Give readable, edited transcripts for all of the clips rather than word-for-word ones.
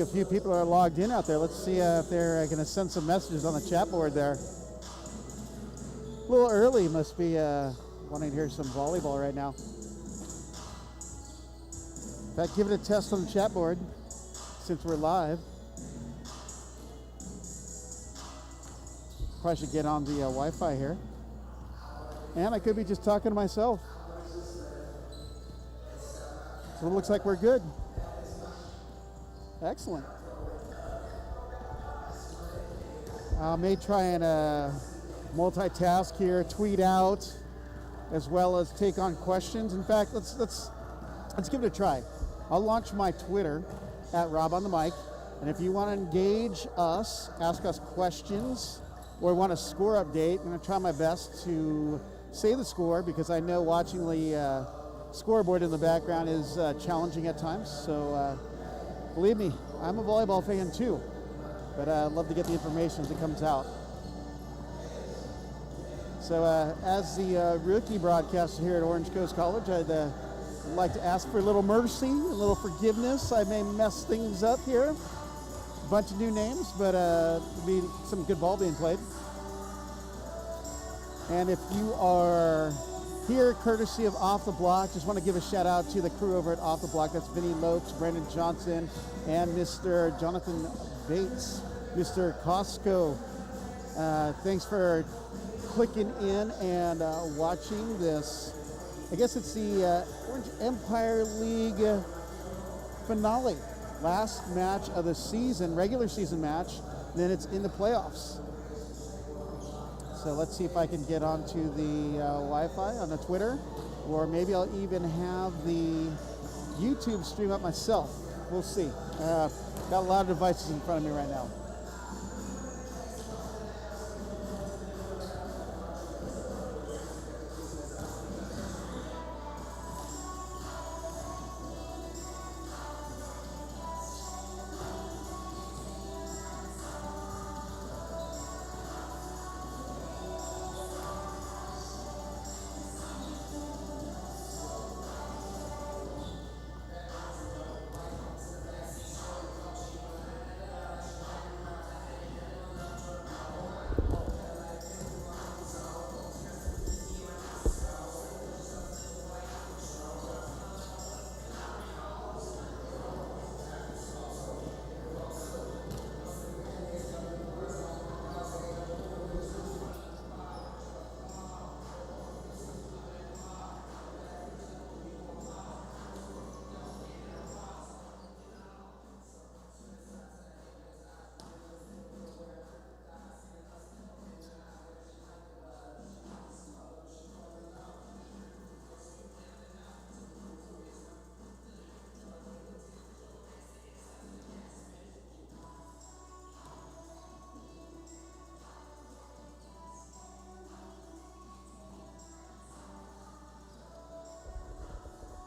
a few people are logged in out there. Let's see if they're going to send some messages on the chat board there. A little early, must be wanting to hear some volleyball right now. In fact, give it a test on the chat board since we're live. Probably should get on the Wi-Fi here. And I could be just talking to myself. So it looks like we're good. Excellent. I may try and multitask here, tweet out, as well as take on questions. In fact, let's give it a try. I'll launch my Twitter at Rob on the Mic, and if you want to engage us, ask us questions, or want a score update, I'm going to try my best to say the score, because I know watching the scoreboard in the background is challenging at times. So believe me, I'm a volleyball fan too, but I'd love to get the information as it comes out. So as the rookie broadcaster here at Orange Coast College, I'd like to ask for a little mercy, a little forgiveness. I may mess things up here. A bunch of new names, but there'll be some good ball being played. And if you are here courtesy of Off the Block, just want to give a shout out to the crew over at Off the Block. That's Vinny Lopes, Brandon Johnson, and Mr. Jonathan Bates, Mr. Costco. Thanks for clicking in and watching this. I guess it's the Orange Empire League finale. Last match of the season, regular season match, then it's in the playoffs. So let's see if I can get onto the Wi-Fi on the Twitter, or maybe I'll even have the YouTube stream up myself. We'll see. Got a lot of devices in front of me right now.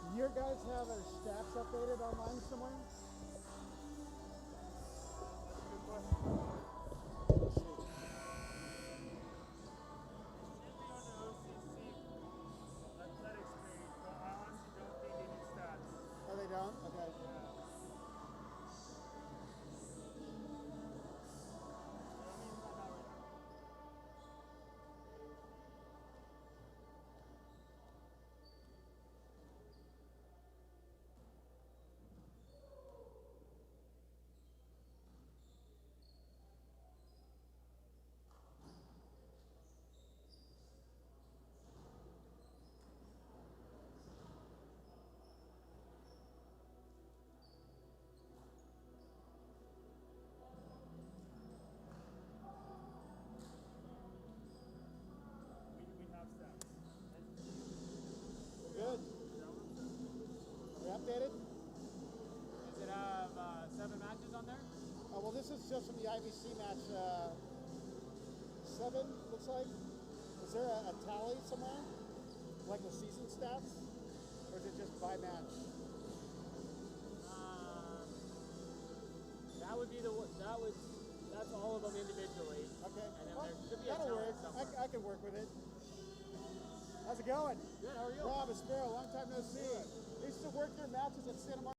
Do your guys have our stats updated online somewhere? That's a good question. Let's see. Athletics page, but I honestly don't think they need stats. Oh, they don't? Okay. We have stats. Good. We updated? Does it have 7 matches on there? Oh, well, this is just from the IVC match. 7, looks like. Is there a tally somewhere? Like the season stats? Or is it just by match? That would be that's all of them individually. Okay. And then Well, there should be a that'll tally work. somewhere. I can work with it. How's it going? Good, how are you? Rob Aspero, long time no see. You used to work your matches at Santa Monica.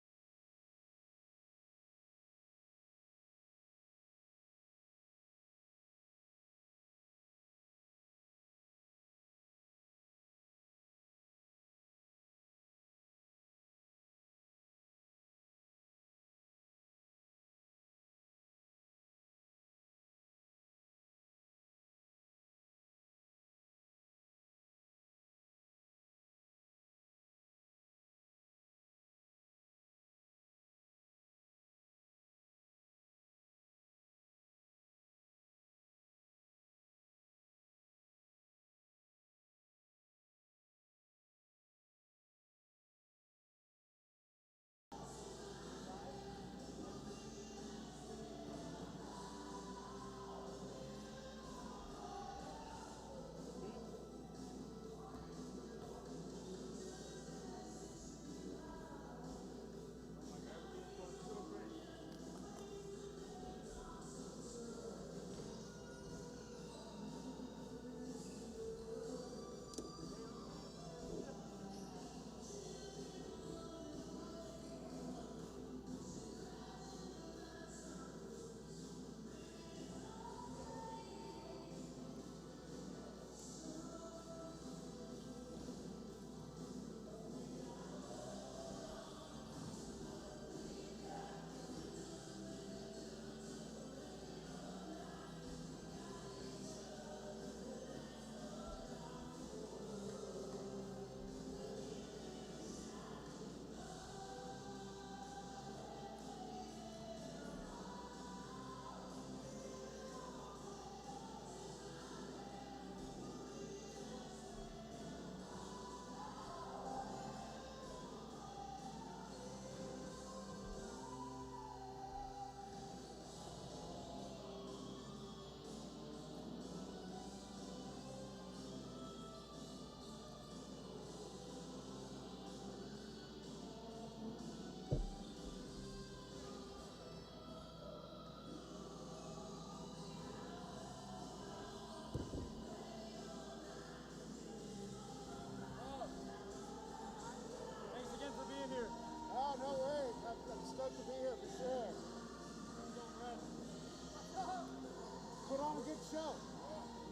show.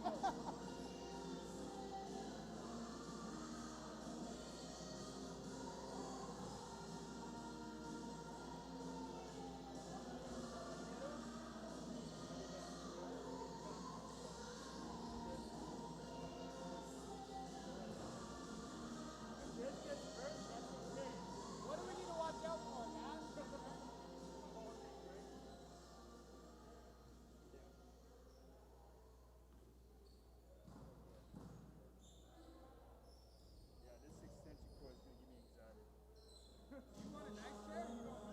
If this gets hurt, that's okay. What do we need to watch out for, Matt? Yeah, this extension cord is going to give me anxiety. You want a nice chair? You don't.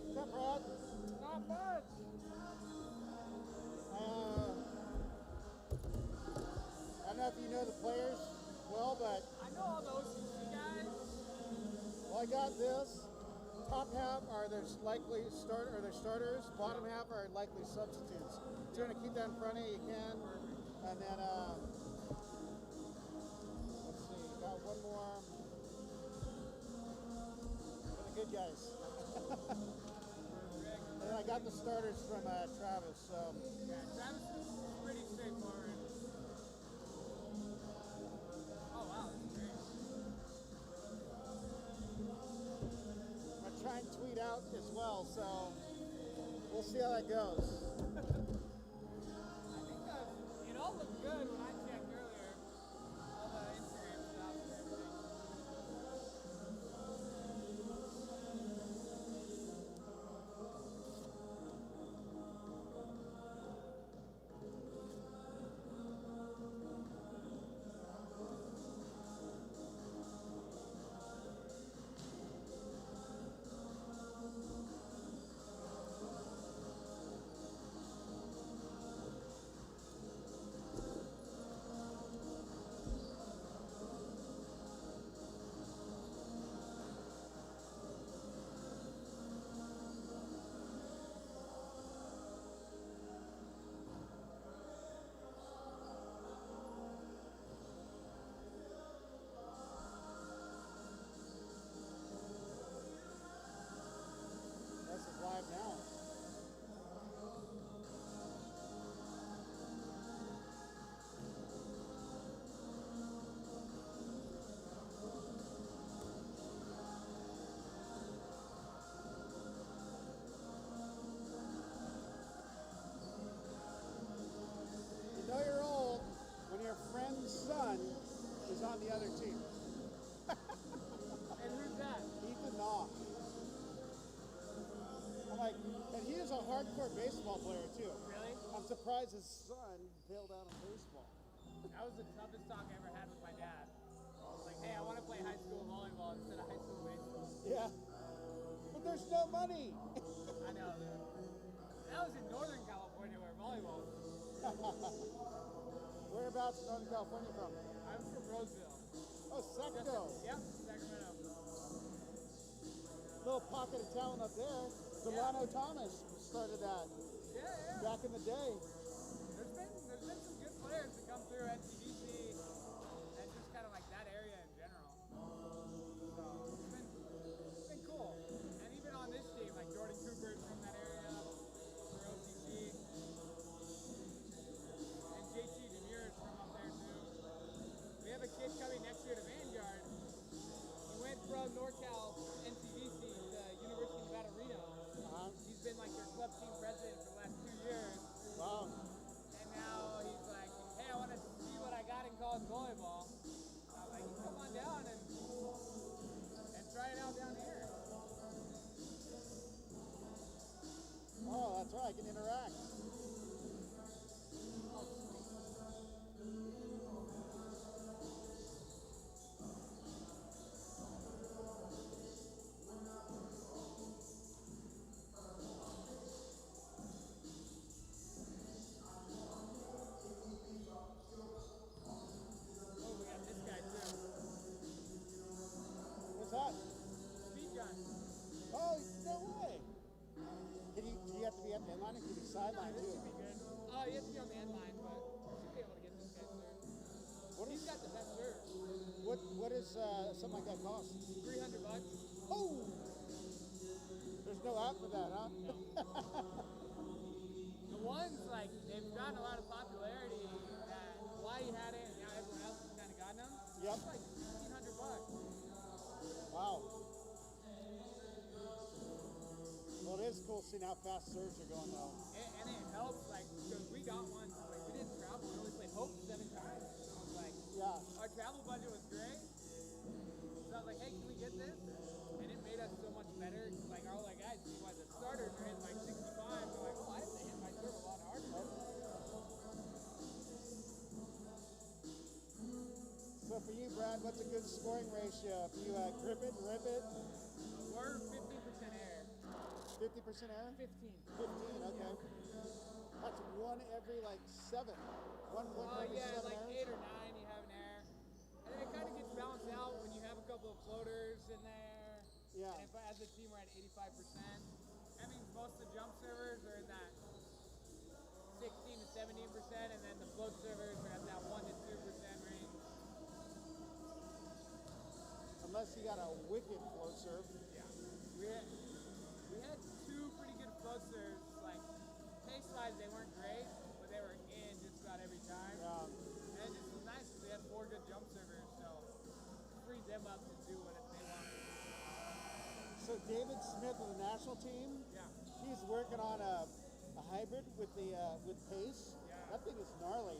What's up, Brad? Not much. I don't know if you know the players well, but I know all the OCC guys. well, I got this. Top half are their likely starters. Bottom half are likely substitutes. If you want to keep that in front of you, you can. And then let's see, got one more for the good guys. And then I got the starters from Travis. So Yeah, Travis is pretty straightforward. Oh wow, that's great. I'm gonna try and tweet out as well. So we'll see how that goes. I think it all looked good when I checked earlier. All the Instagram stuff and everything. This is live now. You know you're old when your friend's son is on the other team. And who's that? Ethan Knopf. I'm like, and he is a hardcore baseball player too. Really? I'm surprised his son bailed out on baseball. That was the toughest talk I ever had with my dad. I was like, hey, I want to play high school volleyball instead of high school baseball. Yeah. But there's no money. I know, dude. That was in Northern California where volleyball was. Whereabouts in Northern California from? I'm from Roseville. Oh, Secto. Yep, Sacramento. Little pocket of talent up there. Delano Thomas started that Yeah, yeah. back in the day. There's been some good players that come through NCDC and just kind of like that area in general. So it's been cool. And even on this team, like Jordan Cooper's from that area for OCC. And JT Demure is from up there too. We have a kid coming next year to Vanguard. He went from NorCal NCDC to University of Nevada, Reno. He's been like their club team president for the last 2 years. Wow. And now he's like, hey, I want to see what I got in college volleyball. I'm like, you come on down and try it out down here. Oh, that's right. I can interact. Oh, we got this guy too. What's that? line this too. should be good. Oh, you have to be on the end line, but you should be able to get this guy served. He's got the best serve. What is something like that cost? $300. Oh, there's no app for that, huh? The ones, like, they've gotten a lot of popularity that Hawaii had it, and now everyone else has kind of gotten them. Yep. It's like $1,600. Wow. Well, it is cool seeing how fast serves are going though. And it helps, like, because we got one, like, we didn't travel, we only played Hope 7 times. So it was like, Yeah. our travel budget was great. So I was like, hey, can we get this? And it made us so much better. Like, all our guys, the starters are hitting like 65. They're like, oh, I have to hit my serve a lot harder. So for you, Brad, what's a good scoring ratio? If you grip it and rip it, We're 50% air. 50% air? 15. 15, okay. That's one every like 7. One every Yeah, 7 like airs? 8 or 9 you have an air. And then it kind of gets balanced out when you have a couple of floaters in there. Yeah. And if as a team we're at 85%. That means most of the jump servers are in that 16 to 17%, and then the float servers are at that 1 to 2% range. Unless you got a wicked float serve. Yeah. We had 2 pretty good float serves. Like, pace-wise, they weren't great, but they were in just about every time. Yeah. And it just was nice because we had 4 good jump servers, so it freed them up to do what they wanted. So David Smith of the national team, Yeah. he's working on a hybrid with the with pace. Yeah. That thing is gnarly.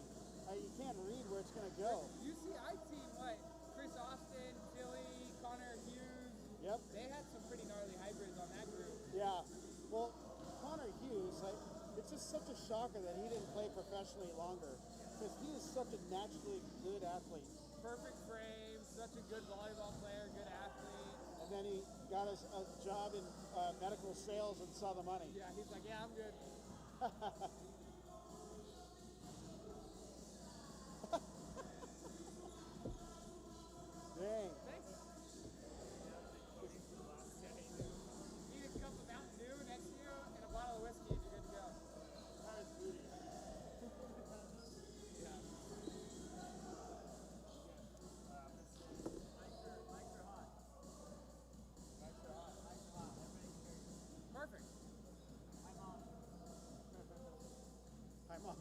You can't read where it's going to go. UCI team, what? Chris Austin, Philly, Connor Hughes. Yep. They had some pretty gnarly hybrids on that group. Yeah. Well, Connor Hughes, like, it's just such a shocker that he didn't play professionally longer because he is such a naturally good athlete. Perfect frame, such a good volleyball player, good athlete. And then he got a job in medical sales and saw the money. Yeah, he's like, yeah, I'm good. Dang. Thanks. Eat a cup of Mountain Dew next to you and a bottle of whiskey and you're good to go. Yeah. Perfect. Hi, Mom.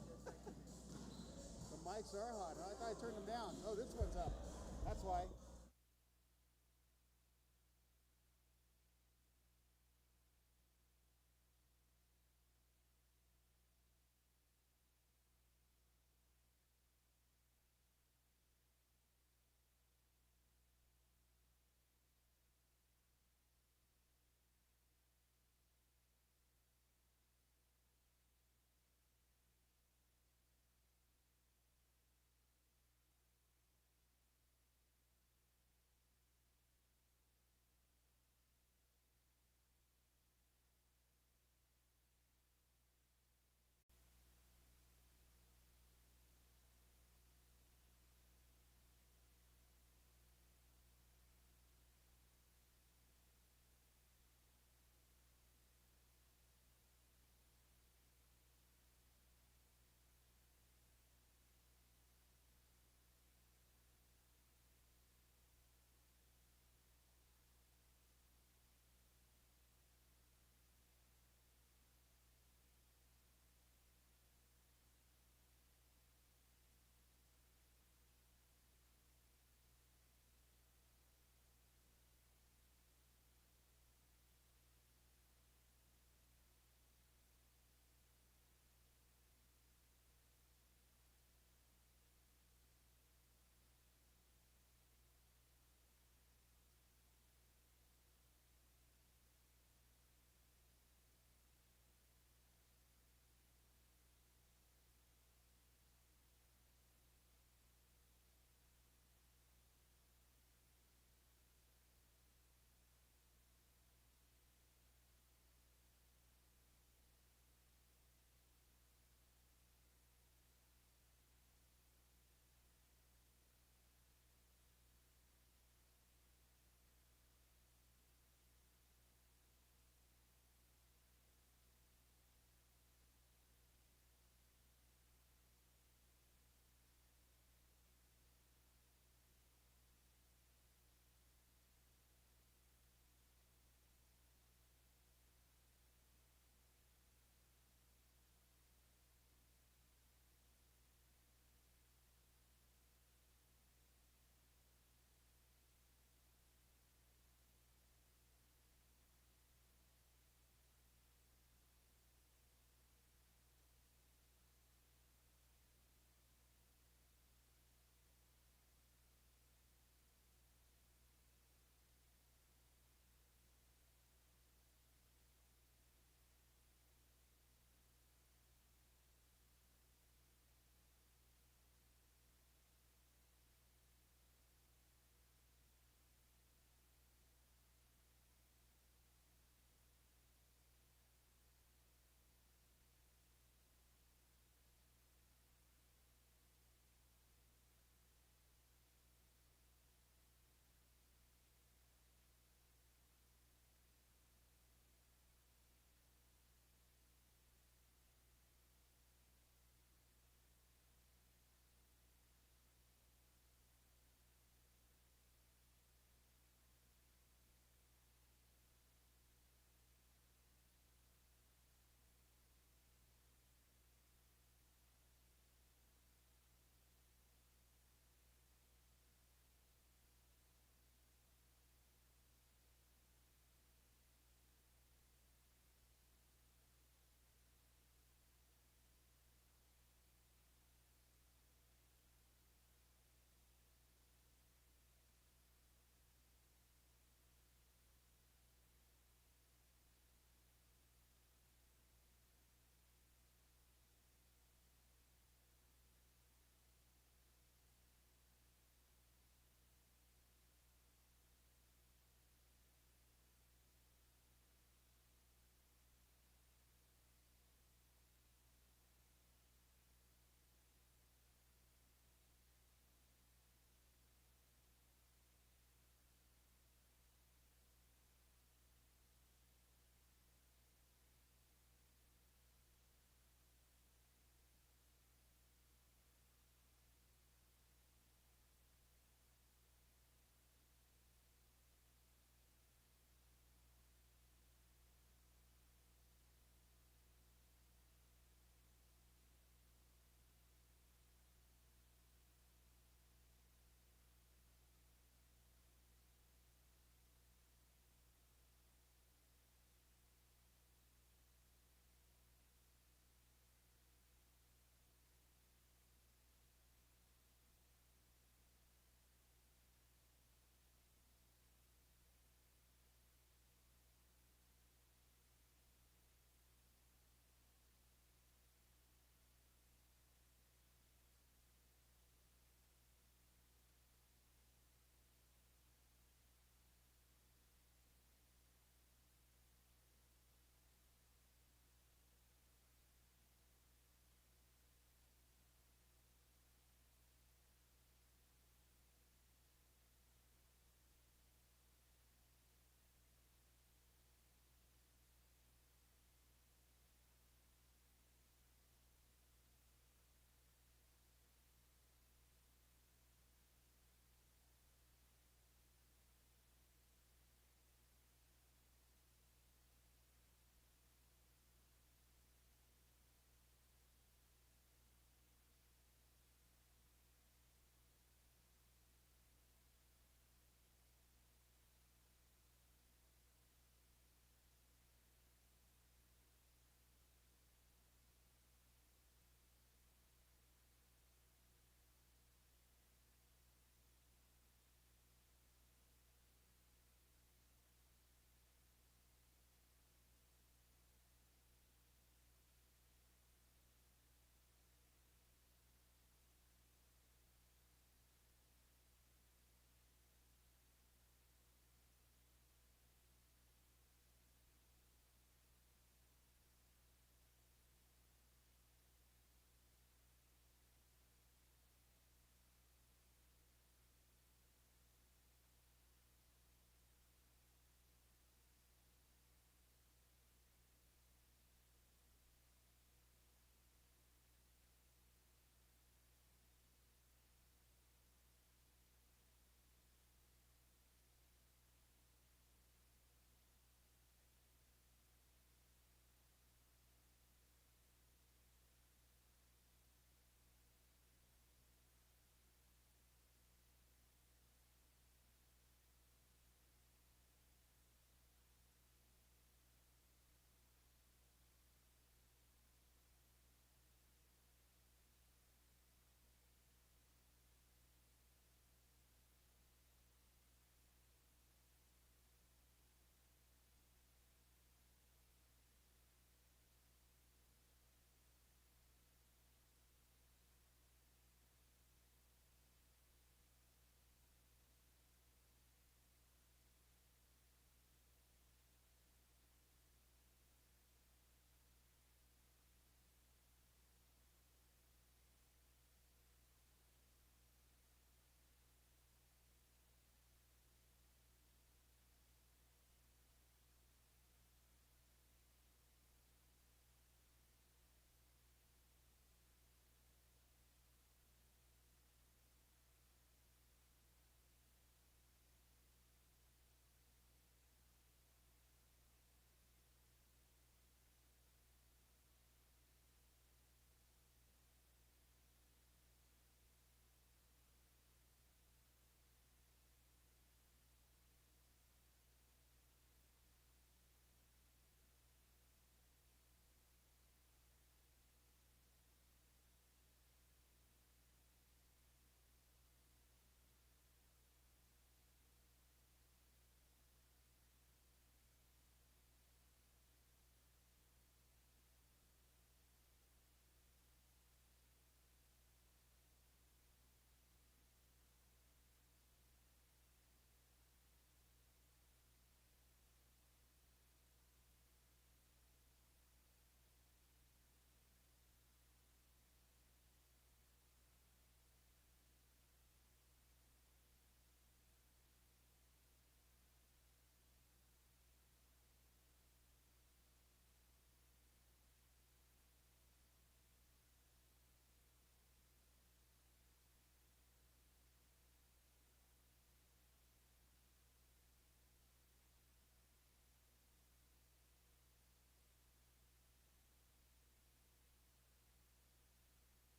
The mics are hot. Huh? I thought I turned them down. Oh, this one's up. That's why.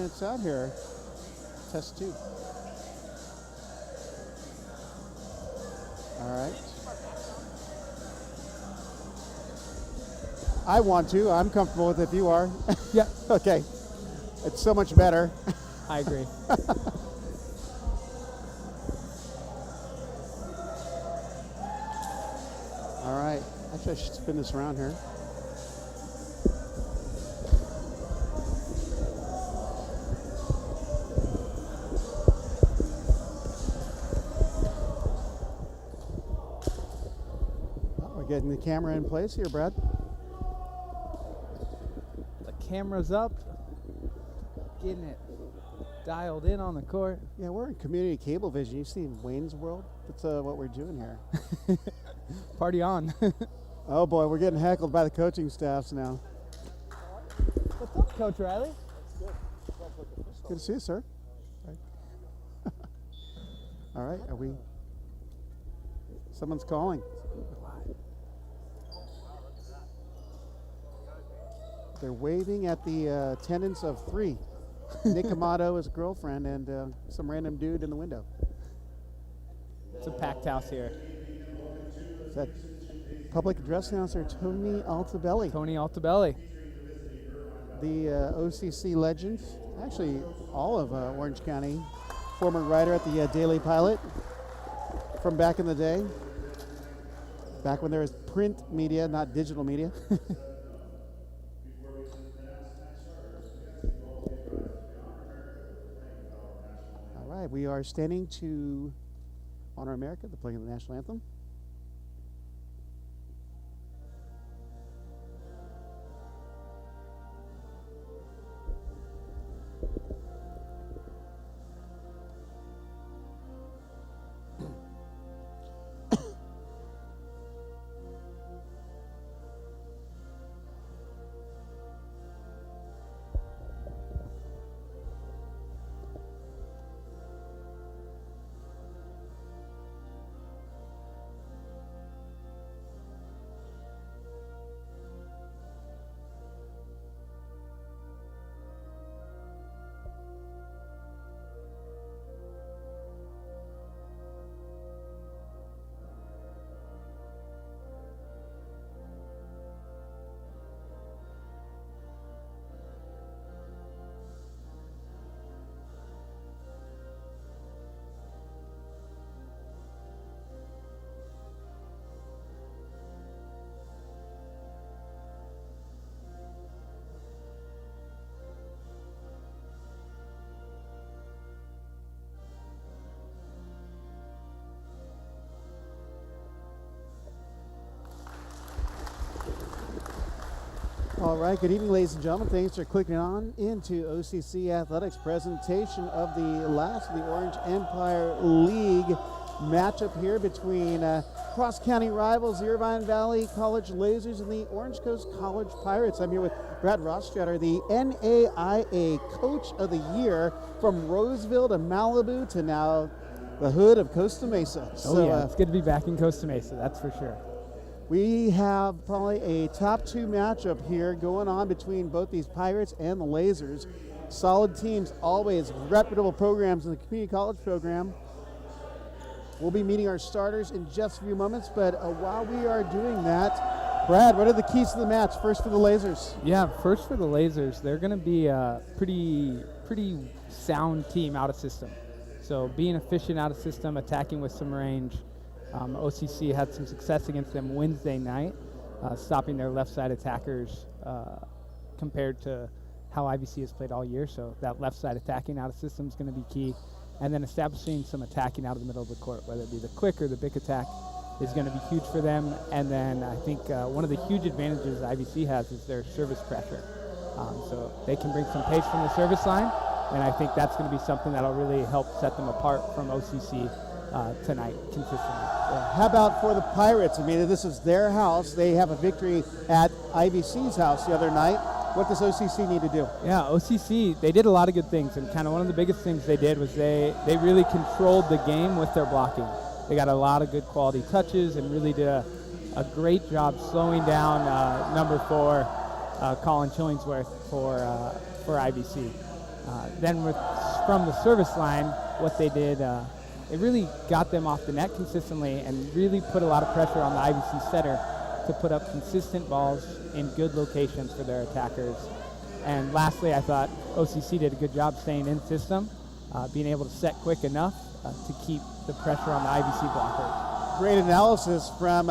minutes out here. Test 2. All right. I want to. I'm comfortable with it if you are. Yeah. Okay. It's so much better. I agree. All right. Actually, I should spin this around here. Oh, we're getting the camera in place here, Brad. The camera's up. Getting it dialed in on the court. Yeah, we're in community cable vision. You see Wayne's World? That's what we're doing here. Party on. Oh boy, we're getting heckled by the coaching staffs now. What's up, Coach Riley? Good to see you, sir. All right, are we? Someone's calling. They're waving at the attendance of 3. Nick Amato, his girlfriend, and some random dude in the window. It's a packed house here. Is that public address announcer Tony Altabelli? Tony Altabelli. The OCC legend, actually all of Orange County, former writer at the Daily Pilot from back in the day, back when there was print media, not digital media. All right, we are standing to honor America, the playing of the national anthem. All right, good evening, ladies and gentlemen. Thanks for clicking on into OCC Athletics presentation of the last of the Orange Empire League matchup here between cross-county rivals, the Irvine Valley College Lasers and the Orange Coast College Pirates. I'm here with Brad Rostratter, the NAIA Coach of the Year from Roseville to Malibu to now the hood of Costa Mesa. It's good to be back in Costa Mesa, that's for sure. We have probably a top 2 matchup here going on between both these Pirates and the Lasers. Solid teams, always reputable programs in the community college program. We'll be meeting our starters in just a few moments, but while we are doing that, Brad, what are the keys to the match? First for the Lasers. Yeah, first for the Lasers, they're going to be a pretty sound team out of system. So being efficient out of system, attacking with some range. OCC had some success against them Wednesday night, stopping their left side attackers compared to how IVC has played all year. So that left side attacking out of system is going to be key. And then establishing some attacking out of the middle of the court, whether it be the quick or the big attack, is going to be huge for them. And then I think one of the huge advantages IVC has is their service pressure. So they can bring some pace from the service line, and I think that's going to be something that will really help set them apart from OCC tonight consistently. How about for the Pirates? I mean, this is their house. They have a victory at IVC's house the other night. What does OCC need to do? Yeah, OCC, they did a lot of good things, and kind of one of the biggest things they did was they really controlled the game with their blocking. They got a lot of good quality touches and really did a great job slowing down number 4, Colin Chillingsworth for IVC. Then from the service line, what they did, it really got them off the net consistently and really put a lot of pressure on the IVC setter to put up consistent balls in good locations for their attackers. And lastly, I thought OCC did a good job staying in system, being able to set quick enough to keep the pressure on the IVC blockers. Great analysis from,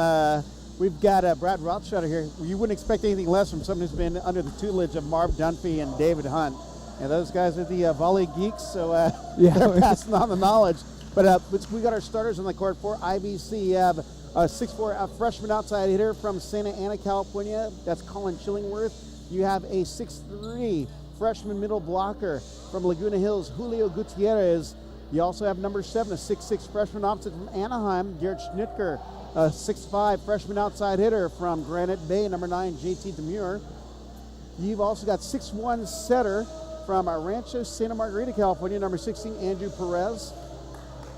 we've got Brad Rothschilder here. You wouldn't expect anything less from someone who's been under the tutelage of Marv Dunphy and David Hunt. And those guys are the volley geeks, so they're passing on the knowledge. But we got our starters on the court for IVC. You have a 6'4" freshman outside hitter from Santa Ana, California. That's Colin Chillingworth. You have a 6'3" freshman middle blocker from Laguna Hills, Julio Gutierrez. You also have number 7, a 6'6" freshman opposite from Anaheim, Garrett Schnitker. A 6'5" freshman outside hitter from Granite Bay, number 9, JT Demure. You've also got 6'1" setter from Rancho Santa Margarita, California, number 16, Andrew Perez.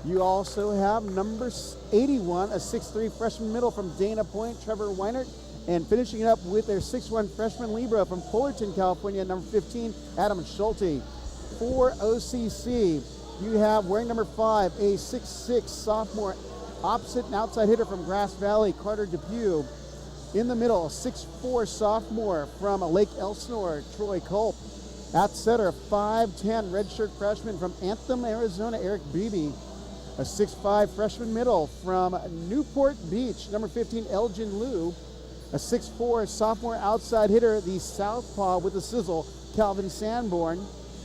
You also have number 81, a 6'3" freshman middle from Dana Point, Trevor Weinert. And finishing it up with their 6'1" freshman libero from Fullerton, California, number 15, Adam Schulte. For OCC, you have wearing number 5, a 6'6" sophomore opposite and outside hitter from Grass Valley, Carter Depew. In the middle, a 6'4" sophomore from Lake Elsinore, Troy Culp. At center, 5'10" redshirt freshman from Anthem, Arizona, Eric Beebe. A 6'5" freshman middle from Newport Beach, number 15, Elgin Liu. A 6'4" sophomore outside hitter, the southpaw with the sizzle, Calvin Sanborn.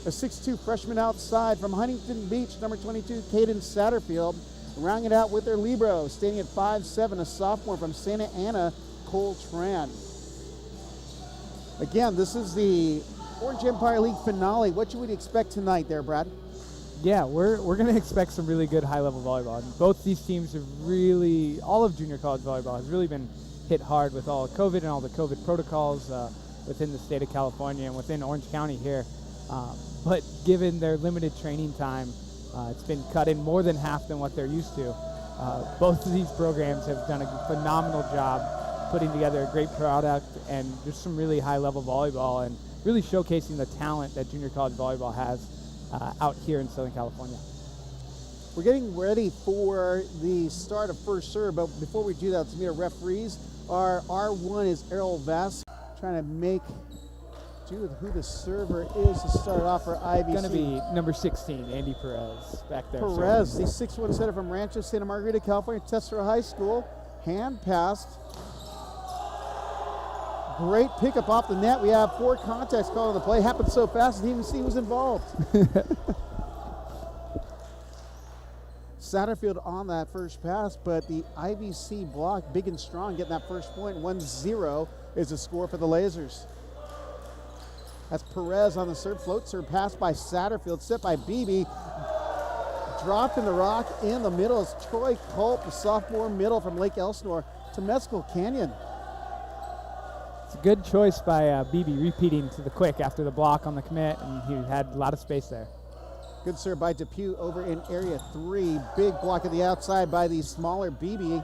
A 6'2" freshman outside from Huntington Beach, number 22, Caden Satterfield. Rounding it out with their libero, standing at 5'7", a sophomore from Santa Ana, Cole Tran. Again, this is the Orange Empire League finale. What should we expect tonight there, Brad? Yeah, we're going to expect some really good high-level volleyball. And both these teams have really, all of junior college volleyball has really been hit hard with all of COVID and all the COVID protocols within the state of California and within Orange County here. But given their limited training time, it's been cut in more than half than what they're used to. Both of these programs have done a phenomenal job putting together a great product and just some really high-level volleyball and really showcasing the talent that junior college volleyball has out here in Southern California. We're getting ready for the start of first serve, but before we do that, let's meet our referees. Our R1 is Errol Vass, trying to make do with who the server is to start off for IVC. It's going to be number 16, Andy Perez, back there. Perez, the 6'1" setter from Rancho Santa Margarita, California, Tessera High School. Hand passed. Great pickup off the net. We have 4 contacts called on the play. Happened so fast, I didn't even see who was involved. Satterfield on that first pass, but the IVC block, big and strong, getting that first point. 1-0 is the score for the Lasers. That's Perez on the serve, float serve pass by Satterfield, set by Beebe. Dropped in the rock in the middle is Troy Culp, the sophomore middle from Lake Elsinore to Mescal Canyon. It's a good choice by Beebe, repeating to the quick after the block on the commit, and he had a lot of space there. Good serve by Depew over in area 3. Big block at the outside by the smaller Beebe.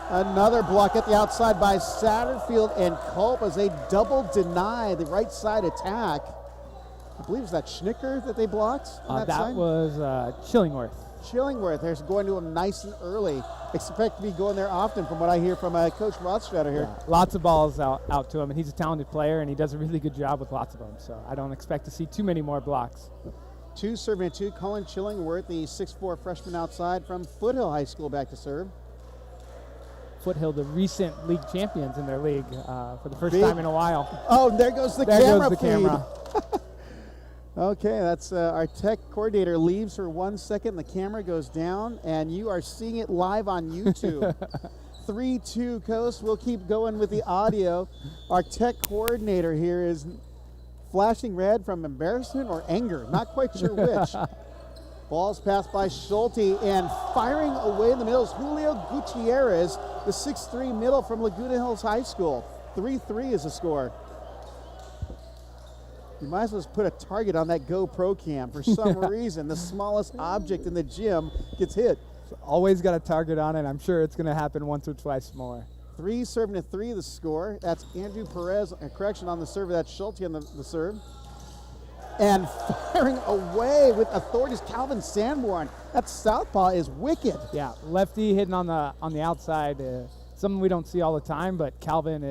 Another block at the outside by Satterfield and Culp as they double deny the right side attack. I believe it's that Schnicker that they blocked. That was Chillingworth. Chillingworth. They're going to him nice and early. Expect to be going there often from what I hear from Coach Rothstrader here. Yeah, lots of balls out to him, and he's a talented player, and he does a really good job with lots of them. So I don't expect to see too many more blocks. 2 serving at 2. Colin Chillingworth, the 6'4" freshman outside from Foothill High School, back to serve. Foothill, the recent league champions in their league for the first time in a while. Oh, there goes the camera. There goes the camera. Okay, that's our tech coordinator leaves for 1 second. The camera goes down, and you are seeing it live on YouTube. 3-2 Coast. We'll keep going with the audio. Our tech coordinator here is flashing red from embarrassment or anger. Not quite sure which. Ball's passed by Schulte, and firing away in the middle is Julio Gutierrez, the 6'3" middle from Laguna Hills High School. 3-3 is the score. You might as well just put a target on that GoPro cam. For some reason, the smallest object in the gym gets hit. So always got a target on it. I'm sure it's going to happen once or twice more. 3 serving to 3 the score. That's Andrew Perez, correction on the serve. That's Schulte on the serve. and firing away with authorities. Calvin Sanborn, that southpaw is wicked. Yeah, lefty hitting on the outside, something we don't see all the time, but Calvin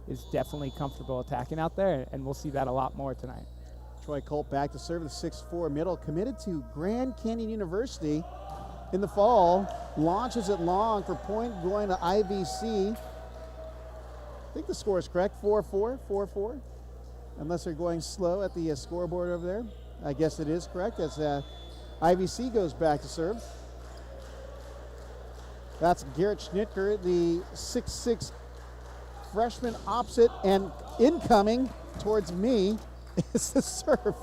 is definitely comfortable attacking out there, and we'll see that a lot more tonight. Troy Culp back to serve the 6'4" middle, committed to Grand Canyon University in the fall, launches it long for point going to IVC. I think the score is correct, 4-4, unless they're going slow at the scoreboard over there. I guess it is correct as IVC goes back to serve. That's Garrett Schnitker, the 6'6" freshman opposite, and incoming towards me is the serve.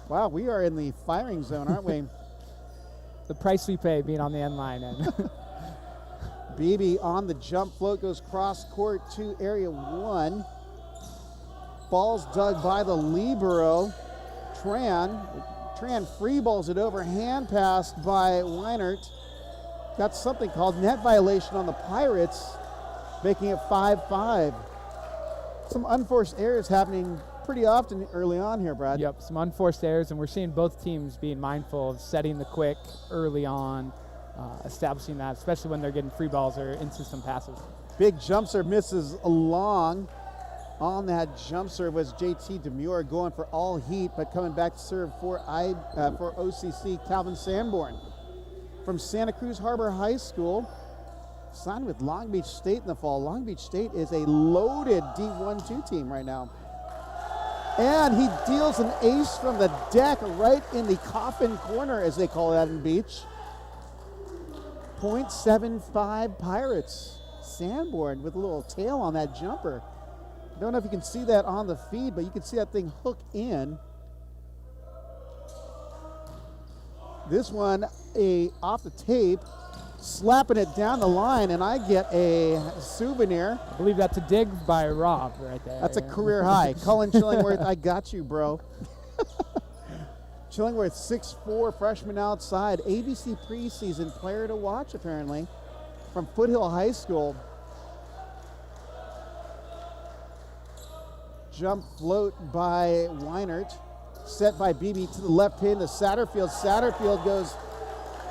Wow, we are in the firing zone, aren't we? The price we pay being on the end line. And Beebe on the jump float, goes cross court to area 1. Ball's dug by the libero, Tran. Tran free balls it over, hand passed by Weinert. Got something called net violation on the Pirates, making it 5-5. Some unforced errors happening pretty often early on here, Brad. Yep, some unforced errors, and we're seeing both teams being mindful of setting the quick early on, establishing that, especially when they're getting free balls or in-system passes. Big jump serve misses along. On that jump serve was JT Demure going for all heat, but coming back to serve for OCC, Calvin Sanborn. From Santa Cruz Harbor High School, signed with Long Beach State in the fall. Long Beach State is a loaded D1-2 team right now. And he deals an ace from the deck right in the coffin corner, as they call that in Beach. 0.75 Pirates. Sanborn with a little tail on that jumper. Don't know if you can see that on the feed, but you can see that thing hook in. This one, off the tape, slapping it down the line, and I get a souvenir. I believe that's a dig by Rob right there. That's a career high. Cullen Chillingworth, I got you, bro. Chillingworth, 6'4", freshman outside. ABC preseason player to watch, apparently, from Foothill High School. Jump float by Weinert. Set by Beebe to the left pin to Satterfield. Satterfield goes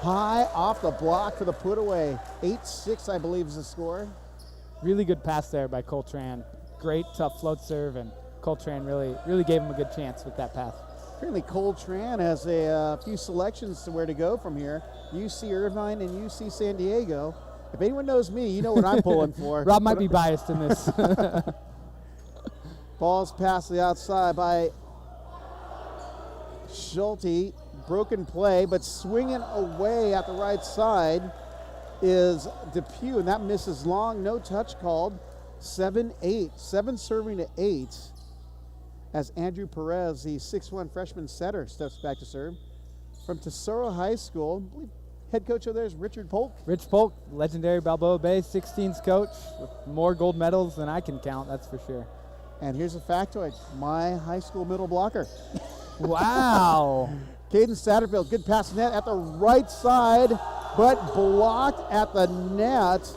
high off the block for the put away. 8-6, I believe, is the score. Really good pass there by Coltrane. Great tough float serve, and Coltrane really gave him a good chance with that pass. Apparently Coltrane has a few selections to where to go from here. UC Irvine and UC San Diego. If anyone knows me, you know what I'm pulling for. Rob might be biased in this. Ball's past the outside by Schulte. Broken play, but swinging away at the right side is Depew, and that misses long. No touch called. 7-8. 7 serving to 8 as Andrew Perez, the 6'1" freshman setter, steps back to serve. From Tesoro High School, I believe head coach over there is Richard Polk. Rich Polk, legendary Balboa Bay 16s coach with more gold medals than I can count, that's for sure. And here's a factoid, my high school middle blocker. Wow. Caden Satterfield, good pass net at the right side, but blocked at the net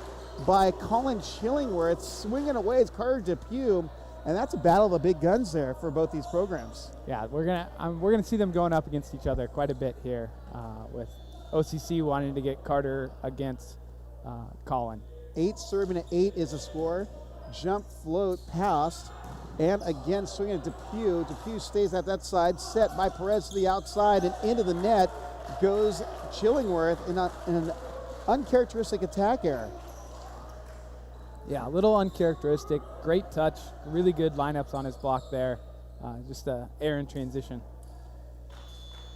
by Colin Chillingworth. Swinging away is Carter Depew, and that's a battle of the big guns there for both these programs. Yeah, we're gonna see them going up against each other quite a bit here, with OCC wanting to get Carter against Colin. 8 serving to 8 is the score. Jump float passed. And again, swinging at Depew. Depew stays at that side, set by Perez to the outside, and into the net goes Chillingworth in an uncharacteristic attack error. Yeah, a little uncharacteristic. Great touch. Really good lineups on his block there. Just a error in transition.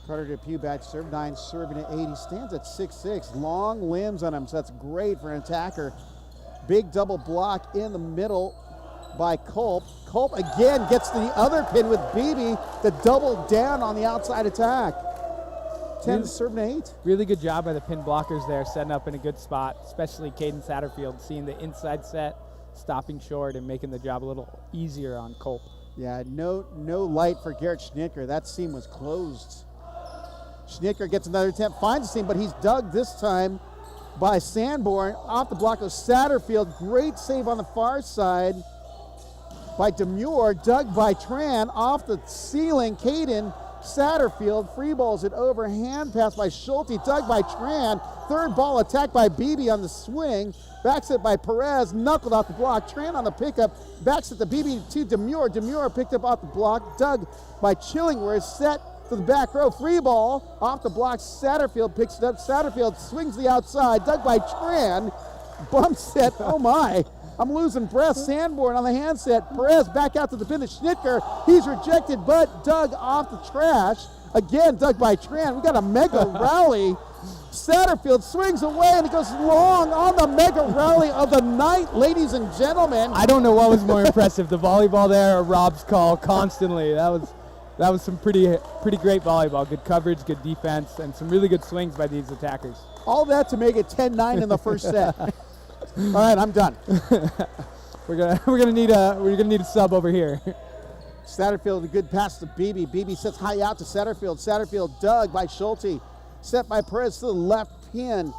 Carter Depew back to serve, 9 serving at 8. He stands at 6'6". Long limbs on him, so that's great for an attacker. Big double block in the middle by Culp. Culp again gets to the other pin with Beebe to double down on the outside attack. 10 serving to 8. Really good job by the pin blockers there, setting up in a good spot, especially Caden Satterfield, seeing the inside set, stopping short, and making the job a little easier on Culp. Yeah, no light for Garrett Schnitker. That seam was closed. Schnitker gets another attempt, finds the seam, but he's dug this time by Sanborn. Off the block of Satterfield. Great save on the far side. by Demure, dug by Tran, off the ceiling, Caden Satterfield, free balls it over, hand pass by Schulte, dug by Tran, third ball attacked by Beebe on the swing, backs it by Perez, knuckled off the block, Tran on the pickup, backs it to Beebe to Demure, Demure picked up off the block, dug by Chillingworth, set to the back row, free ball, off the block, Satterfield picks it up, Satterfield swings the outside, dug by Tran, bumps it, oh my. I'm losing breath. Sanborn on the handset. Perez back out to the pin to Schnitker. He's rejected, but dug off the trash. Again, dug by Tran. We got a mega rally. Satterfield swings away, and it goes long on the mega rally of the night, ladies and gentlemen. I don't know what was more impressive, the volleyball there or Rob's call constantly. That was some pretty great volleyball. Good coverage, good defense, and some really good swings by these attackers. All that to make it 10-9 in the first set. All right, I'm done. We're gonna need a sub over here. Satterfield, a good pass to Beebe. Beebe sets high out to Satterfield. Satterfield dug by Schulte. Set by Perez to the left pin.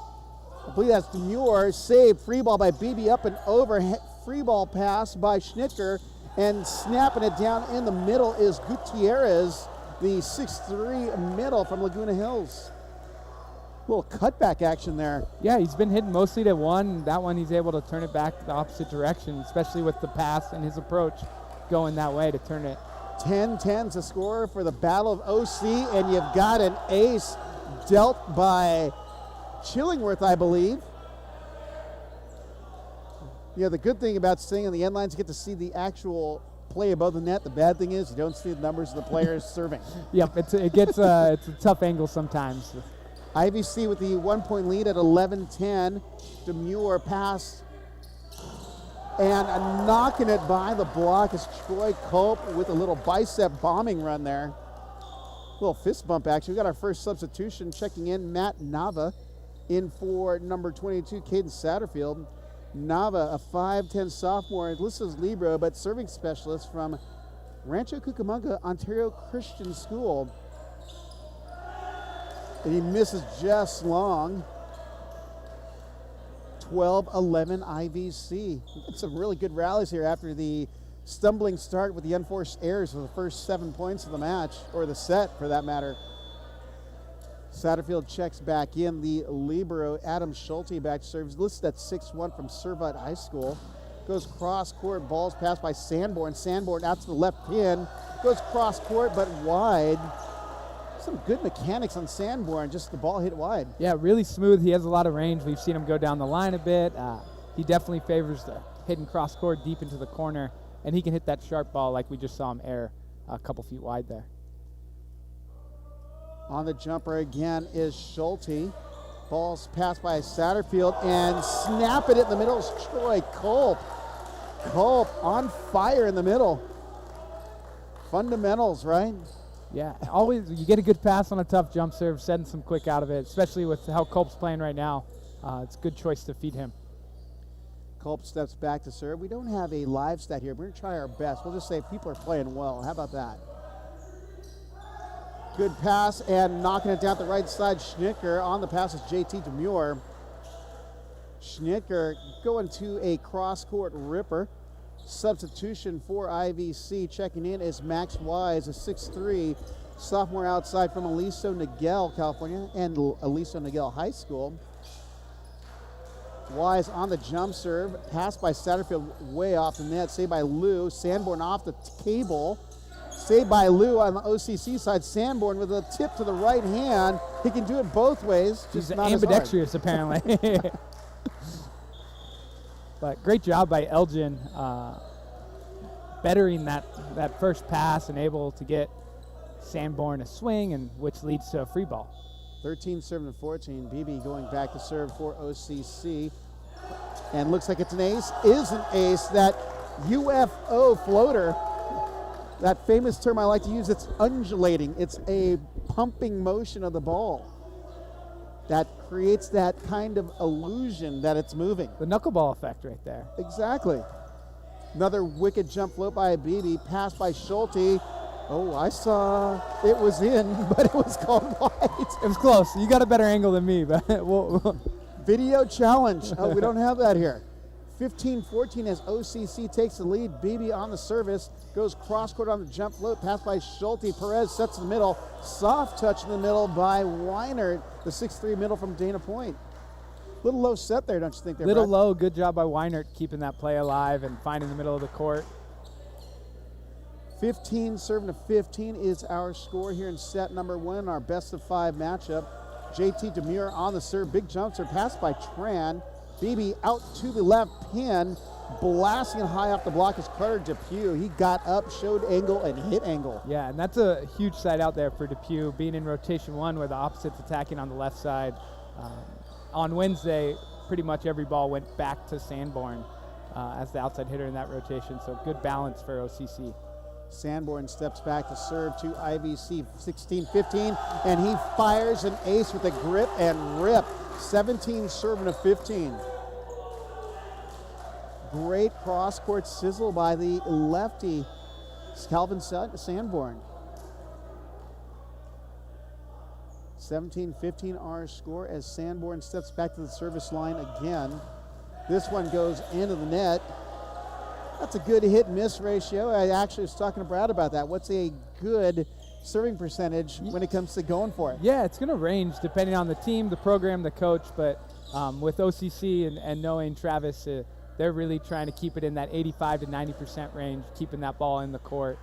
I believe that's Demure. Saved. Free ball by Beebe up and over. Free ball pass by Schnitker. And snapping it down in the middle is Gutierrez, the 6'3" middle from Laguna Hills. Little cutback action there. Yeah, he's been hitting mostly to one. That one he's able to turn it back the opposite direction, especially with the pass and his approach going that way to turn it. 10-10's the score for the Battle of OC, and you've got an ace dealt by Chillingworth, I believe. Yeah, the good thing about staying on the end lines, you get to see the actual play above the net. The bad thing is you don't see the numbers of the players serving. Yep, it's a tough angle sometimes. IVC with the 1-point lead at 11-10. Demure pass and knocking it by the block is Troy Culp with a little bicep bombing run there. Little fist bump action. We got our first substitution checking in. Matt Nava in for number 22, Caden Satterfield. Nava, a 5'10 sophomore, listed as libero, but serving specialist from Rancho Cucamonga, Ontario Christian School. And he misses just long. 12-11 IVC. Some really good rallies here after the stumbling start with the unforced errors for the first 7 points of the match, or the set for that matter. Satterfield checks back in. The libero, Adam Schulte, back serves, listed at 6'1" from Servite High School. Goes cross court, balls passed by Sanborn. Sanborn out to the left pin. Goes cross court, but wide. Some good mechanics on Sanborn, just the ball hit wide. Yeah, really smooth. He has a lot of range. We've seen him go down the line a bit. He definitely favors the hidden cross court deep into the corner, and he can hit that sharp ball like we just saw him air a couple feet wide there. On the jumper again is Schulte. Ball's passed by Satterfield, and snapping it in the middle is Troy Culp. Culp on fire in the middle. Fundamentals, right? Yeah, always you get a good pass on a tough jump serve, setting some quick out of it, especially with how Culp's playing right now. It's a good choice to feed him. Culp steps back to serve. We don't have a live stat here. We're going to try our best. We'll just say people are playing well. How about that? Good pass and knocking it down the right side. Schnitker on the pass is JT Demure. Schnitker going to a cross-court ripper. Substitution for IVC checking in is Max Wise, a 6'3", sophomore outside from Aliso Niguel, California, and Aliso Niguel High School. Wise on the jump serve, passed by Satterfield way off the net, saved by Lou. Sanborn off the cable, saved by Lou on the OCC side. Sanborn with a tip to the right hand. He can do it both ways. He's ambidextrous, apparently. But great job by Elgin, bettering that first pass and able to get Sanborn a swing, and which leads to a free ball. 13 serving to 14. BB going back to serve for OCC. And looks like it's an ace. Is an ace. That UFO floater, that famous term I like to use, it's undulating. It's a pumping motion of the ball that creates that kind of illusion that it's moving. The knuckleball effect right there. Exactly. Another wicked jump float by BB, pass by Schulte. Oh, I saw it was in, but it was called wide. It was close. You got a better angle than me, but Video challenge. Oh, we don't have that here. 15-14 as OCC takes the lead. Beebe on the service, goes cross court on the jump float, pass by Schulte. Perez sets in the middle, soft touch in the middle by Weinert, the 6'3" middle from Dana Point. Little low set there, don't you think? Little low, good job by Weinert keeping that play alive and finding the middle of the court. 15 serving to 15 is our score here in set number 1, our best of 5 matchup. JT Demure on the serve, big jump serve, pass by Tran. Beebe out to the left pin, blasting high off the block is Carter Depew. He got up, showed angle, and hit angle. Yeah, and that's a huge side out there for Depew, being in rotation 1 where the opposite's attacking on the left side. On Wednesday, pretty much every ball went back to Sanborn as the outside hitter in that rotation, so good balance for OCC. Sanborn steps back to serve to IVC, 16-15, and he fires an ace with a grip and rip. 17 serving to 15. Great cross-court sizzle by the lefty, Calvin Sanborn. 17-15 our score as Sanborn steps back to the service line again. This one goes into the net. That's a good hit-miss ratio. I actually was talking to Brad about that. What's a good serving percentage when it comes to going for it? Yeah, it's going to range depending on the team, the program, the coach, but with OCC and knowing Travis, they're really trying to keep it in that 85 to 90% range, keeping that ball in the court.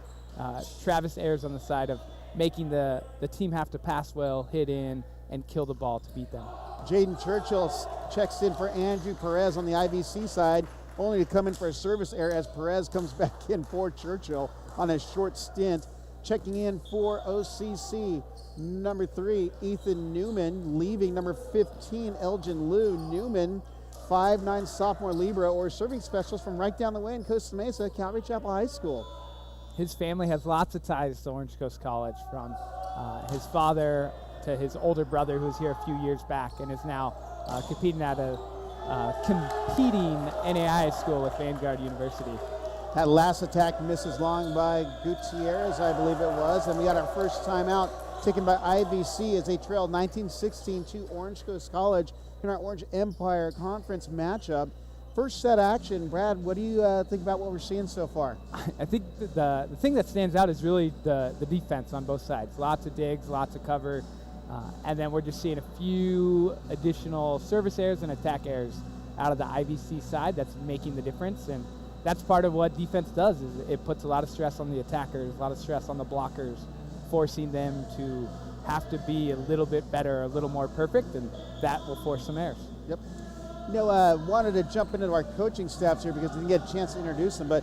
Travis errs on the side of making the team have to pass well, hit in, and kill the ball to beat them. Jaden Churchill checks in for Andrew Perez on the IVC side, only to come in for a service error as Perez comes back in for Churchill on a short stint. Checking in for OCC, number 3, Ethan Newman, leaving number 15, Elgin Liu. Newman, 5'9" sophomore libero or serving specialist from right down the way in Costa Mesa, Calvary Chapel High School. His family has lots of ties to Orange Coast College, from his father to his older brother who was here a few years back and is now competing at a competing NAIA school with Vanguard University. That last attack misses long by Gutierrez, I believe it was, and we got our first timeout taken by IVC as they trailed 19-16 to Orange Coast College in our Orange Empire Conference matchup. First set action, Brad, what do you think about what we're seeing so far? I think the thing that stands out is really the defense on both sides. Lots of digs, lots of cover, and then we're just seeing a few additional service errors and attack errors out of the IVC side that's making the difference. And that's part of what defense does, is it puts a lot of stress on the attackers, a lot of stress on the blockers, forcing them to have to be a little bit better, a little more perfect, and that will force some errors. Yep. You know, wanted to jump into our coaching staffs here because we didn't get a chance to introduce them, but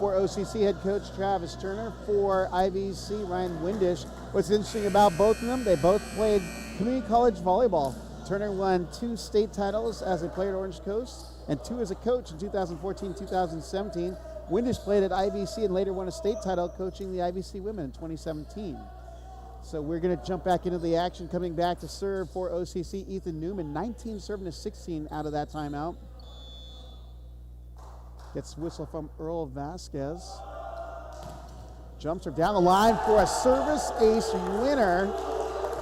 for OCC head coach Travis Turner, for IVC Ryan Windish. What's interesting about both of them, they both played community college volleyball. Turner won 2 state titles as a player at Orange Coast and 2 as a coach in 2014-2017. Windish played at IVC and later won a state title coaching the IVC women in 2017. So we're going to jump back into the action. Coming back to serve for OCC, Ethan Newman, 19 serving to 16 out of that timeout. Gets whistle from Earl Vasquez. Jumps her down the line for a service ace winner.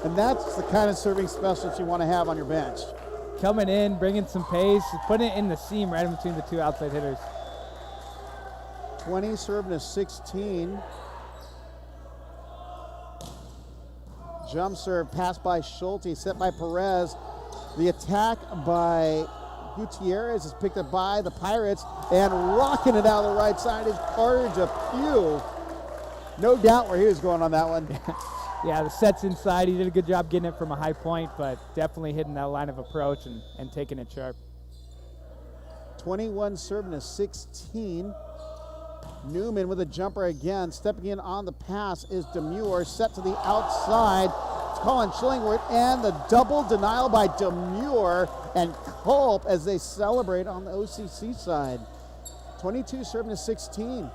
And that's the kind of serving specialist you want to have on your bench. Coming in, bringing some pace, putting it in the seam right in between the 2 outside hitters. 20 serving to 16. Jump serve, pass by Schulte, set by Perez. The attack by Gutierrez is picked up by the Pirates, and rocking it out the right side is Carter Depew. No doubt where he was going on that one. Yeah, the set's inside. He did a good job getting it from a high point, but definitely hitting that line of approach and taking it sharp. 21 serving to 16. Newman with a jumper again. Stepping in on the pass is Demure, set to the outside. It's Colin Schillingworth, and the double denial by Demure and Culp as they celebrate on the OCC side. 22 serving to 16.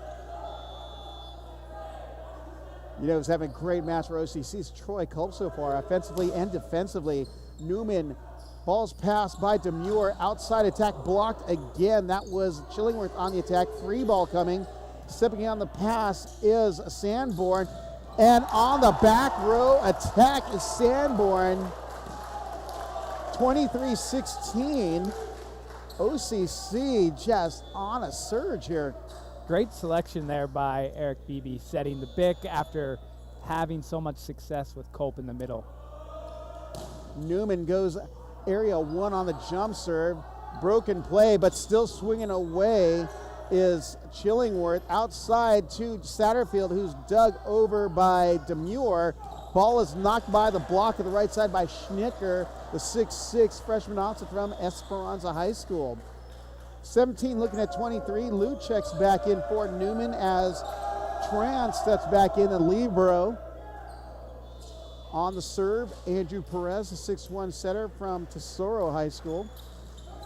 You know, he's having a great match for OCC's Troy Culp so far, offensively and defensively. Newman, balls passed by Demure, outside attack blocked again. That was Chillingworth on the attack. Free ball coming. Stepping on the pass is Sanborn. And on the back row attack is Sanborn. 23-16. OCC just on a surge here. Great selection there by Eric Beebe, setting the pick after having so much success with Culp in the middle. Newman goes area 1 on the jump serve. Broken play, but still swinging away is Chillingworth. Outside to Satterfield, who's dug over by Demure. Ball is knocked by the block of the right side by Schnicker, the 6'6" freshman also from Esperanza High School. 17 looking at 23. Lou checks back in for Newman as Tran steps back in, and Libero. On the serve, Andrew Perez, the 6'1" setter from Tesoro High School.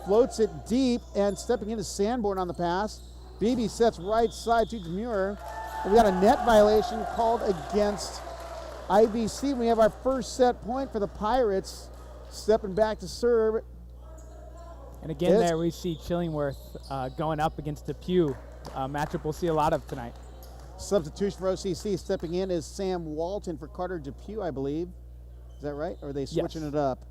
Floats it deep, and stepping into Sanborn on the pass. Beebe sets right side to Demure. We got a net violation called against IVC. We have our first set point for the Pirates. Stepping back to serve. And again there we see Chillingworth going up against Depew, a matchup we'll see a lot of tonight. Substitution for OCC stepping in is Sam Walton for Carter Depew, I believe. Is that right? Or are they switching it up?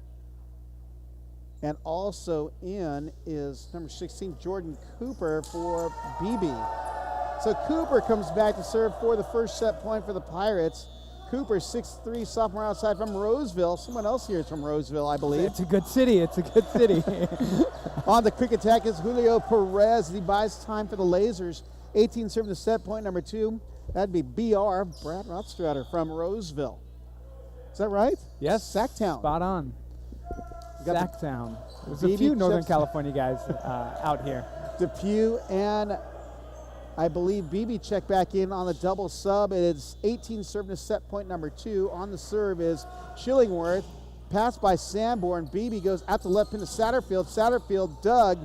And also in is number 16, Jordan Cooper for BB. So Cooper comes back to serve for the first set point for the Pirates. Cooper, 6'3", sophomore outside from Roseville. Someone else here is from Roseville, I believe. It's a good city. It's a good city. On the quick attack is Julio Perez. He buys time for the Lasers. 18 serving the set point, number 2. That'd be BR, Brad Rothstrader from Roseville. Is that right? Yes. Sacktown. Spot on. Sacktown. There's a BB few Northern California guys out here. Depew and I believe BB check back in on the double sub. It's 18 serving to set point number 2. On the serve is Chillingworth. Pass by Sanborn. BB goes out to left pin to Satterfield. Satterfield dug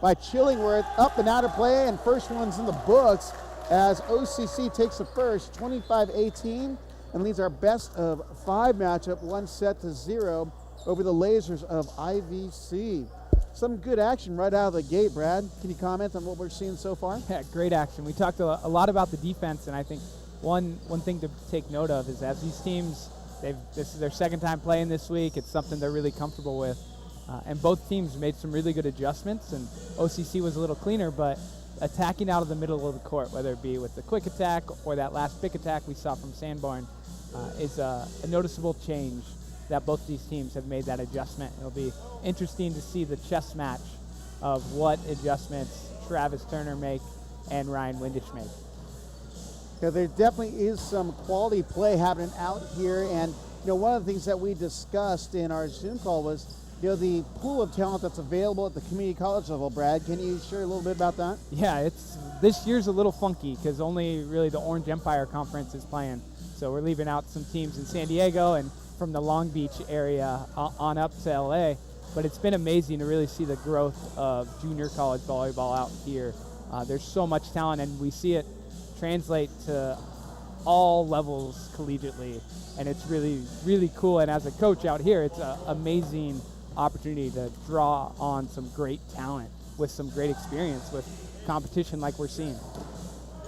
by Chillingworth. Up and out of play, and first one's in the books as OCC takes the first, 25-18, and leads our best of 5 matchup, 1-0 over the Lasers of IVC. Some good action right out of the gate, Brad. Can you comment on what we're seeing so far? Yeah, great action. We talked a lot about the defense, and I think one thing to take note of is as these teams, this is their second time playing this week. It's something they're really comfortable with. And both teams made some really good adjustments, and OCC was a little cleaner, but attacking out of the middle of the court, whether it be with the quick attack or that last pick attack we saw from Sanborn, is a noticeable change that both these teams have made that adjustment. It'll be interesting to see the chess match of what adjustments Travis Turner make and Ryan Windisch make. Yeah, there definitely is some quality play happening out here, and one of the things that we discussed in our Zoom call was the pool of talent that's available at the community college level. Brad, can you share a little bit about that? Yeah, this year's a little funky because only really the Orange Empire Conference is playing. So we're leaving out some teams in San Diego and from the Long Beach area on up to LA. But it's been amazing to really see the growth of junior college volleyball out here. There's so much talent, and we see it translate to all levels collegiately. And it's really, really cool. And as a coach out here, it's an amazing opportunity to draw on some great talent with some great experience with competition like we're seeing.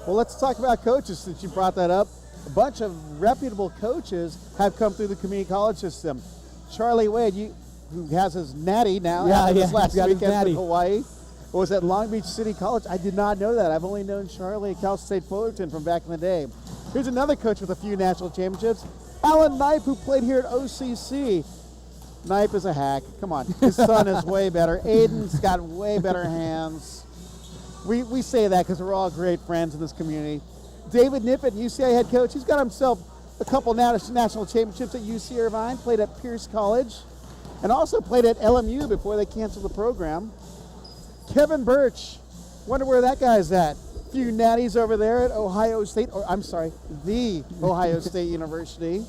Well, let's talk about coaches since you brought that up. A bunch of reputable coaches have come through the community college system. Charlie Wade, who has his natty now after this last weekend in Hawaii, was at Long Beach City College. I did not know that. I've only known Charlie at Cal State Fullerton from back in the day. Here's another coach with a few national championships, Alan Knipe, who played here at OCC. Knipe is a hack. Come on. His son is way better. Aiden's got way better hands. We say that because we're all great friends in this community. David Nippett, UCI head coach, he's got himself a couple national championships at UC Irvine, played at Pierce College, and also played at LMU before they canceled the program. Kevin Birch, wonder where that guy's at. A few natties over there at Ohio State, the Ohio State University.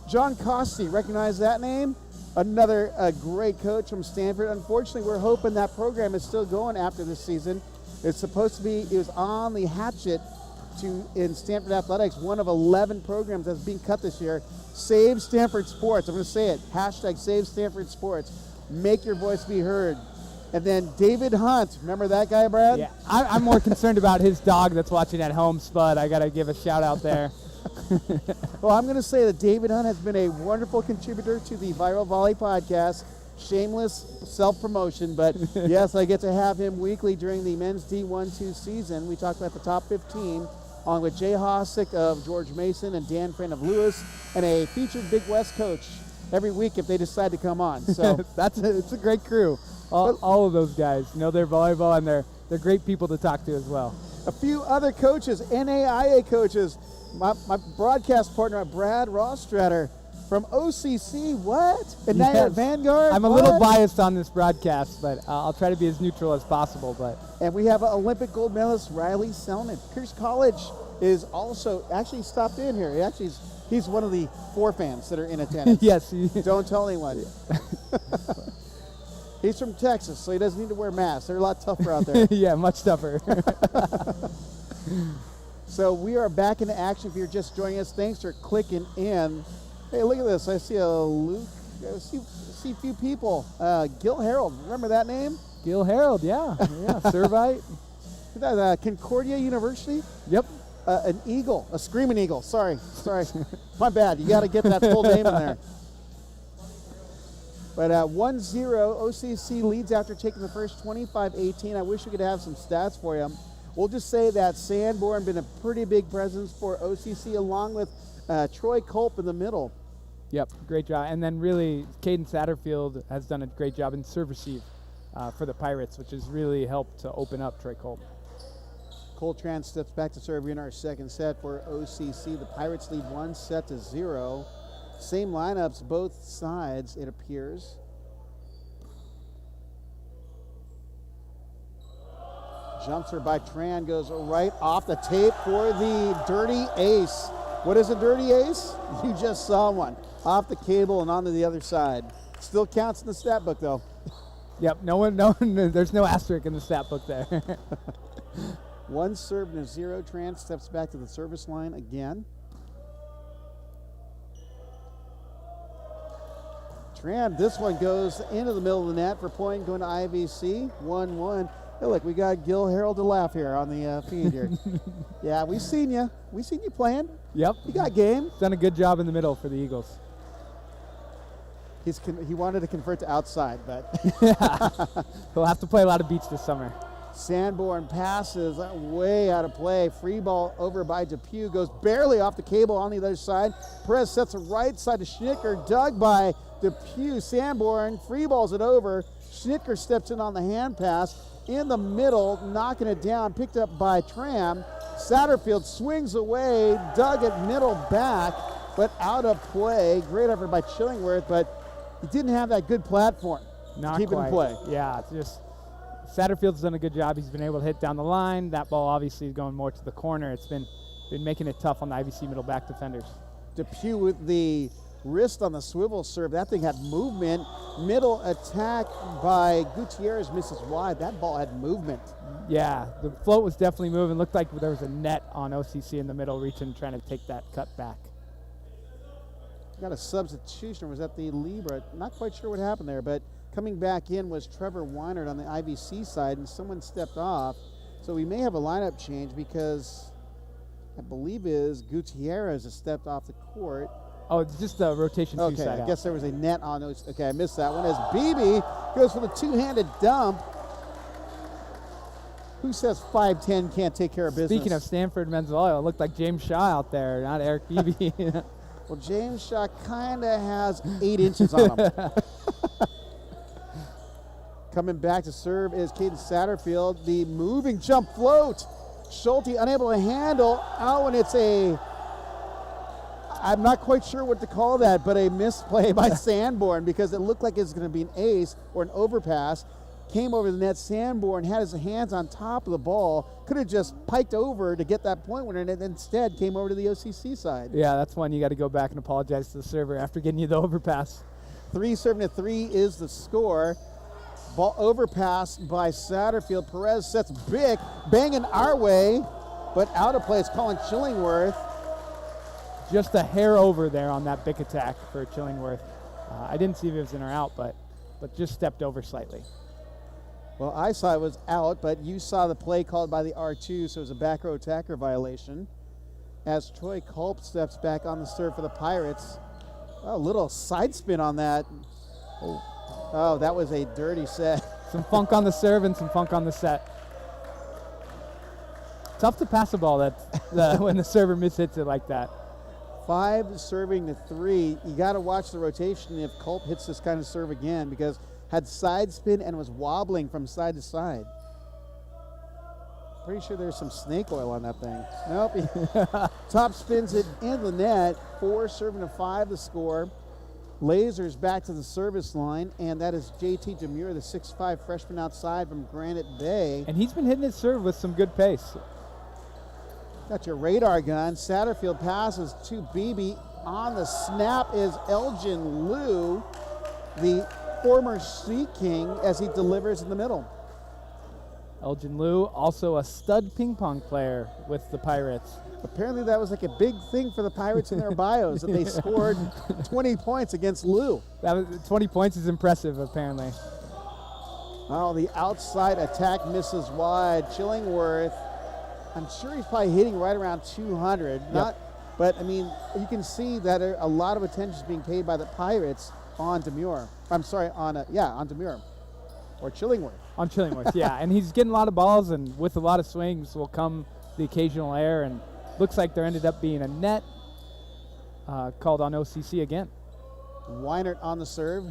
John Costi, recognize that name? Another great coach from Stanford. Unfortunately, we're hoping that program is still going after this season. It's supposed to be, it was on the hatchet in Stanford Athletics, one of 11 programs that's being cut this year. Save Stanford Sports. I'm going to say it. # Save Stanford Sports. Make your voice be heard. And then David Hunt. Remember that guy, Brad? Yeah, I'm more concerned about his dog that's watching at home, Spud. I got to give a shout out there. Well, I'm going to say that David Hunt has been a wonderful contributor to the Viral Volley podcast. Shameless self-promotion, but yes, I get to have him weekly during the men's D1-2 season. We talk about the top 15, along with Jay Hosick of George Mason and Dan Friend of Lewis, and a featured Big West coach every week if they decide to come on. So It's a great crew. All of those guys, their volleyball, and they're great people to talk to as well. a few other coaches, NAIA coaches, my broadcast partner, Brad Rostratter from OCC. What? And now you're at Vanguard? I'm a little biased on this broadcast, but I'll try to be as neutral as possible. But And we have Olympic gold medalist Riley Selman. Pierce College is also actually stopped in here. He's one of the 4 fans that are in attendance. yes. Don't tell anyone. He's from Texas, so he doesn't need to wear masks. They're a lot tougher out there. Yeah, much tougher. So we are back into action. If you're just joining us, thanks for clicking in. Hey, look at this. I see a Luke. I see a few people. Gil Harold. Remember that name? Gil Harold, yeah. Servite. Is that Concordia University? Yep. An eagle, a screaming eagle. Sorry. My bad. You got to get that full name in there. But 1-0, OCC leads after taking the first 25-18. I wish we could have some stats for you. We'll just say that Sanborn been a pretty big presence for OCC, along with Troy Culp in the middle. Yep, great job. And then really, Caden Satterfield has done a great job in serve receive for the Pirates, which has really helped to open up Troy Culp. Coltrane steps back to serve in our second set for OCC. The Pirates lead 1-0. Same lineups, both sides, it appears. Jumper by Tran goes right off the tape for the dirty ace. What is a dirty ace? You just saw one. Off the cable and onto the other side. Still counts in the stat book, though. Yep, no one, there's no asterisk in the stat book there. 1 serve and a 0. Tran steps back to the service line again. Tran, this one goes into the middle of the net for point, going to IVC. 1-1. Hey, look, we got Gil Harold to laugh here on the feed here. Yeah, we've seen you. We've seen you playing. Yep. You got game. Done a good job in the middle for the Eagles. He wanted to convert to outside, but He'll have to play a lot of beach this summer. Sanborn passes way out of play. Free ball over by Depew. Goes barely off the cable on the other side. Perez sets the right side to Schnittker. Dug by Depew. Sanborn free balls it over. Schnittker steps in on the hand pass. In the middle, knocking it down. Picked up by Tram. Satterfield swings away. Dug at middle back, but out of play. Great effort by Chillingworth, but he didn't have that good platform Not to keep quite. it in play. Yeah, it's just Satterfield's done a good job. He's been able to hit down the line. That ball obviously is going more to the corner. It's been making it tough on the IVC middle back defenders. Depew with the wrist on the swivel serve. That thing had movement. Middle attack by Gutierrez misses wide. That ball had movement. Yeah, the float was definitely moving. Looked like there was a net on OCC in the middle reaching, trying to take that cut back. Got a substitution. Was that the Libra? Not quite sure what happened there, but coming back in was Trevor Weinert on the IVC side, and someone stepped off. So we may have a lineup change because I believe is Gutierrez has stepped off the court. Oh, it's just a rotation two side Okay, I out. guess there was a net on those. Okay, I missed that one. As BB goes for the two-handed dump. Who says 5'10" can't take care of business? Speaking of Stanford men's volleyball, it looked like James Shaw out there, not Eric Beebe. Well, James Shaw kind of has 8 inches on him. Coming back to serve is Caden Satterfield. The moving jump float. Schulte unable to handle. Oh, and it's I'm not quite sure what to call that, but a misplay by Sanborn because it looked like it's going to be an ace or an overpass. Came over the net. Sanborn had his hands on top of the ball. Could have just piked over to get that point winner, and it instead came over to the OCC side. Yeah, that's one you got to go back and apologize to the server after getting you the overpass. 3-3 is the score. Ball overpass by Satterfield. Perez sets Bick, banging our way, but out of play. It's Colin Chillingworth. Just a hair over there on that big attack for Chillingworth. I didn't see if it was in or out, but just stepped over slightly. Well, I saw it was out, but you saw the play called by the R2, so it was a back row attacker violation. As Troy Culp steps back on the serve for the Pirates. Oh, a little side spin on that. Oh. Oh, that was a dirty set. Some funk on the serve and some funk on the set. Tough to pass a ball when the server mishits it like that. 5 serving to 3. You got to watch the rotation if Culp hits this kind of serve again, because had side spin and was wobbling from side to side. Pretty sure there's some snake oil on that thing. Nope. Top spins it in the net. 4 serving to 5 the score. Lasers back to the service line, and that is JT Demure, the 6'5 freshman outside from Granite Bay. And he's been hitting his serve with some good pace. Got your radar gun. Satterfield passes to Beebe. On the snap is Elgin Liu, the former Sea King, as he delivers in the middle. Elgin Liu, also a stud ping pong player with the Pirates. Apparently that was like a big thing for the Pirates in their bios, that they scored 20 points against Liu. That was 20 points is impressive, apparently. Oh, the outside attack misses wide. Chillingworth, I'm sure he's probably hitting right around 200. But I mean, you can see that a lot of attention is being paid by the Pirates on Demure. I'm sorry, on Demure or Chillingworth. On Chillingworth, yeah, and he's getting a lot of balls, and with a lot of swings will come the occasional error, and looks like there ended up being a net called on OCC again. Weinert on the serve.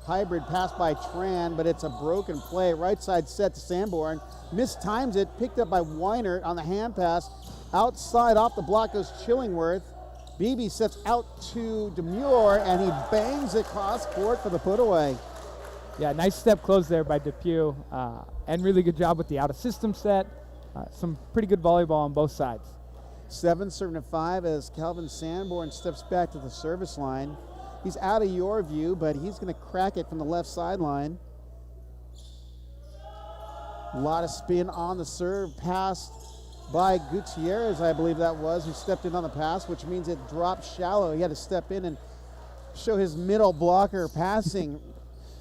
Hybrid pass by Tran, but it's a broken play. Right side set to Sanborn. Mistimes it, picked up by Weinert on the hand pass. Outside off the block goes Chillingworth. Beebe sets out to Demure, and he bangs it cross court for the put away. Yeah, nice step close there by Depew, and really good job with the out of system set. Some pretty good volleyball on both sides. 7 serving to 5 as Calvin Sanborn steps back to the service line. He's out of your view, but he's going to crack it from the left sideline. A lot of spin on the serve, passed by Gutierrez, I believe that was, who stepped in on the pass, which means it dropped shallow. He had to step in and show his middle blocker passing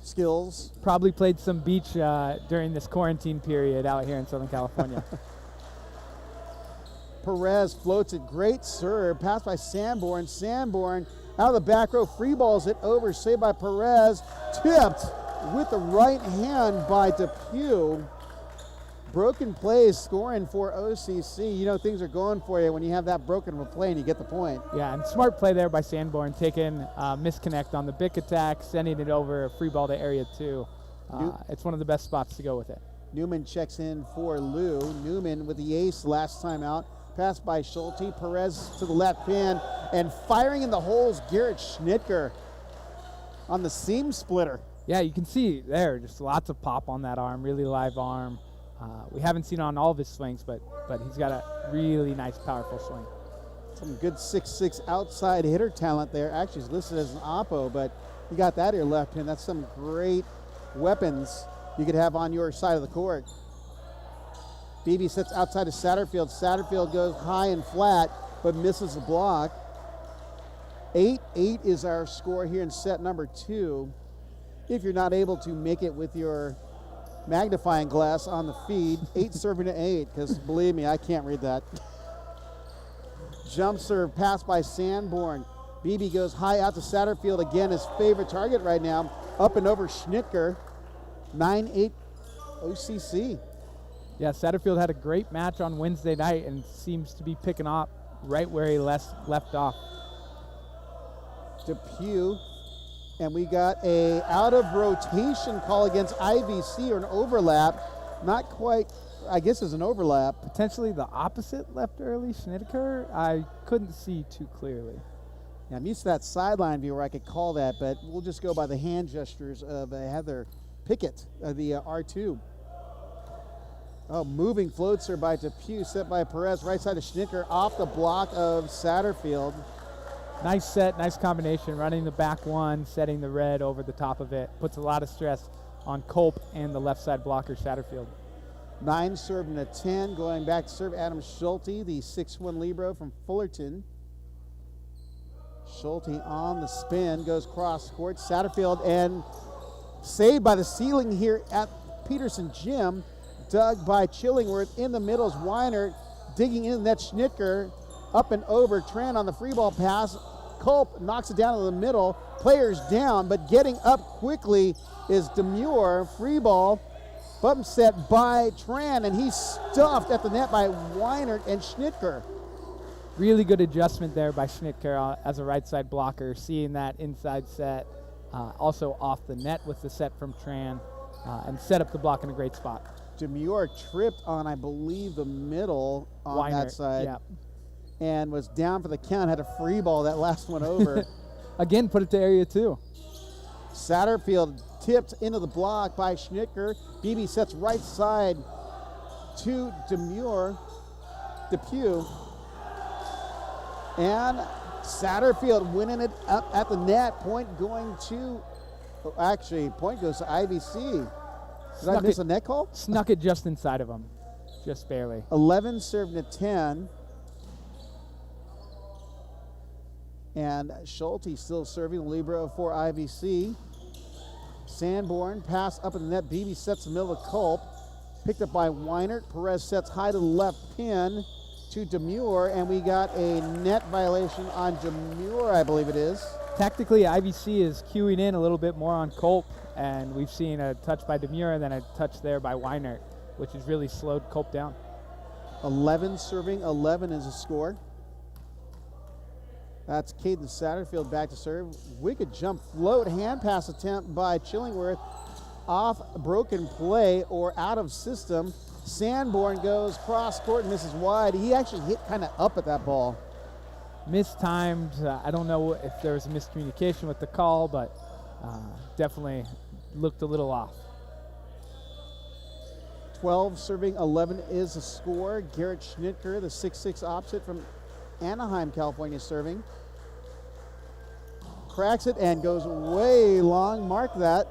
skills. Probably played some beach during this quarantine period out here in Southern California. Perez floats it, great serve, passed by Sanborn. Sanborn out of the back row, free balls it over, saved by Perez, tipped with the right hand by Depew. Broken plays scoring for OCC. You know things are going for you when you have that broken of a play and you get the point. Yeah, and smart play there by Sanborn, taking misconnect on the Bick attack, sending it over, a free ball to area 2. It's one of the best spots to go with it. Newman checks in for Liu. Newman with the ace last time out. Pass by Schulte. Perez to the left pin, and firing in the holes, Garrett Schnitker on the seam splitter. Yeah, you can see there, just lots of pop on that arm, really live arm. We haven't seen on all of his swings, but he's got a really nice, powerful swing. Some good 6'6" outside hitter talent there. Actually, he's listed as an oppo, but you got that here left hand. That's some great weapons you could have on your side of the court. Beebe sits outside of Satterfield. Satterfield goes high and flat, but misses the block. 8-8 is our score here in set number 2. If you're not able to make it with your magnifying glass on the feed, 8 serving to 8, because believe me, I can't read that. Jump serve pass by Sanborn. Beebe goes high out to Satterfield, again his favorite target right now, up and over Schnitker. 9-8 OCC. Yeah, Satterfield had a great match on Wednesday night and seems to be picking up right where he left off. Depew, and we got a out of rotation call against IVC, or an overlap. Not quite, I guess it's an overlap. Potentially the opposite left early, Schnitker. I couldn't see too clearly. Yeah, I'm used to that sideline view where I could call that, but we'll just go by the hand gestures of Heather Pickett, the R2. Oh, moving floatser by Depew, set by Perez, right side of Schnitker, off the block of Satterfield. Nice set, nice combination, running the back one, setting the red over the top of it. Puts a lot of stress on Culp and the left side blocker, Satterfield. 9 serving to 10, going back to serve Adam Schulte, the 6'1" libero from Fullerton. Schulte on the spin, goes cross court. Satterfield, and saved by the ceiling here at Peterson Gym. Dug by Chillingworth. In the middle is Weiner, digging in that Schnitker, up and over. Tran on the free ball pass, Culp knocks it down to the middle. Players down, but getting up quickly is Demure. Free ball. Bump set by Tran, and he's stuffed at the net by Weinert and Schnitker. Really good adjustment there by Schnitker as a right side blocker, seeing that inside set, also off the net with the set from Tran, and set up the block in a great spot. Demure tripped on, I believe, the middle on that side, yeah. and was down for the count, had a free ball that last one over. Again, put it to area 2. Satterfield tipped into the block by Schnitker. BB sets right side to Depew. And Satterfield winning it up at the net. Point going to, actually, point goes to IVC. Did I miss a net call? Snuck it just inside of him, just barely. 11 served to 10. And Schulte still serving the libero for IVC. Sanborn pass up in the net. Beebe sets the middle of Culp. Picked up by Weinert. Perez sets high to the left pin to Demure. And we got a net violation on Demure, I believe it is. Tactically, IVC is queuing in a little bit more on Culp. And we've seen a touch by Demure and then a touch there by Weinert, which has really slowed Culp down. 11 serving. 11 is a score. That's Caden Satterfield back to serve. Wicked jump float hand pass attempt by Chillingworth off broken play or out of system. Sanborn goes cross court and misses wide. He actually hit kind of up at that ball. Mistimed. I don't know if there was a miscommunication with the call, but definitely looked a little off. 12 serving, 11 is a score. Garrett Schnitker, the 6'6" opposite from Anaheim, California, serving. Cracks it and goes way long. Mark that.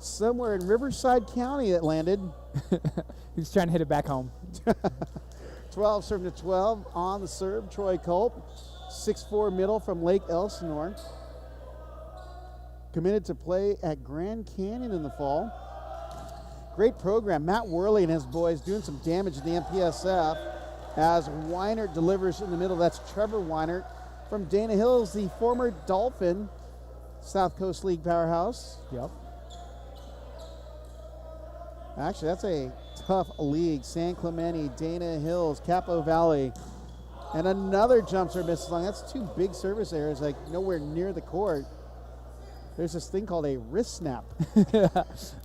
Somewhere in Riverside County it landed. He's trying to hit it back home. 12 serving to 12 on the serve. Troy Culp, 6'4" middle from Lake Elsinore. Committed to play at Grand Canyon in the fall. Great program. Matt Worley and his boys doing some damage in the MPSF. As Weinert delivers in the middle, that's Trevor Weinert from Dana Hills, the former Dolphin South Coast League powerhouse. Yep. Actually, that's a tough league. San Clemente, Dana Hills, Capo Valley. And another jump serve misses long. That's 2 big service errors, like nowhere near the court. There's this thing called a wrist snap.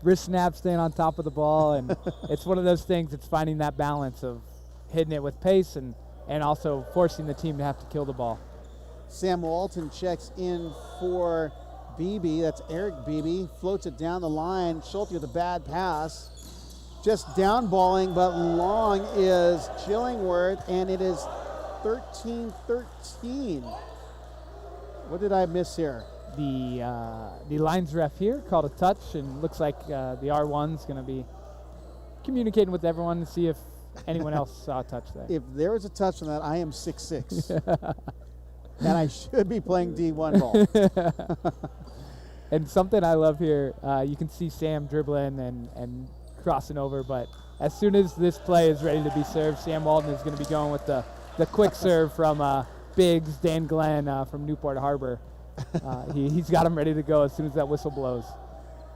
Wrist snap, staying on top of the ball, and it's one of those things, it's finding that balance of hitting it with pace and also forcing the team to have to kill the ball. Sam Walton checks in for Beebe. That's Eric Beebe. Floats it down the line. Schulte with a bad pass. Just down balling, but long is Chillingworth, and it is 13-13. What did I miss here? The lines ref here called a touch, and looks like the R1's going to be communicating with everyone to see if anyone else saw a touch there. If there was a touch on that, I am 6'6". And I should be playing D1 ball. And something I love here, you can see Sam dribbling and crossing over, but as soon as this play is ready to be served, Sam Walton is going to be going with the quick serve from Biggs, Dan Glenn from Newport Harbor. He's got him ready to go as soon as that whistle blows.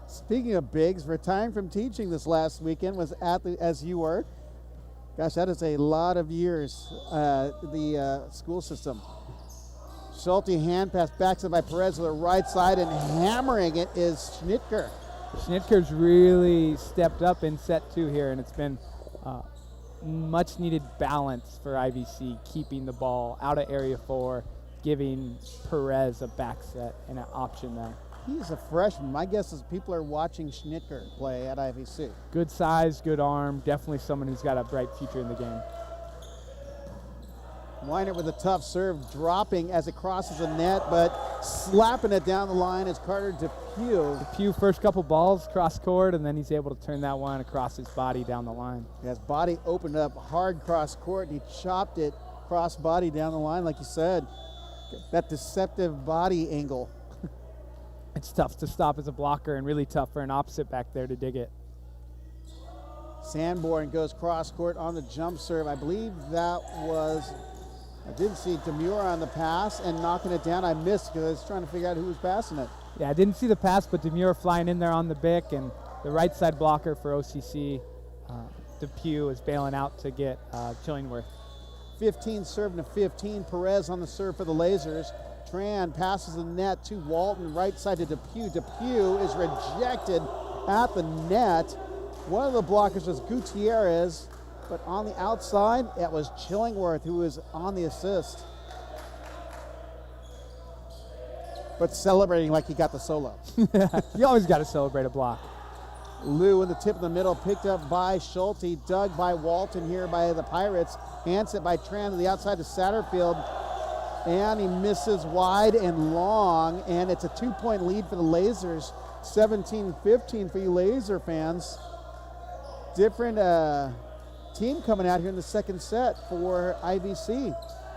Speaking of Biggs, retiring from teaching this last weekend was as you were. Gosh, that is a lot of years, the school system. Schulte hand pass backs it by Perez to the right side, and hammering it is Schnitker. Schnitker's really stepped up in set 2 here, and it's been much needed balance for IVC, keeping the ball out of area 4, giving Perez a back set and an option there. He's a freshman. My guess is people are watching Schnitker play at IVC. Good size, good arm, definitely someone who's got a bright future in the game. Weinert with a tough serve, dropping as it crosses the net, but slapping it down the line is Carter Depew. Depew, first couple balls cross court, and then he's able to turn that one across his body down the line. His body opened up hard cross court, and he chopped it cross body down the line, like you said. That deceptive body angle. It's tough to stop as a blocker and really tough for an opposite back there to dig it. Sanborn goes cross court on the jump serve. I believe that was I didn't see Demure on the pass and knocking it down. I missed because I was trying to figure out who was passing it. Yeah, I didn't see the pass, but Demure flying in there on the Bic, and the right side blocker for OCC, Depew, is bailing out to get Chillingworth. 15 serving to 15. Perez on the serve for the Lasers. Tran passes the net to Walton, right side to Depew. Depew is rejected at the net. One of the blockers was Gutierrez, but on the outside, it was Chillingworth who was on the assist. But celebrating like he got the solo. You always got to celebrate a block. Lou in the tip in the middle, picked up by Schulte, dug by Walton here by the Pirates. Hands it by Tran to the outside to Satterfield. And he misses wide and long, and it's a 2-point lead for the Lasers. 17-15 for you Laser fans. Different team coming out here in the second set for IVC.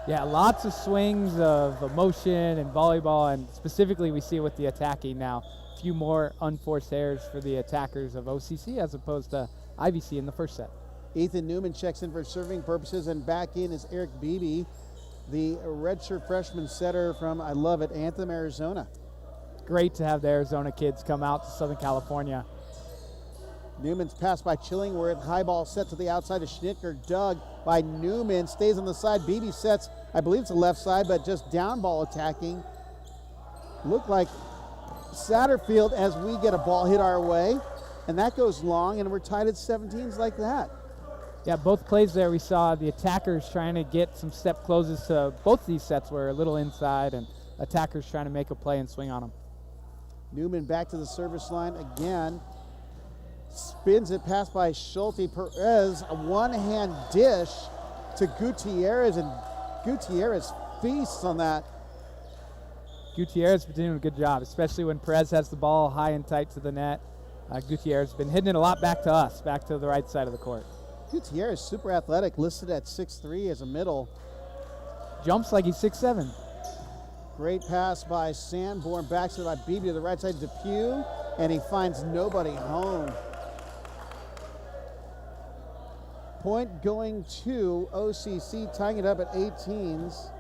Yeah, lots of swings of emotion and volleyball, and specifically we see it with the attacking now. A few more unforced errors for the attackers of OCC as opposed to IVC in the first set. Ethan Newman checks in for serving purposes, and back in is Eric Beebe, the redshirt freshman setter from, I love it, Anthem, Arizona. Great to have the Arizona kids come out to Southern California. Newman's pass by Chillingworth, high ball set to the outside of Schnittger, dug by Newman, stays on the side. Beebe sets, I believe it's the left side, but just down ball attacking. Looked like Satterfield as we get a ball hit our way, and that goes long, and we're tied at 17s like that. Yeah, both plays there we saw the attackers trying to get some step closes to both these sets were a little inside, and attackers trying to make a play and swing on them. Newman back to the service line again. Spins it, pass by Schulte. Perez, a one-hand dish to Gutierrez, and Gutierrez feasts on that. Gutierrez has been doing a good job, especially when Perez has the ball high and tight to the net. Gutierrez has been hitting it a lot back to us, back to the right side of the court. Gutierrez, super athletic, listed at 6'3" as a middle. Jumps like he's 6'7". Great pass by Sanborn, backs it by Beebe to the right side to Depew, and he finds nobody home. Point going to OCC, tying it up at 18s.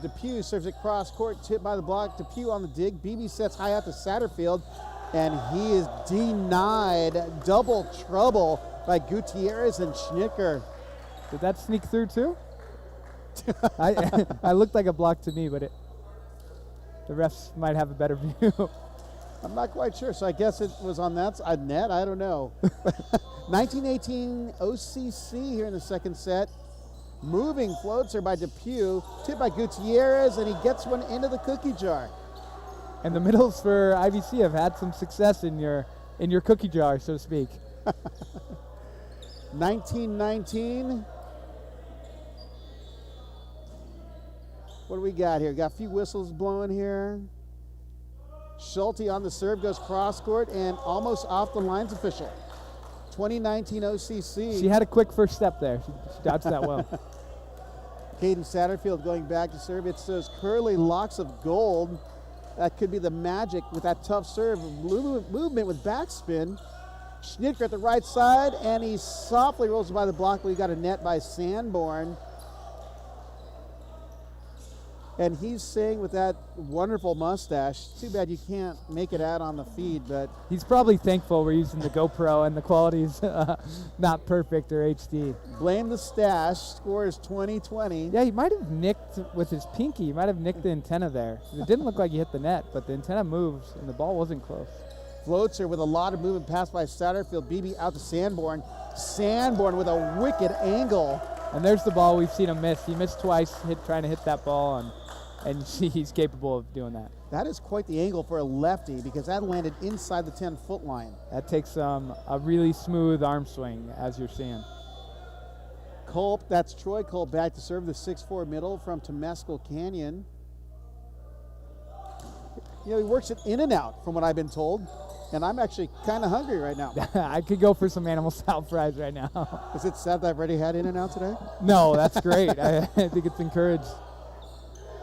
Depew serves it cross court, tipped by the block. Depew on the dig. Beebe sets high out to Satterfield, and he is denied. Double trouble by Gutierrez and Schnicker. Did that sneak through too? I looked like a block to me, but the refs might have a better view. I'm not quite sure, so I guess it was on that net. I don't know. 1918 OCC here in the second set. Moving floater by Depew, tipped by Gutierrez, and he gets one into the cookie jar. And the middles for IVC have had some success in your cookie jar, so to speak. 1919. What do we got here? Got a few whistles blowing here. Schulte on the serve, goes cross court and almost off the lines official. 2019 OCC. She had a quick first step there. She dodged that well. Caden Satterfield going back to serve. It's those curly locks of gold. That could be the magic with that tough serve. Movement with backspin. Schnittger at the right side, and he softly rolls by the block. We got a net by Sanborn. And he's saying with that wonderful mustache, too bad you can't make it out on the feed, but he's probably thankful we're using the GoPro and the quality's not perfect or HD. Blame the stash. Score is 20-20. Yeah, he might have nicked with his pinky. He might have nicked the antenna there. It didn't look like he hit the net, but the antenna moves and the ball wasn't close. Floats her with a lot of movement, pass by Satterfield. Beebe out to Sanborn. Sanborn with a wicked angle. And there's the ball we've seen him miss. He missed twice trying to hit that ball, and he's capable of doing that. That is quite the angle for a lefty because that landed inside the 10-foot line. That takes a really smooth arm swing, as you're seeing. Culp, that's Troy Culp back to serve the 6'4" middle from Temescal Canyon. You know, he works it in and out from what I've been told, and I'm actually kind of hungry right now. I could go for some animal style fries right now. Is it sad that I've already had in and out today? No, that's great. I think it's encouraged.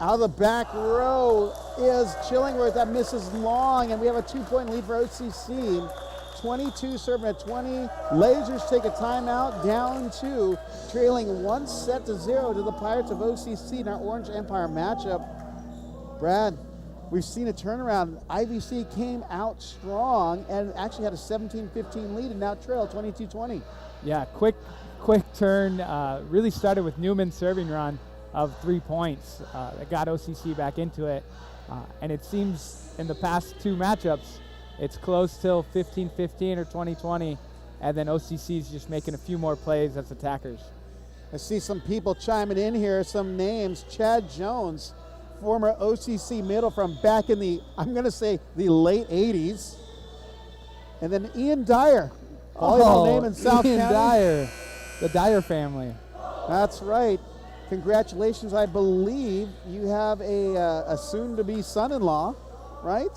Out of the back row is Chillingworth. That misses long, and we have a 2-point lead for OCC. 22 serving at 20. Lasers take a timeout, down 2, trailing 1-0 to the Pirates of OCC in our Orange Empire matchup. Brad, we've seen a turnaround. IVC came out strong and actually had a 17-15 lead and now trail 22-20. Yeah, quick turn. Really started with Newman's serving run of 3 points that got OCC back into it. And it seems in the past 2 matchups, it's close till 15-15 or 20-20, and then OCC's just making a few more plays as attackers. I see some people chiming in here, some names. Chad Jones, former OCC middle from back in the, I'm going to say, the late 80s. And then Ian Dyer, volleyball name in South Ian County. Dyer, the Dyer family. That's right. Congratulations. I believe you have a soon-to-be son-in-law, right?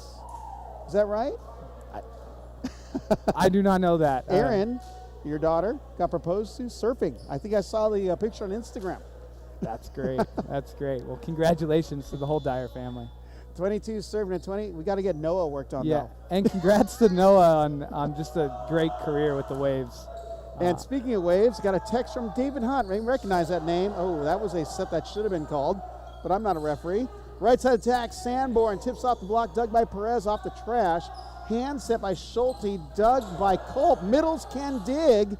Is that right? I do not know that. Erin, your daughter, got proposed to surfing. I think I saw the picture on Instagram. That's great. That's great. Well, congratulations to the whole Dyer family. 22 serving at 20. We got to get Noah worked on, Yeah, though. and congrats to Noah on just a great career with the Waves. And speaking of Waves, got a text from David Hunt. Recognize that name. Oh, that was a set that should have been called, but I'm not a referee. Right side attack, Sanborn tips off the block, dug by Perez off the trash. Hand set by Schulte, dug by Culp. Middles can dig.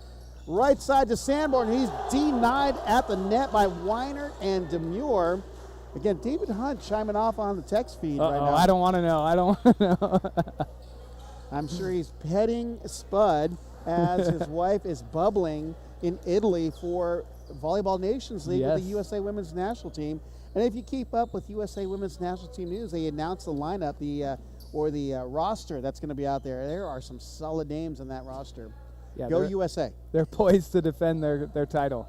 Right side to Sanborn. He's denied at the net by Weiner and Demure. Again, David Hunt chiming off on the text feed right now. I don't want to know. I don't want to know. I'm sure he's petting Spud as his wife is bubbling in Italy for Volleyball Nations League with the USA Women's National Team. And if you keep up with USA Women's National Team news, they announced the lineup, the roster that's going to be out there. There are some solid names in that roster. Yeah, Go USA. They're poised to defend their title.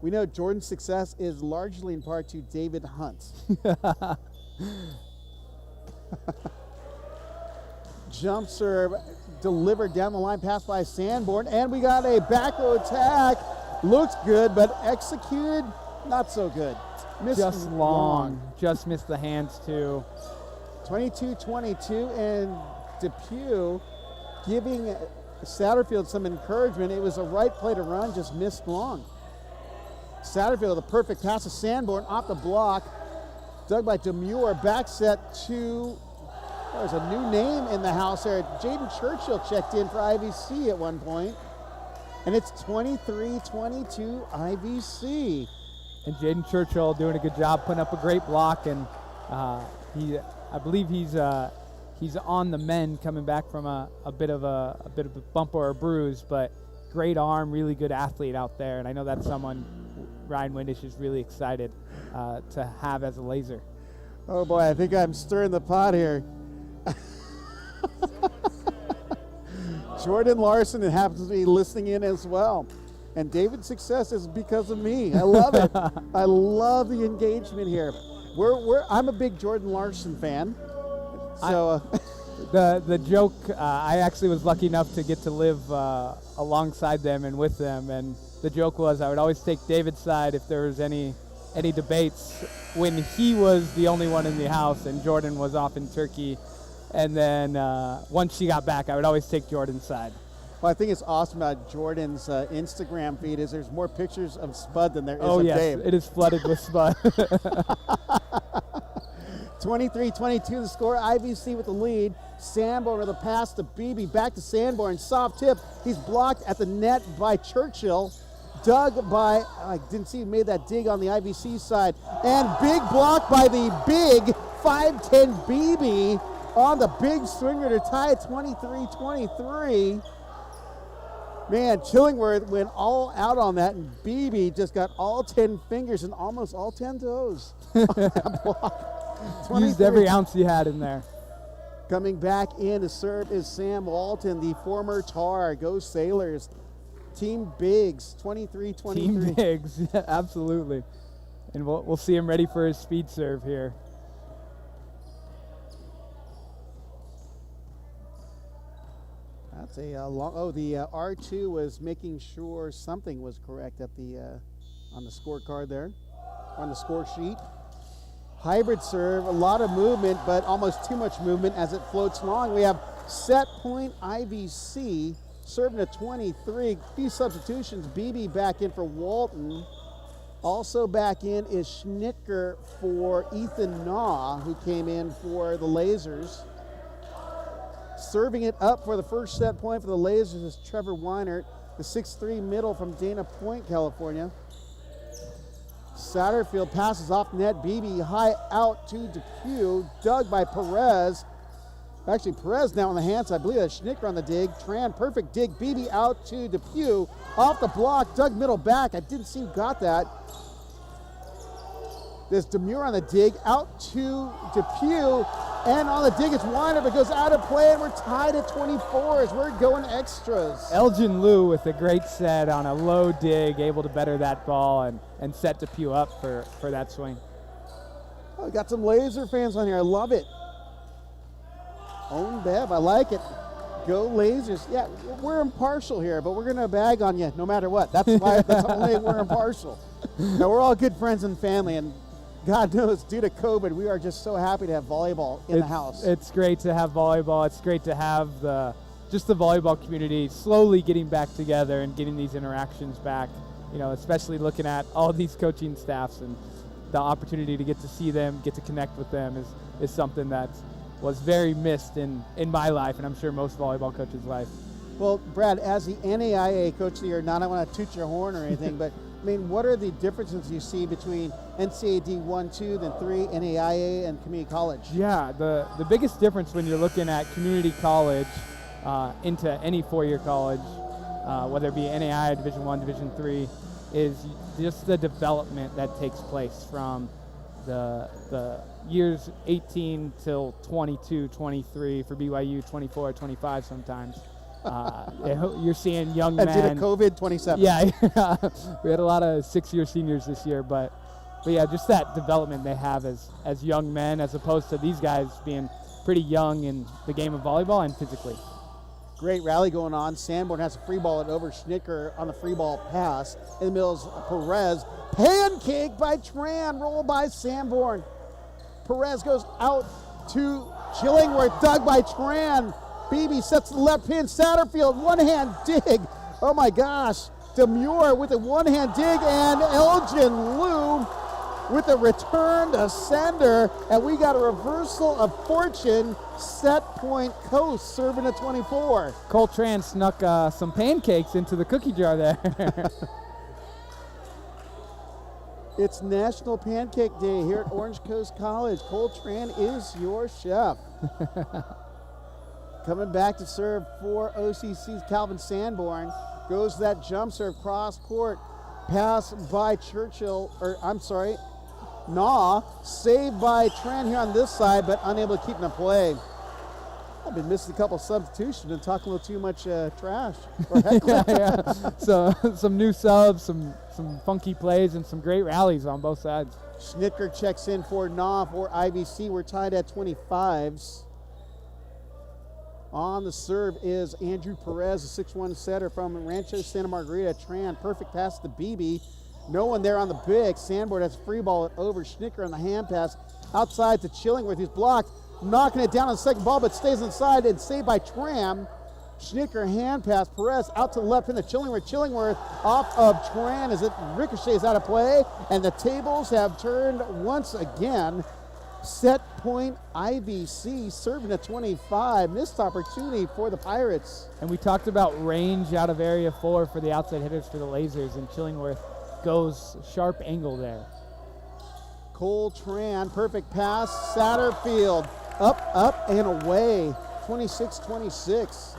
We know Jordan's success is largely in part to David Hunt. Jump serve delivered down the line, pass by Sanborn, and we got a back row attack. Looks good, but executed not so good. Missed just long. Just missed the hands too. 22-22, and Depew giving Satterfield some encouragement. It was a right play to run, just missed long. Satterfield, the perfect pass to Sanborn off the block. Dug by Demure, back set to, there's a new name in the house there. Jaden Churchill checked in for IVC at one point. And it's 23-22 IVC. And Jaden Churchill doing a good job putting up a great block, and I believe he's on the mend, coming back from a bit of a bump or a bruise, but great arm, really good athlete out there, and I know that's someone Ryan Windish is really excited to have as a laser. Oh boy, I think I'm stirring the pot here. Jordan Larson happens to be listening in as well. And David's success is because of me. I love it. I love the engagement here. I'm a big Jordan Larson fan. So the joke, I actually was lucky enough to get to live alongside them and with them, and the joke was I would always take David's side if there was any debates when he was the only one in the house and Jordan was off in Turkey. And then once she got back, I would always take Jordan's side. Well, I think it's awesome about Jordan's Instagram feed is there's more pictures of Spud than there is of Dave. It is flooded with Spud. 23-22 the score. IVC with the lead. Sanborn with a pass to Beebe. Back to Sanborn. Soft tip. He's blocked at the net by Churchill. Dug by, I didn't see who made that dig on the IVC side. And big block by the big 5'10 Beebe on the big swinger to tie it 23-23. Man, Chillingworth went all out on that, and Beebe just got all 10 fingers and almost all 10 toes. Used every ounce he had in there. Coming back in to serve is Sam Walton, the former Tar. Go Sailors. Team Biggs, 23-23. Team Biggs, yeah, absolutely. And we'll see him ready for his speed serve here. That's a long. The R2 was making sure something was correct at the on the scorecard there, on the score sheet. Hybrid serve, a lot of movement, but almost too much movement as it floats long. We have Set point IVC, serving a 23. Few substitutions. BB back in for Walton. Also back in is Schnicker for Ethan Naw, who came in for the Lasers. Serving it up for the first set point for the Lasers is Trevor Weinert, the 6'3" middle from Dana Point, California. Satterfield passes off net. BB high out to Depew, dug by Perez. Actually, Perez now on the hands. I believe that's Schnicker on the dig. Tran, perfect dig. BB out to Depew. Off the block, dug middle back. I didn't see who got that. There's Demure on the dig, out to Depew. And on the dig, it's Weiner, but goes out of play, and we're tied at 24 as we're going extras. Elgin Liu with a great set on a low dig, able to better that ball and set Depew up for that swing. Oh, we got some Laser fans on here. I love it. Own Bev, I like it. Go Lasers. Yeah, we're impartial here, but we're going to bag on you no matter what. That's why that's only we're impartial. Now, we're all good friends and family, and God knows, due to COVID, we are just so happy to have volleyball in the house. It's great to have volleyball. It's great to have the volleyball community slowly getting back together and getting these interactions back. You know, especially looking at all these coaching staffs, and the opportunity to get to see them, get to connect with them is something that was very missed in my life, and I'm sure most volleyball coaches' life. Well, Brad, as the NAIA Coach of the Year, not I want to toot your horn or anything, but I mean, what are the differences you see between NCAD 1, 2, then 3, NAIA, and community college? Yeah, the biggest difference when you're looking at community college into any four-year college, whether it be NAIA, Division 1, Division 3, is just the development that takes place from the years 18 till 22, 23, for BYU 24, 25 sometimes. You're seeing young men. And due to COVID, 27. Yeah, we had a lot of six-year seniors this year, but yeah, just that development they have as young men, as opposed to these guys being pretty young in the game of volleyball and physically. Great rally going on. Sanborn has a free ball at over Schnicker on the free ball pass. In the middle is Perez. Pancake by Tran, roll by Sanborn. Perez goes out to Chillingworth, dug by Tran. BB sets the left pin. Satterfield, one-hand dig. Oh my gosh. Demure with a one-hand dig, and Elgin Liu with a return to sender. And we got a reversal of fortune. Set point Coast serving at 24. Cole Tran snuck some pancakes into the cookie jar there. It's National Pancake Day here at Orange Coast College. Cole Tran is your chef. Coming back to serve for OCC's Calvin Sanborn. Goes that jump serve cross court. Pass by Naw. Saved by Tran here on this side, but unable to keep in the play. I've been missing a couple substitutions and talking a little too much trash. Yeah. So some new subs, some funky plays, and some great rallies on both sides. Schnicker checks in for Naw for IVC. We're tied at 25s. On the serve is Andrew Perez, a 6'1" setter from Rancho Santa Margarita. Tran, perfect pass to BB. No one there on the big. Sanborn has free ball at over. Schnicker on the hand pass. Outside to Chillingworth. He's blocked. Knocking it down on the second ball, but stays inside and saved by Tram. Schnicker hand pass. Perez out to the left in the Chillingworth. Chillingworth off of Tran as it ricochets out of play. And the tables have turned once again. Set point IVC serving at 25. Missed opportunity for the Pirates. And we talked about range out of area 4 for the outside hitters for the Lasers, and Chillingworth goes sharp angle there. Cole Tran, perfect pass. Satterfield up and away. 26-26.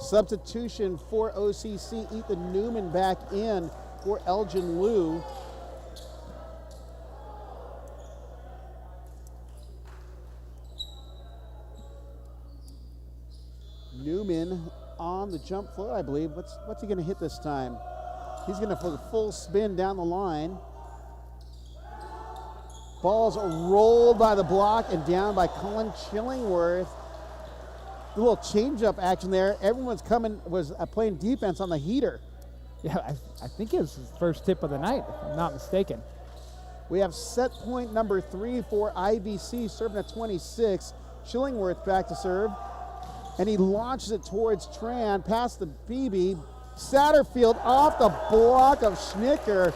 Substitution for OCC. Ethan Newman back in for Elgin Liu. Newman on the jump float, I believe. What's he going to hit this time? He's going to for the full spin down the line. Ball's rolled by the block and down by Colin Chillingworth. A little change-up action there. Everyone's playing defense on the heater. Yeah, I think it was his first tip of the night, if I'm not mistaken. We have set point number 3 for IVC, serving at 26. Chillingworth back to serve. And he launches it towards Tran, past the BB. Satterfield off the block of Schnicker,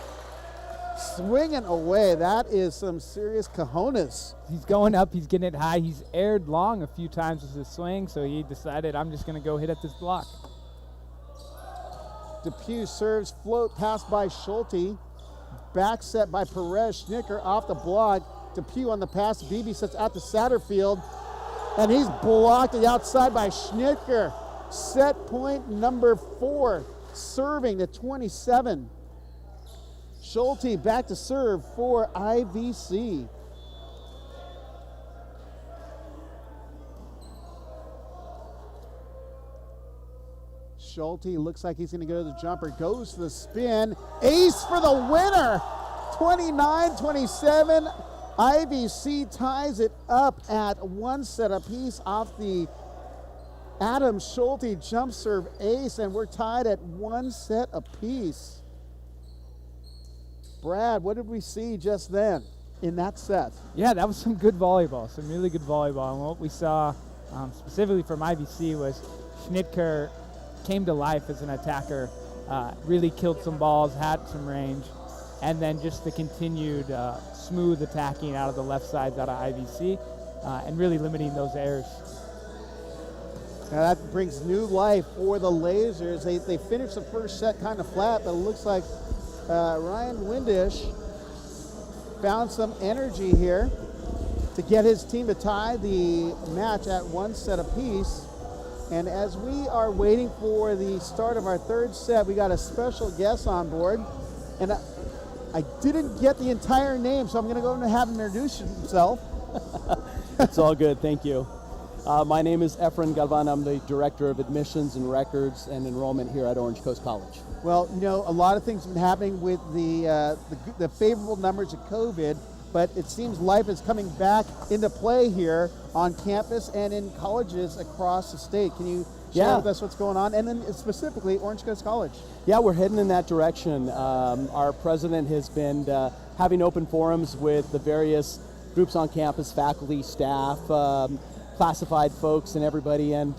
swinging away. That is some serious cojones. He's going up, he's getting it high. He's aired long a few times with his swing, so he decided, I'm just going to go hit at this block. Depew serves, float, pass by Schulte. Back set by Perez. Schnicker off the block. Depew on the pass. BB sets out to Satterfield. And he's blocked it outside by Schnicker. Set point number 4, serving to 27. Schulte back to serve for IVC. Schulte looks like he's going to go to the jumper, goes to the spin. Ace for the winner! 29-27. IVC ties it up at 1 set apiece off the Adam Schulte jump serve ace, and we're tied at 1 set apiece. Brad, what did we see just then in that set? Yeah, that was some good volleyball, some really good volleyball. And what we saw specifically from IVC was Schnittker came to life as an attacker, really killed some balls, had some range, and then just the continued smooth attacking out of the left sides out of IVC and really limiting those errors. Now that brings new life for the Lasers. They finished the first set kind of flat, but it looks like Ryan Windish found some energy here to get his team to tie the match at 1 set apiece. And as we are waiting for the start of our 3rd set, we got a special guest on board. And I didn't get the entire name, so I'm going to go and have him introduce himself. It's all good, thank you. My name is Efren Galvan. I'm the Director of Admissions and Records and Enrollment here at Orange Coast College. Well, you know, a lot of things have been happening with the favorable numbers of COVID, but it seems life is coming back into play here on campus and in colleges across the state. Can you share with us what's going on? And then specifically Orange Coast College. Yeah, we're heading in that direction. Our president has been having open forums with the various groups on campus, faculty, staff, classified folks and everybody. And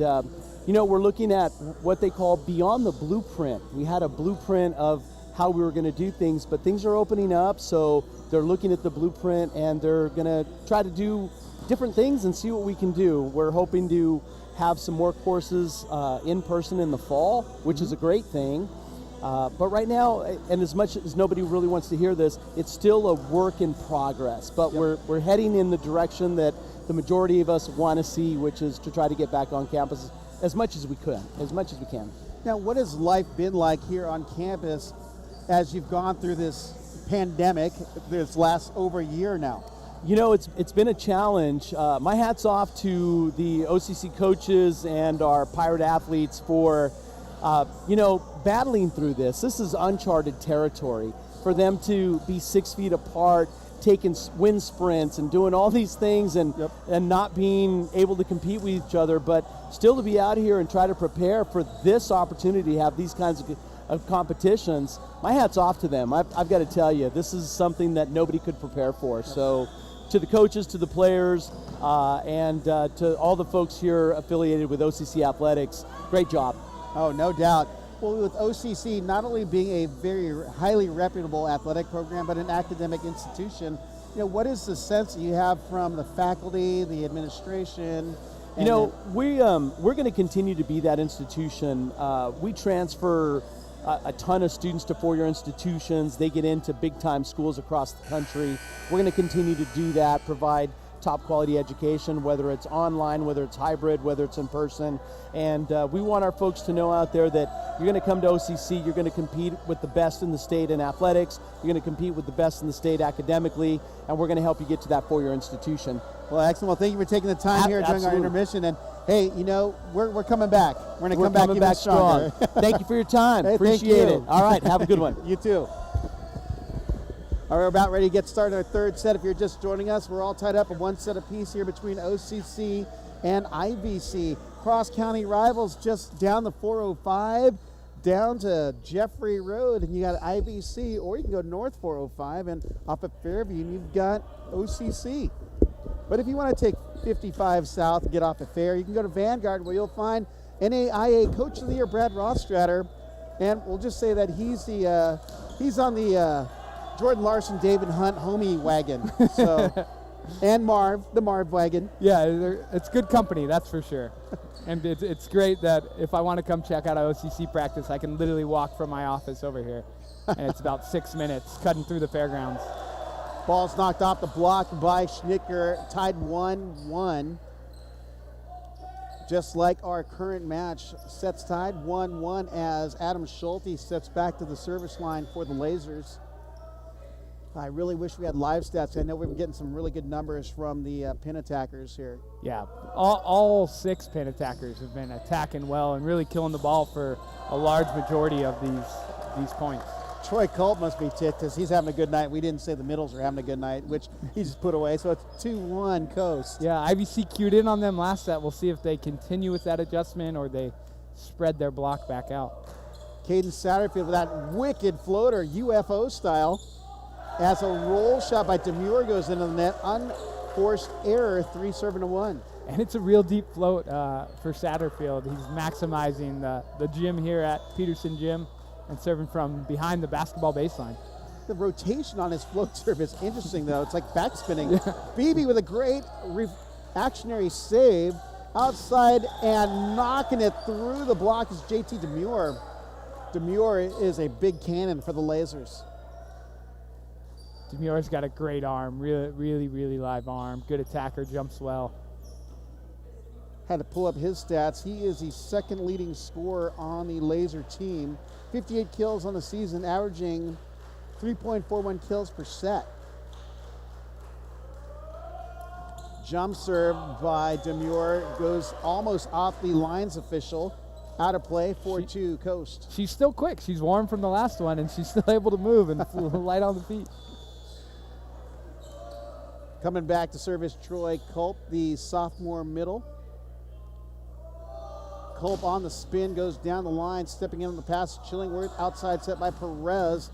you know, we're looking at what they call beyond the blueprint. We had a blueprint of how we were going to do things, but things are opening up, so they're looking at the blueprint and they're going to try to do different things and see what we can do. We're hoping to have some more courses in person in the fall, which is a great thing. But right now, and as much as nobody really wants to hear this, it's still a work in progress. But we're heading in the direction that the majority of us want to see, which is to try to get back on campus as much as we can. Now, what has life been like here on campus as you've gone through this pandemic this last over a year now? You know, it's been a challenge. My hat's off to the OCC coaches and our Pirate athletes for, you know, battling through this. This is uncharted territory. For them to be 6 feet apart, taking wind sprints and doing all these things and not being able to compete with each other, but still to be out here and try to prepare for this opportunity to have these kinds of competitions. My hat's off to them. I've got to tell you, this is something that nobody could prepare for. So to the coaches, to the players, and to all the folks here affiliated with OCC Athletics, great job. Oh, no doubt. Well, with OCC not only being a very highly reputable athletic program, but an academic institution, you know, what is the sense that you have from the faculty, the administration? You know, we're going to continue to be that institution. We transfer a ton of students to four-year institutions. They get into big-time schools across the country. We're going to continue to do that, provide top quality education, whether it's online, whether it's hybrid, whether it's in person. And we want our folks to know out there that you're going to come to OCC, you're going to compete with the best in the state in athletics, you're going to compete with the best in the state academically, and we're going to help you get to that four-year institution. Well, excellent. Well, thank you for taking the time here during our intermission. And hey, you know, we're coming back. We're going to come back even stronger. Thank you for your time. Hey, appreciate it. All right, have a good one. You too. All right, we're about ready to get started our third set. If you're just joining us, we're all tied up in one set apiece here between OCC and IVC. Cross-county rivals just down the 405, down to Jeffrey Road, and you got IVC, or you can go north 405 and up at Fairview, and you've got OCC. But if you want to take 55 South, get off at Fair. You can go to Vanguard, where you'll find NAIA Coach of the Year Brad Rothstratter, and we'll just say that he's on the Jordan Larson, David Hunt homie wagon. So, and the Marv wagon. Yeah, it's good company, that's for sure. And it's great that if I want to come check out an OCC practice, I can literally walk from my office over here. And it's about 6 minutes cutting through the fairgrounds. Ball's knocked off the block by Schnicker, tied 1-1. Just like our current match, sets tied 1-1 as Adam Schulte steps back to the service line for the Lasers. I really wish we had live stats. I know we've been getting some really good numbers from the pin attackers here. Yeah, all 6 pin attackers have been attacking well and really killing the ball for a large majority of these points. Troy Culp must be ticked because he's having a good night. We didn't say the middles are having a good night, which he just put away. So it's 2-1 Coast. Yeah, IVC cued in on them last set. We'll see if they continue with that adjustment or they spread their block back out. Caden Satterfield with that wicked floater, UFO style, as a roll shot by Demure goes into the net. Unforced error, 3-1. And it's a real deep float for Satterfield. He's maximizing the gym here at Peterson Gym and serving from behind the basketball baseline. The rotation on his float serve is interesting, though. It's like backspinning. Yeah. Beebe with a great reactionary save outside and knocking it through the block is JT Demure. Demure is a big cannon for the Lasers. Demure's got a great arm, really live arm. Good attacker, jumps well. Had to pull up his stats. He is the second leading scorer on the Laser team. 58 kills on the season, averaging 3.41 kills per set. Jump serve by Demure goes almost off the lines official. Out of play, 4-2 Coast. She's still quick. She's warm from the last one, and she's still able to move and light on the feet. Coming back to service, Troy Culp, the sophomore middle. Culp on the spin, goes down the line, stepping in on the pass. Chillingworth, outside set by Perez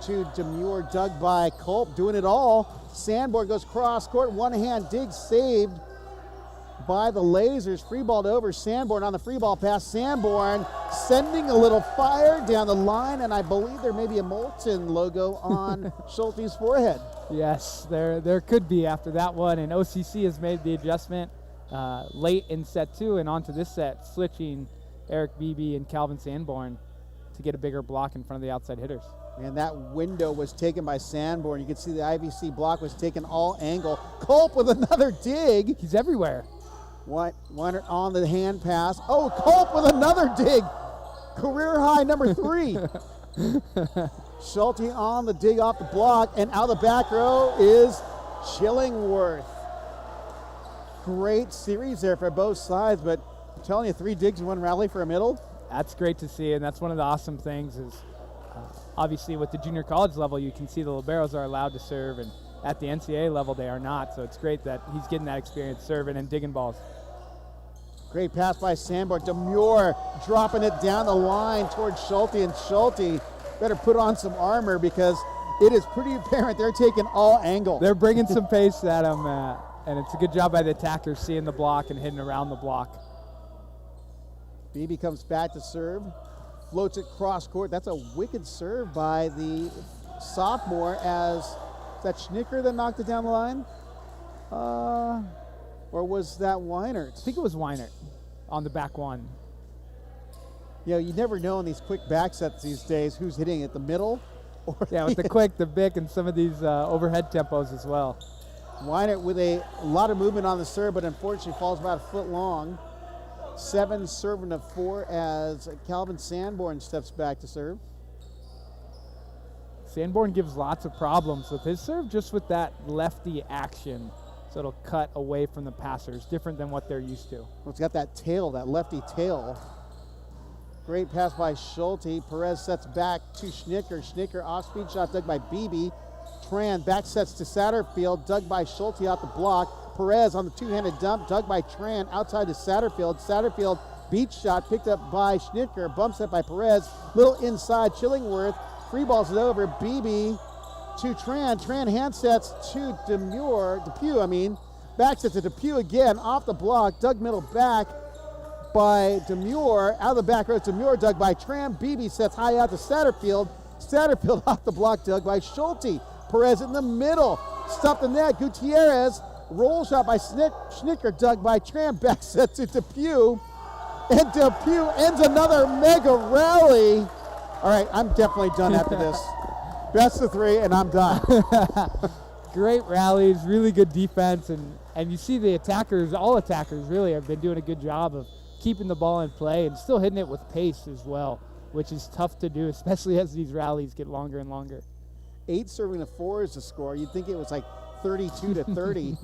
to Demure, dug by Culp, doing it all. Sanborn goes cross court, one hand dig, saved by the Lasers. Free balled over, Sanborn on the free ball pass. Sanborn sending a little fire down the line, and I believe there may be a Molten logo on Schulte's forehead. Yes, there could be after that one, and OCC has made the adjustment late in set 2 and onto this set, switching Eric Beebe and Calvin Sanborn to get a bigger block in front of the outside hitters. And that window was taken by Sanborn. You can see the IVC block was taken all angle. Culp with another dig. He's everywhere. Weiner on the hand pass. Oh, Culp with another dig. Career high number 3. Schulte on the dig off the block, and out of the back row is Chillingworth. Great series there for both sides, but I'm telling you, 3 digs in 1 rally for a middle. That's great to see, and that's one of the awesome things is obviously with the junior college level, you can see the liberos are allowed to serve, and at the NCAA level, they are not. So it's great that he's getting that experience serving and digging balls. Great pass by Sanborn. Demure dropping it down the line towards Schulte, and Schulte better put on some armor because it is pretty apparent they're taking all angle. They're bringing some pace at him, and it's a good job by the attackers seeing the block and hitting around the block. Beebe comes back to serve, floats it cross court. That's a wicked serve by the sophomore. Is that Schnicker that knocked it down the line? Or was that Weinert? I think it was Weinert on the back one. Yeah, you never know in these quick back sets these days who's hitting it, the middle or yeah, with the quick, the big, and some of these overhead tempos as well. Weinert with a lot of movement on the serve, but unfortunately falls about a foot long. 7 serving of 4 as Calvin Sanborn steps back to serve. Sanborn gives lots of problems with his serve, just with that lefty action. So it'll cut away from the passers, different than what they're used to. Well, it's got that tail, that lefty tail. Great pass by Schulte. Perez sets back to Schnicker. Schnicker off-speed shot dug by Beebe. Tran back sets to Satterfield, dug by Schulte out the block. Perez on the two-handed dump, dug by Tran outside to Satterfield. Satterfield beat shot picked up by Schnicker, bump set by Perez. Little inside, Chillingworth free balls it over. Beebe to Tran. Tran hand sets to Depew, Back set to Depew again, off the block. Dug middle back by Demure. Out of the back row, Demure dug by Tram. Beebe sets high out to Satterfield. Satterfield off the block, dug by Schulte. Perez in the middle. Stuffed the net. Gutierrez. Roll shot by Schnicker, dug by Tram. Back set to Depew. And Depew ends another mega rally. All right, I'm definitely done after this. Best of 3, and I'm done. Great rallies, really good defense, and you see the attackers, all attackers really have been doing a good job of keeping the ball in play and still hitting it with pace as well, which is tough to do, especially as these rallies get longer and longer. 8 serving to 4 is the score. You'd think it was like 32 to 30.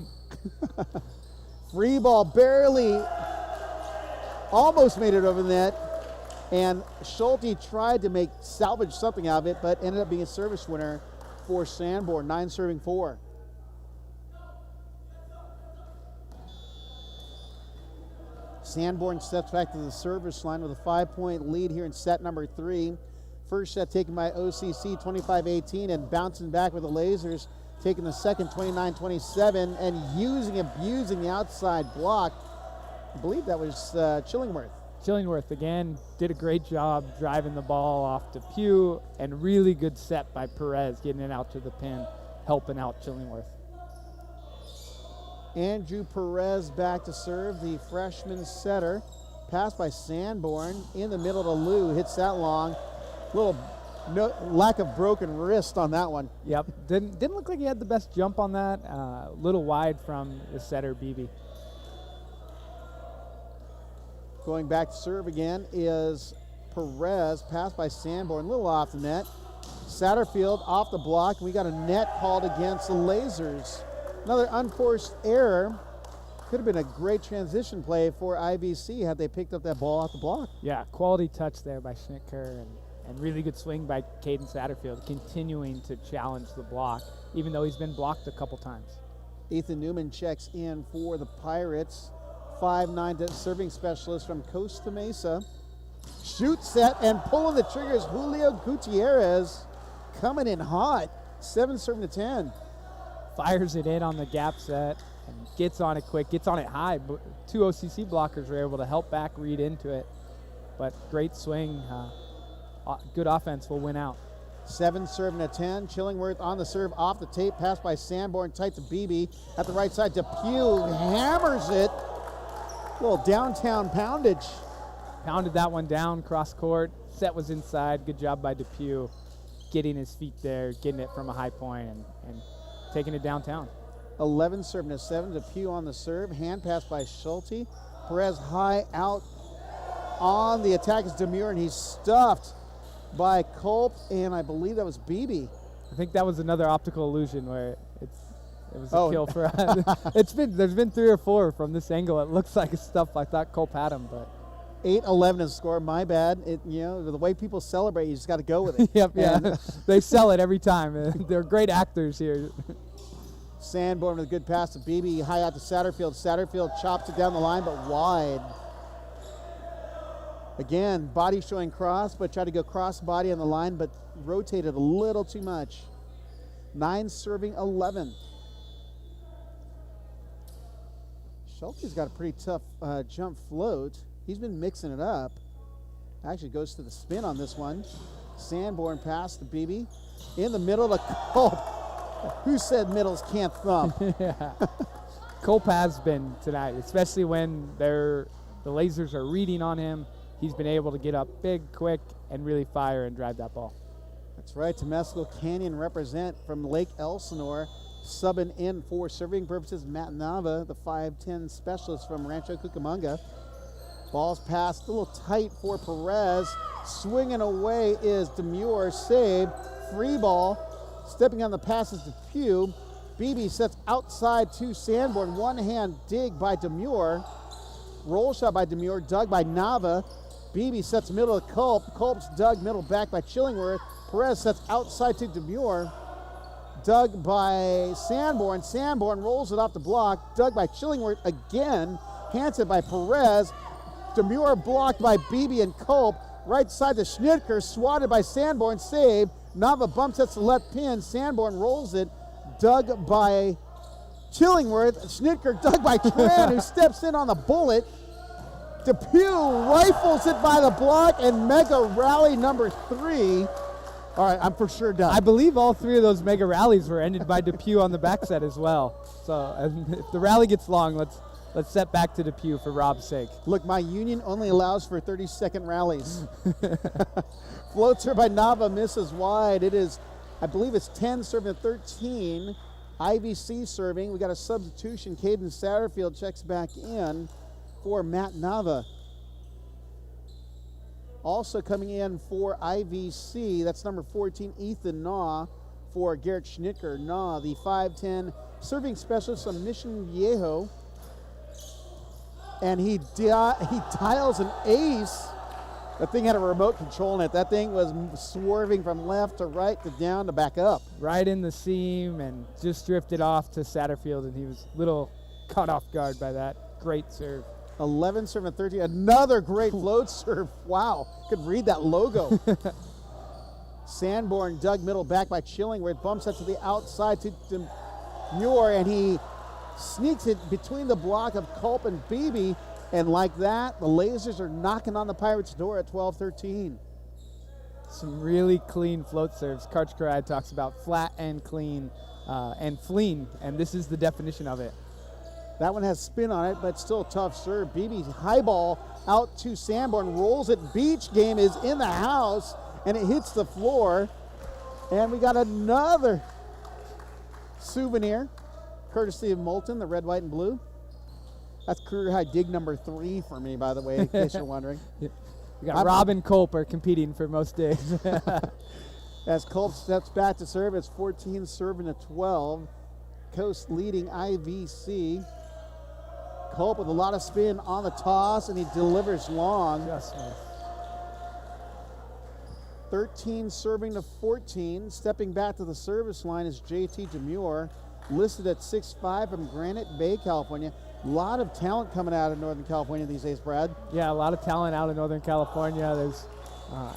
Free ball barely, almost made it over the net. And Schulte tried to salvage something out of it, but ended up being a service winner for Sanborn, 9 serving 4. Sanborn steps back to the service line with a 5-point lead here in set number 3. First set taken by OCC, 25-18, and bouncing back with the Lasers, taking the second, 29-27, and abusing the outside block. I believe that was Chillingworth. Chillingworth, again, did a great job driving the ball off to Pugh, and really good set by Perez, getting it out to the pin, helping out Chillingworth. Andrew Perez back to serve, the freshman setter. Pass by Sanborn in the middle to Lou, hits that long. Lack of broken wrist on that one. Yep, didn't look like he had the best jump on that. A little wide from the setter, Beebe. Going back to serve again is Perez, passed by Sanborn, a little off the net. Satterfield off the block. We got a net called against the Lasers. Another unforced error. Could have been a great transition play for IVC had they picked up that ball off the block. Yeah, quality touch there by Schnicker, and really good swing by Caden Satterfield, continuing to challenge the block, even though he's been blocked a couple times. Ethan Newman checks in for the Pirates. 5'9" serving specialist from Costa Mesa. Shoot set and pulling the triggers. Julio Gutierrez coming in hot. 7 serving to 10. Fires it in on the gap set and gets on it quick, gets on it high. But 2 OCC blockers were able to help back read into it. But great swing. Good offense will win out. 7 serving to 10. Chillingworth on the serve off the tape. Pass by Sanborn tight to Beebe. At the right side, Depew hammers it. Little downtown poundage. Pounded that one down, cross court. Set was inside. Good job by Depew getting his feet there, getting it from a high point and taking it downtown. 11 serving to 7. Depew on the serve. Hand pass by Schulte. Perez high out on the attack is Demure, and he's stuffed by Culp, and I believe that was Beebe. I think that was another optical illusion where it was a kill for us. There's been 3 or 4 from this angle. It looks like it's stuff. I thought Culp had him, but 8-11 is the score. My bad. The way people celebrate, you just got to go with it. Yep, yeah. They sell it every time. They're great actors here. Sanborn with a good pass to Beebe, high out to Satterfield. Satterfield chops it down the line, but wide. Again, body showing cross, but tried to go cross body on the line, but rotated a little too much. 9 serving 11. Schulte's got a pretty tough jump float. He's been mixing it up. Actually goes to the spin on this one. Sanborn pass to Beebe. In the middle to Culp. Who said middles can't thump? Yeah. Culp has been tonight, especially when the Lasers are reading on him. He's been able to get up big, quick, and really fire and drive that ball. That's right. Temescal Canyon represent from Lake Elsinore. Subbing in for serving purposes, Matt Nava, the 5'10 specialist from Rancho Cucamonga. Ball's passed a little tight for Perez. Swinging away is Demure. Save. Free ball. Stepping on the passes to Pugh. Beebe sets outside to Sanborn. One hand dig by Demure. Roll shot by Demure. Dug by Nava. Beebe sets middle to Culp. Culp's dug middle back by Chillingworth. Perez sets outside to Demure. Dug by Sanborn. Sanborn rolls it off the block. Dug by Chillingworth again. Hands it by Perez. Demure blocked by Beebe and Culp. Right side to Schnittker. Swatted by Sanborn. Save. Nava bumps at the left pin. Sanborn rolls it. Dug by Chillingworth, Schnitker dug by Tran, who steps in on the bullet. Depew rifles it by the block, and mega rally number 3. All right, I'm for sure done. I believe all 3 of those mega rallies were ended by Depew on the back set as well. So if the rally gets long, let's set back to Depew for Rob's sake. Look, my union only allows for 30-second rallies. Float serve by Nava misses wide. It is, I believe it's 10 serving to 13. IVC serving. We got a substitution. Caden Satterfield checks back in for Matt Nava. Also coming in for IVC, that's number 14, Ethan Naw, for Garrett Schnitker. Naw, the 5'10 serving specialist from Mission Viejo. And he dials an ace. That thing had a remote control in it. That thing was swerving from left to right to down to back up. Right in the seam and just drifted off to Satterfield, and he was a little caught off guard by that. Great serve. 11 serving to 13. Another great float serve. Wow, could read that logo. Sanborn dug middle back by Chillingworth. Bumps that to the outside to Muir, and he sneaks it between the block of Culp and Beebe. And like that, the Lasers are knocking on the Pirates' door at 12-13. Some really clean float serves. Karch Karad talks about flat and clean and flean, and this is the definition of it. That one has spin on it, but still a tough serve. Beebe's high ball out to Sanborn, rolls it. Beach game is in the house, and it hits the floor. And we got another souvenir, courtesy of Moulton, the red, white, and blue. That's career high dig number 3 for me, by the way, in case you're wondering. We got Rob and Culp are competing for most days. As Culp steps back to serve, it's 14 serving to 12. Coast leading IVC. Culp with a lot of spin on the toss, and he delivers long. Just missed. 13 serving to 14. Stepping back to the service line is JT Demure, listed at 6'5" from Granite Bay, California. A lot of talent coming out of Northern California these days, Brad. Yeah, a lot of talent out in Northern California.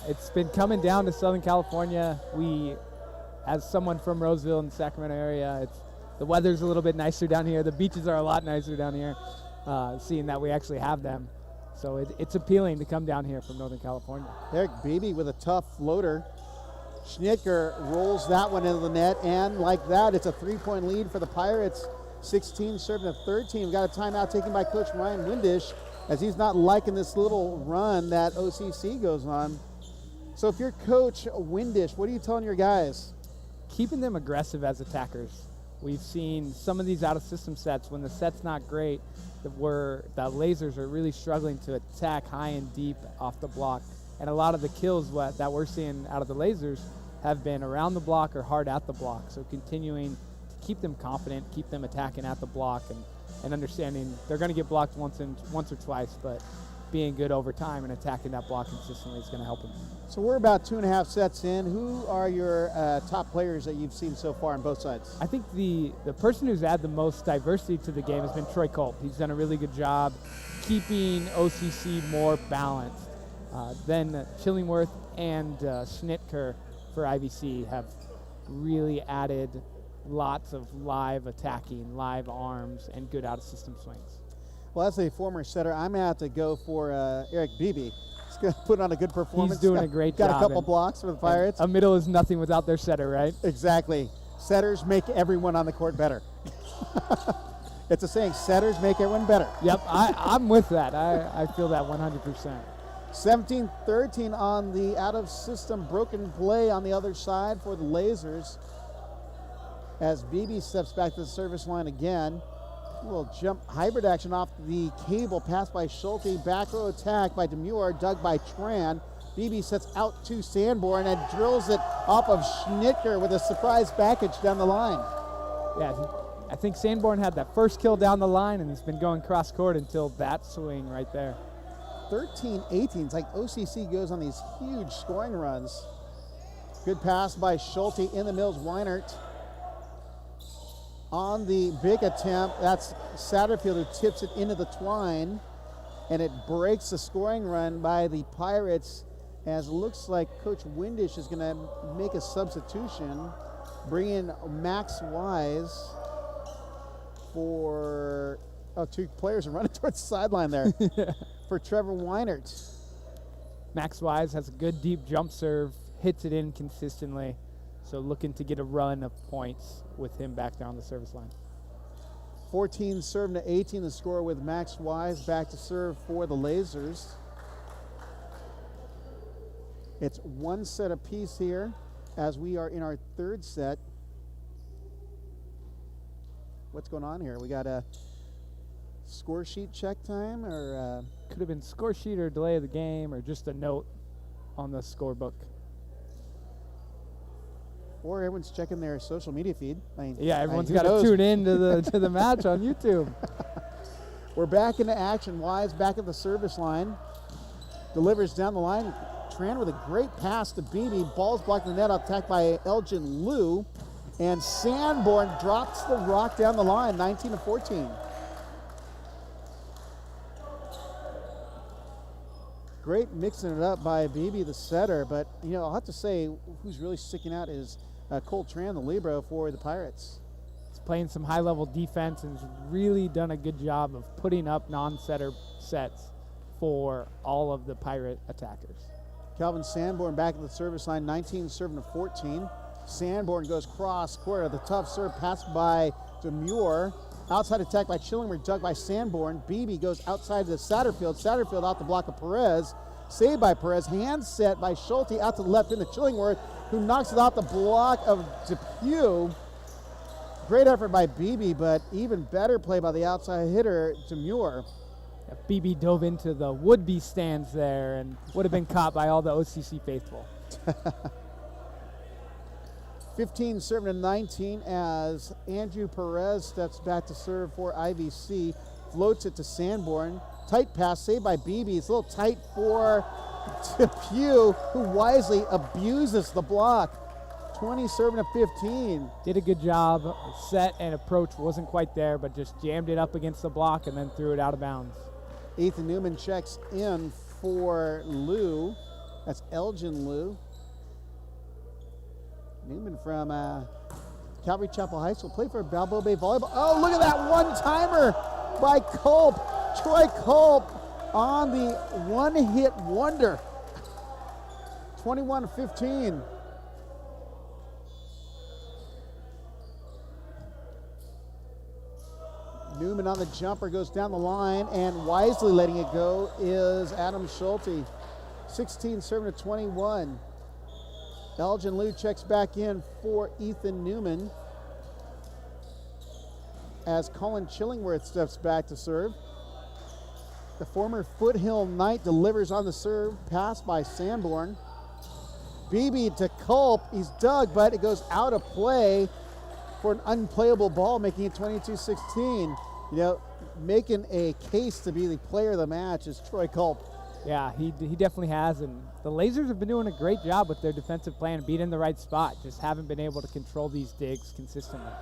It's been coming down to Southern California. As someone from Roseville and Sacramento area, the weather's a little bit nicer down here. The beaches are a lot nicer down here, seeing that we actually have them. So it's appealing to come down here from Northern California. Eric Beebe with a tough floater. Schnitker rolls that one into the net, and like that, it's a 3-point lead for the Pirates. 16 serving to 13. We've got a timeout taken by Coach Ryan Windish, as he's not liking this little run that OCC goes on. So if you're Coach Windish, what are you telling your guys? Keeping them aggressive as attackers. We've seen some of these out-of-system sets, when the set's not great, where the Lasers are really struggling to attack high and deep off the block. And a lot of the kills that we're seeing out of the Lasers have been around the block or hard at the block. So continuing to keep them confident, keep them attacking at the block, and understanding they're going to get blocked once or twice, but being good over time and attacking that block consistently is going to help them. So we're about 2.5 sets in. Who are your top players that you've seen so far on both sides? I think the person who's added the most diversity to the game has been Troy Culp. He's done a really good job keeping OCC more balanced. Then Chillingworth and Schnitker for IVC have really added lots of live attacking, live arms, and good out-of-system swings. Well, as a former setter, I'm going to have to go for Eric Beebe. He's going to put on a good performance. He's doing a great job. Got a couple blocks for the Pirates. A middle is nothing without their setter, right? Exactly. Setters make everyone on the court better. It's a saying, setters make everyone better. Yep, I'm with that. I feel that 100%. 17-13 on the out-of-system broken play on the other side for the Lasers. As Beebe steps back to the service line again. A little jump hybrid action off the cable, pass by Schulte, back row attack by Demure, dug by Tran. Beebe sets out to Sanborn and drills it off of Schnitker with a surprise package down the line. Yeah, I think Sanborn had that first kill down the line and has been going cross court until that swing right there. 13-18, it's like OCC goes on these huge scoring runs. Good pass by Schulte in the Mills. Weinert on the big attempt. That's Satterfield who tips it into the twine, and it breaks the scoring run by the Pirates, as it looks like Coach Windish is going to make a substitution, bring in Max Wise for, two players are running towards the sideline there for Trevor Weinert. Max Wise has a good deep jump serve, hits it in consistently. So looking to get a run of points with him back down the service line. 14 serving to 18 the score with Max Wise back to serve for the Lasers. It's one set apiece here as we are in our third set. What's going on here? We got a score sheet check time, or Could have been score sheet or delay of the game or just a note on the scorebook. or everyone's checking their social media feed. Yeah, everyone's who got to knows? tune in to the match on YouTube. We're back into action. Wise back at the service line. Delivers down the line. Tran with a great pass to Beebe. Ball's blocked in the net, attacked by Elgin Liu. And Sanborn drops the rock down the line, 19-14. Great mixing it up by Beebe, the setter. But, you know, I'll have to say who's really sticking out is Cole Tran, the libero for the Pirates. He's playing some high-level defense and has really done a good job of putting up non-setter sets for all of the Pirate attackers. Calvin Sanborn back at the service line, 19-14. Sanborn goes cross court. The tough serve passed by Demure. Outside attack by Chillingworth, dug by Sanborn. Beebe goes outside to Satterfield. Satterfield out the block of Perez. Saved by Perez. Hand set by Schulte out to the left into Chillingworth, who knocks it off the block of Depew. Great effort by Beebe, but even better play by the outside hitter, Demure. Beebe dove into the would-be stands there and would have been caught by all the OCC faithful. 15-19 as Andrew Perez steps back to serve for IVC. Floats it to Sanborn. Tight pass saved by Beebe. It's a little tight for Depew, who wisely abuses the block. 20-15. Did a good job. Set and approach wasn't quite there, but just jammed it up against the block and then threw it out of bounds. Ethan Newman checks in for Liu. That's Elgin Liu. Newman from Calvary Chapel High School, played for Balboa Bay Volleyball. Oh, look at that one-timer by Culp. Troy Culp on the one-hit wonder. 21-15. Newman on the jumper, goes down the line, and wisely letting it go is Adam Schulte. 16-21. Elgin Liu checks back in for Ethan Newman as Colin Chillingworth steps back to serve. The former Foothill Knight delivers on the serve, pass by Sanborn. Beebe to Culp, he's dug, but it goes out of play for an unplayable ball, making it 22-16. You know, making a case to be the player of the match is Troy Culp. Yeah, he definitely has, and the Lasers have been doing a great job with their defensive plan, being in the right spot, just haven't been able to control these digs consistently.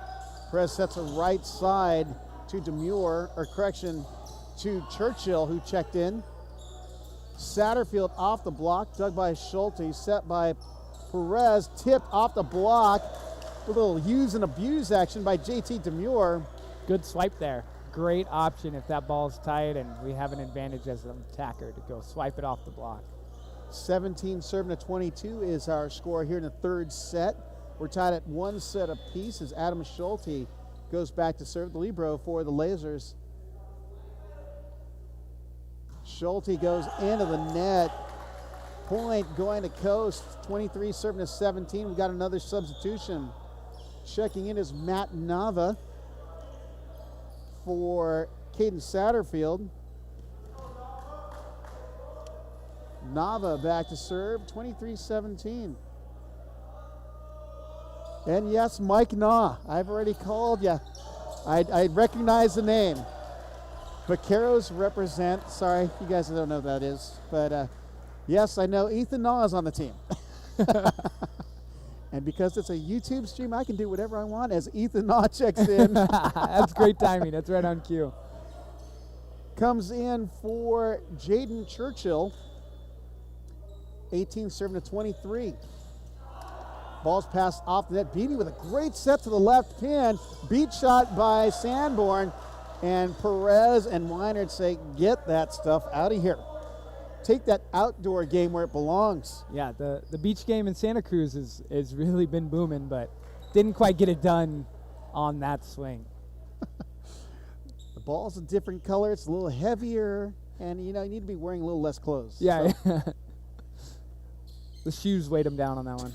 Perez sets a right side to Demure, or correction, to Churchill, who checked in. Satterfield off the block, dug by Schulte, set by Perez, tipped off the block. A little use and abuse action by JT Demure. Good swipe there. Great option if that ball's tight and we have an advantage as an attacker to go swipe it off the block. 17-22 is our score here in the third set. We're tied at one set apiece as Adam Schulte goes back to serve the libero for the Lasers. Schulte goes into the net. Point going to Coast. 23-17. We got another substitution. Checking in is Matt Nava for Caden Satterfield. Nava back to serve, 23-17. And yes, Mike Nah, I've already called you. I recognize the name. Vaqueros represent, sorry, you guys don't know what that is, but yes, I know Ethan Nah is on the team. And because it's a YouTube stream, I can do whatever I want as Ethan Nah checks in. That's great timing. That's right on cue. Comes in for Jaden Churchill. 18-23. Ball's passed off the net. Beebe with a great set to the left pin. Beat shot by Sanborn. And Perez and Weinert say, get that stuff out of here. Take that outdoor game where it belongs. Yeah, the beach game in Santa Cruz has really been booming, but didn't quite get it done on that swing. The ball's a different color. It's a little heavier. And, you need to be wearing a little less clothes. Yeah. So. The shoes weighed him down on that one.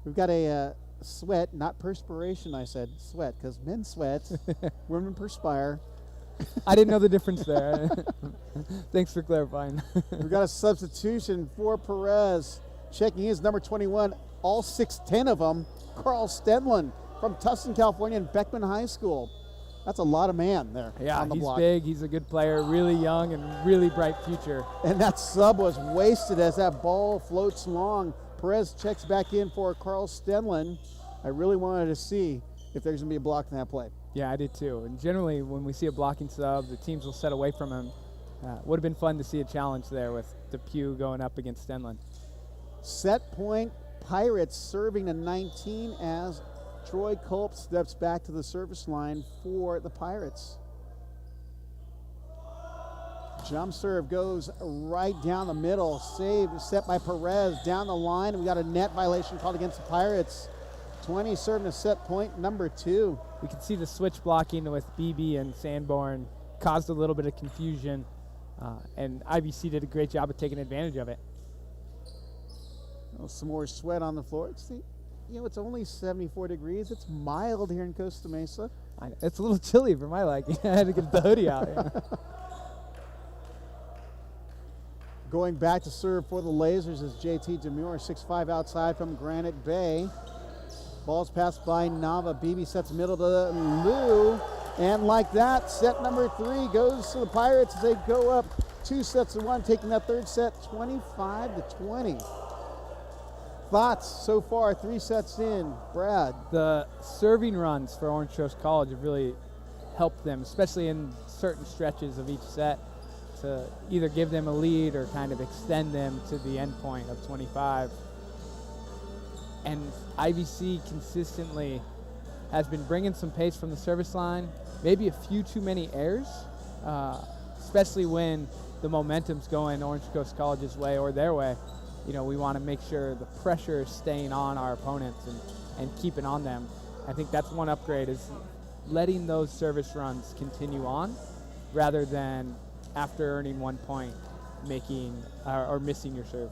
We've got a sweat, not perspiration, I said sweat, because men sweat, women perspire. I didn't know the difference there. Thanks for clarifying. We've got a substitution for Perez. Checking his number 21, all 6'10" of them, Carl Stenlin from Tustin, California, and Beckman High School. That's a lot of man there on the block. He's big. He's a good player, really young and really bright future. And that sub was wasted as that ball floats long. Perez checks back in for Carl Stenlin. I really wanted to see if there's going to be a block in that play. Yeah, I did too. And generally, when we see a blocking sub, the teams will set away from him. Would have been fun to see a challenge there with Depew going up against Stenlin. Set point, Pirates serving to 19 as Troy Culp steps back to the service line for the Pirates. Jump serve goes right down the middle. Save set by Perez down the line. We got a net violation called against the Pirates. 20 serving a set point, number 2. We can see the switch blocking with BB and Sanborn caused a little bit of confusion, and IVC did a great job of taking advantage of it. Some more sweat on the floor. It's only 74 degrees. It's mild here in Costa Mesa. It's a little chilly for my liking. I had to get the hoodie out. Yeah. Going back to serve for the Lasers is JT Demure, 6'5" outside from Granite Bay. Ball's passed by Nava. BB sets middle to Lou. And like that, set number 3 goes to the Pirates as they go up 2-1, taking that third set 25-20. Thoughts so far, 3 sets in, Brad? The serving runs for Orange Coast College have really helped them, especially in certain stretches of each set, to either give them a lead or kind of extend them to the end point of 25. And IVC consistently has been bringing some pace from the service line, maybe a few too many errors, especially when the momentum's going Orange Coast College's way or their way. We want to make sure the pressure is staying on our opponents and keeping on them. I think that's one upgrade, is letting those service runs continue on rather than after earning 1 point making or missing your serve.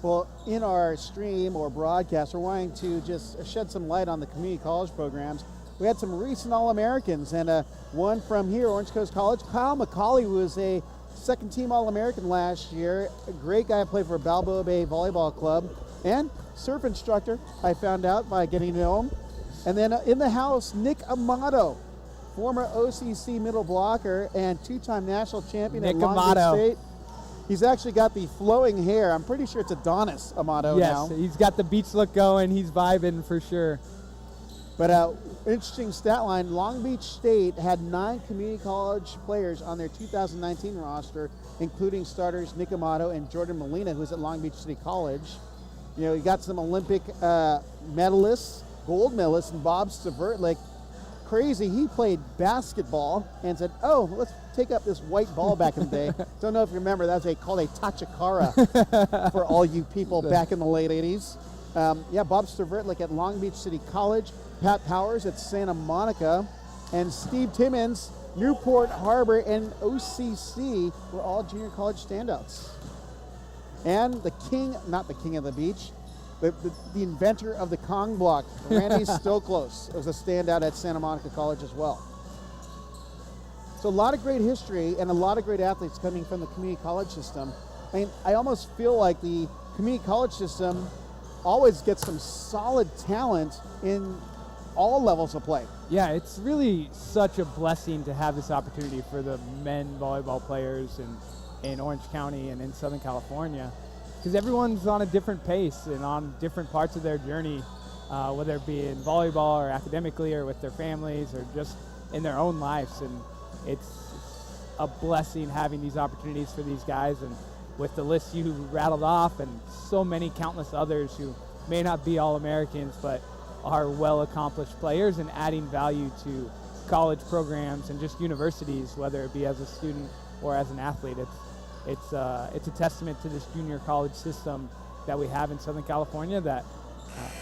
Well, in our stream or broadcast, we're wanting to just shed some light on the community college programs. We had some recent All-Americans, and one from here, Orange Coast College. Kyle McCauley was a second-team All-American last year. A great guy, played for Balboa Bay Volleyball Club, and surf instructor, I found out by getting to know him. And then in the house, Nick Amato, former OCC middle blocker and 2-time national champion at Long Beach State. He's actually got the flowing hair. I'm pretty sure it's Adonis Amato now. Yes, he's got the beach look going. He's vibing for sure. But interesting stat line, Long Beach State had 9 community college players on their 2019 roster, including starters Nick Amato and Jordan Molina, who's at Long Beach City College. You got some Olympic medalists, gold medalists, and Bob Stavertlik. Crazy, he played basketball and said, let's take up this white ball back in the day. Don't know if you remember, that was called a tachikara for all you people back in the late 80s. Bob Stavertlik at Long Beach City College, Pat Powers at Santa Monica, and Steve Timmons, Newport Harbor, and OCC were all junior college standouts. And the king, not the king of the beach, the inventor of the Kong block, Randy Stoklos, was a standout at Santa Monica College as well. So a lot of great history and a lot of great athletes coming from the community college system. I almost feel like the community college system always gets some solid talent in all levels of play. Yeah, it's really such a blessing to have this opportunity for the men volleyball players in Orange County and in Southern California, because everyone's on a different pace and on different parts of their journey, whether it be in volleyball or academically or with their families or just in their own lives. And it's a blessing having these opportunities for these guys, and with the list you rattled off and so many countless others who may not be All-Americans, but are well-accomplished players and adding value to college programs and just universities, whether it be as a student or as an athlete. It's a testament to this junior college system that we have in Southern California that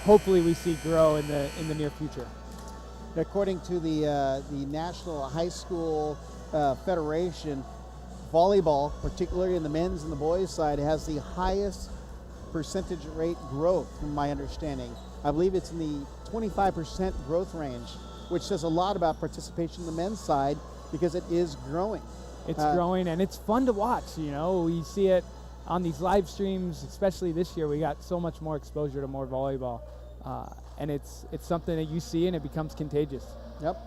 hopefully we see grow in the near future. According to the National High School Federation, volleyball, particularly in the men's and the boys' side, has the highest percentage rate growth, from my understanding. I believe it's in the 25% growth range, which says a lot about participation in the men's side because it is growing. It's growing, and it's fun to watch. You know, we see it on these live streams, especially this year. We got so much more exposure to more volleyball, and it's something that you see, and it becomes contagious. Yep.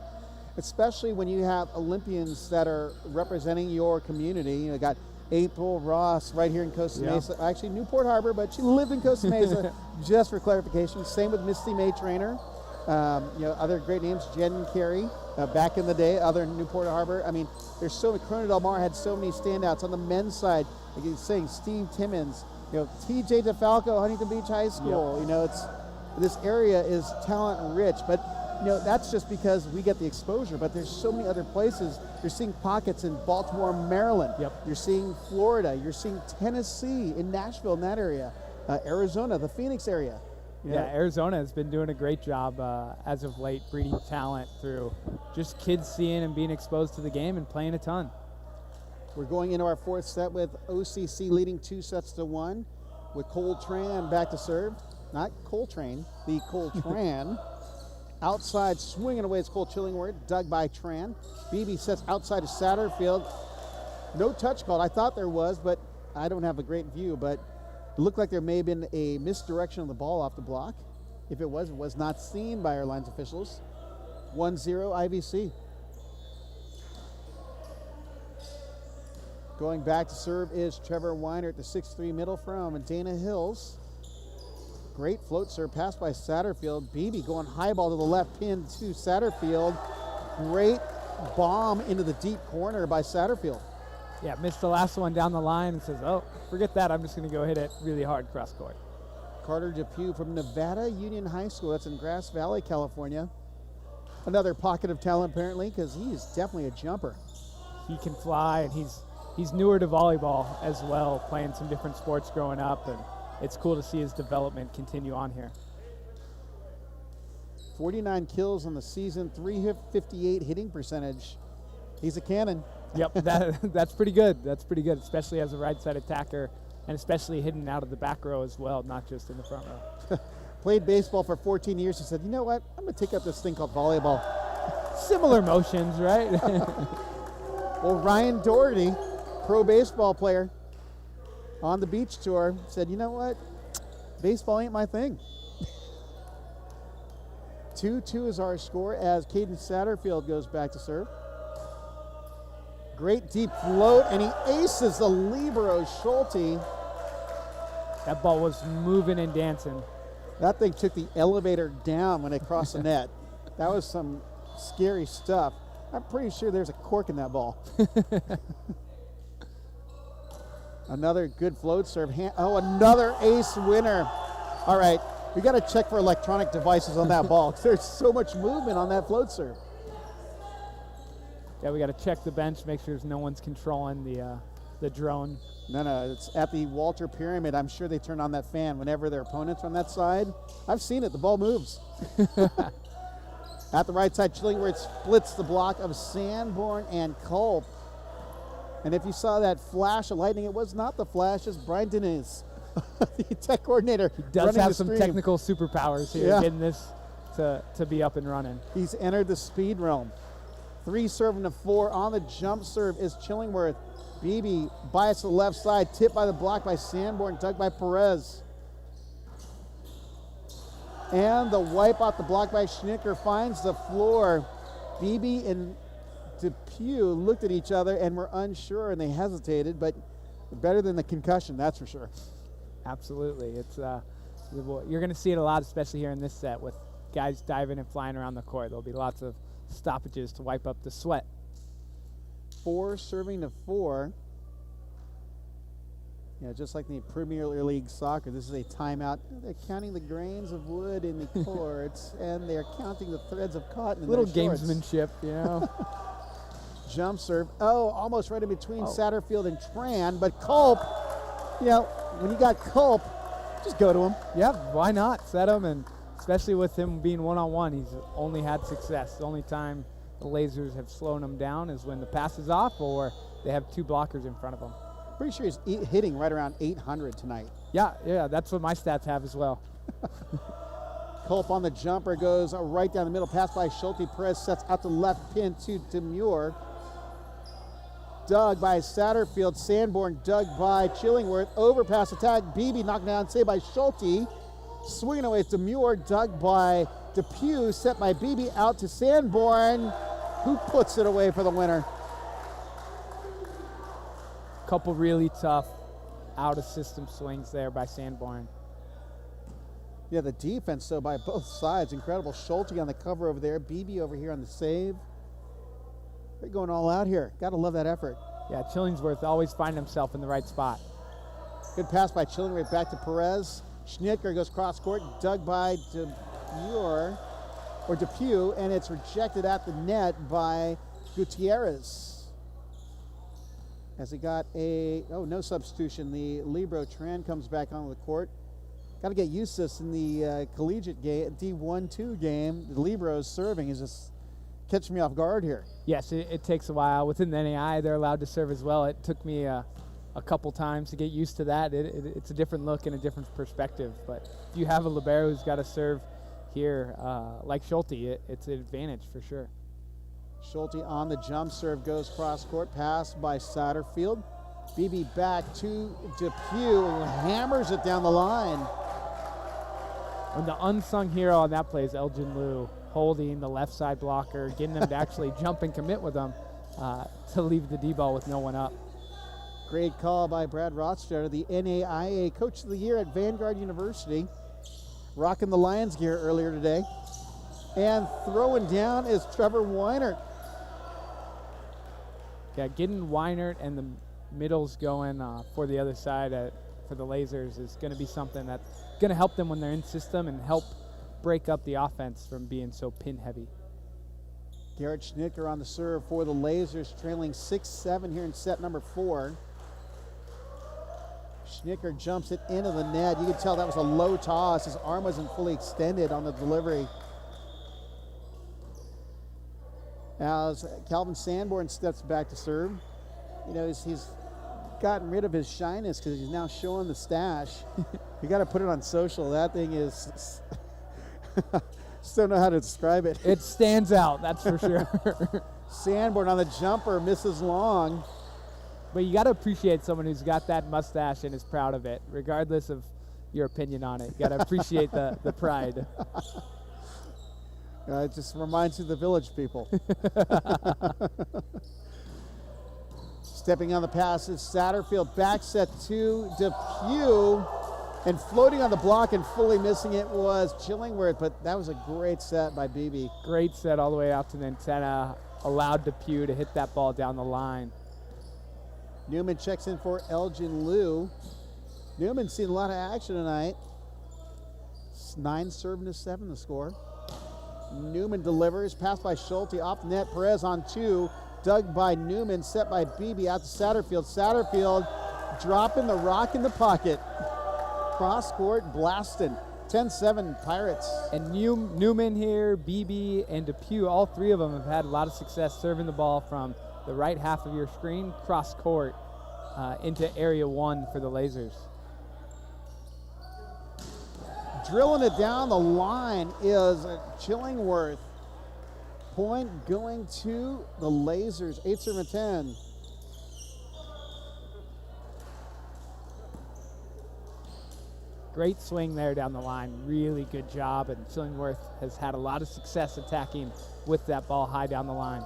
Especially when you have Olympians that are representing your community. You got April Ross right here in Costa Mesa. Actually, Newport Harbor, but she lived in Costa Mesa, just for clarification. Same with Misty May Trainer. Other great names, Jen Carey, back in the day, other Newport Harbor. I mean, there's so many. Corona Del Mar had so many standouts. On the men's side, like you're saying, Steve Timmons, TJ DeFalco, Huntington Beach High School. This area is talent rich, but that's just because we get the exposure, but there's so many other places. You're seeing pockets in Baltimore, Maryland. You're seeing Florida. You're seeing Tennessee, in Nashville, in that area. Arizona, the Phoenix area. Yeah, Arizona has been doing a great job as of late, breeding talent through just kids seeing and being exposed to the game and playing a ton. We're going into our fourth set with OCC leading 2-1 with Cole Tran back to serve. Not Coltrane, the Cole Tran. Outside, swinging away is Cole Chillingworth, dug by Tran. BB sets outside to Satterfield. No touch called. I thought there was, but I don't have a great view. But it looked like there may have been a misdirection of the ball off the block. If it was not seen by our lines officials. 1-0 IVC. Going back to serve is Trevor Weiner at the 6'3" middle from Dana Hills. Great float serve pass by Satterfield. Beebe going high ball to the left pin to Satterfield. Great bomb into the deep corner by Satterfield. Yeah, missed the last one down the line and says, oh, forget that. I'm just going to go hit it really hard cross court. Carter Depew from Nevada Union High School. That's in Grass Valley, California. Another pocket of talent apparently, because he is definitely a jumper. He can fly, and he's newer to volleyball as well, playing some different sports growing up, and it's cool to see his development continue on here. 49 kills on the season, 358 hitting percentage. He's a cannon. Yep, that's pretty good. That's pretty good, especially as a right side attacker, and especially hitting out of the back row as well, not just in the front row. Played baseball for 14 years. He said, you know what? I'm going to take up this thing called volleyball. Similar motions, right? Well, Ryan Doherty, pro baseball player on the beach tour, said, you know what? Baseball ain't my thing. 2-2 is our score as Caden Satterfield goes back to serve. Great deep float, and he aces the libero Schulte. That ball was moving and dancing. That thing took the elevator down when it crossed the net. That was some scary stuff. I'm pretty sure there's a cork in that ball. Another good float serve. Another ace winner. All right, we got to check for electronic devices on that ball because there's so much movement on that float serve. Yeah, we got to check the bench, make sure there's no one's controlling the drone. No, it's at the Walter Pyramid. I'm sure they turn on that fan whenever their opponent's on that side. I've seen it. The ball moves. At the right side, Chillingworth splits the block of Sanborn and Culp. And if you saw that flash of lightning, it was not the flash, it's Brian Diniz, the tech coordinator. He does have some technical superpowers here, getting this to be up and running. He's entered the speed realm. 3 serving to 4 on the jump serve is Chillingworth. Beebe bias to the left side, tipped by the block by Sanborn, dug by Perez. And the wipe off the block by Schnicker finds the floor. Beebe and Depew looked at each other and were unsure, and they hesitated, but better than the concussion, that's for sure. Absolutely. It's you're going to see it a lot, especially here in this set, with guys diving and flying around the court. There'll be lots of stoppages to wipe up the sweat. 4 serving to 4. Yeah, just like the Premier League soccer, this is a timeout. They're counting the grains of wood in the courts, and they're counting the threads of cotton in Little their shorts. gamesmanship, you know. Jump serve. Oh, almost right in between Satterfield and Tran, but Culp, you know, when you got Culp, just go to him. Yeah, why not? Set him, and especially with him being one-on-one, he's only had success. The only time the Lasers have slowed him down is when the pass is off or they have two blockers in front of him. Pretty sure he's hitting right around 800 tonight. Yeah, that's what my stats have as well. Culp on the jumper goes right down the middle. Pass by Schulte. Perez sets out the left pin to Demure. Dug by Satterfield. Sanborn dug by Chillingworth. Overpass attack. Beebe knocked down. Saved by Schulte. Swinging away to Demure. Dug by Depew. Set by Beebe out to Sanborn, who puts it away for the winner. Couple really tough out-of-system swings there by Sanborn. Yeah, the defense, though, by both sides. Incredible. Schulte on the cover over there. Beebe over here on the save. They're going all out here. Got to love that effort. Yeah, Chillingsworth always finding himself in the right spot. Good pass by Chillingworth back to Perez. Schnicker goes cross court. Dug by Depew, and it's rejected at the net by Gutierrez. As he got no substitution. The Libero Tran comes back onto the court. Got to get used to this in the collegiate game, D1-2 game. The Libero's serving is just catching me off guard here. Yes, it takes a while. Within the NAI, they're allowed to serve as well. It took me a couple times to get used to that. It's a different look and a different perspective. But if you have a libero who's got to serve here, like Schulte, it's an advantage for sure. Schulte on the jump serve goes cross court. Pass by Satterfield. Beebe back to Depew, who hammers it down the line. And the unsung hero on that play is Elgin Liu, holding the left side blocker, getting them to actually jump and commit with them to leave the D-ball with no one up. Great call by Brad Rothschild, the NAIA Coach of the Year at Vanguard University. Rocking the Lions gear earlier today. And throwing down is Trevor Weinert. Yeah, getting Weinert and the middles going for the other side for the Lasers is going to be something that's going to help them when they're in system and help break up the offense from being so pin heavy. Garrett Schnicker on the serve for the Lasers, trailing 6-7 here in set number 4. Schnicker jumps it into the net. You can tell that was a low toss. His arm wasn't fully extended on the delivery. As Calvin Sanborn steps back to serve, you know, he's gotten rid of his shyness because he's now showing the stash. You got to put it on social. That thing is, just don't know how to describe it. It stands out, that's for sure. Sanborn on the jumper, misses long. But you got to appreciate someone who's got that mustache and is proud of it, regardless of your opinion on it. You got to appreciate the pride. It just reminds you of the Village people. Stepping on the pass is Satterfield. Back set to Depew. And floating on the block and fully missing it was Chillingworth, but that was a great set by Beebe. Great set all the way out to the antenna. Allowed Depew to hit that ball down the line. Newman checks in for Elgin Liu. Newman's seen a lot of action tonight. 9 serving to 7 the score. Newman delivers. Pass by Schulte off the net. Perez on 2. Dug by Newman. Set by Beebe out to Satterfield. Satterfield dropping the rock in the pocket. Cross court blasting. 10-7 Pirates. And Newman here, Beebe, and Depew, all three of them have had a lot of success serving the ball from the right half of your screen, cross court, into area 1 for the Lasers. Drilling it down the line is Chillingworth. Point going to the Lasers. 8-10. Great swing there down the line. Really good job. And Chillingworth has had a lot of success attacking with that ball high down the line.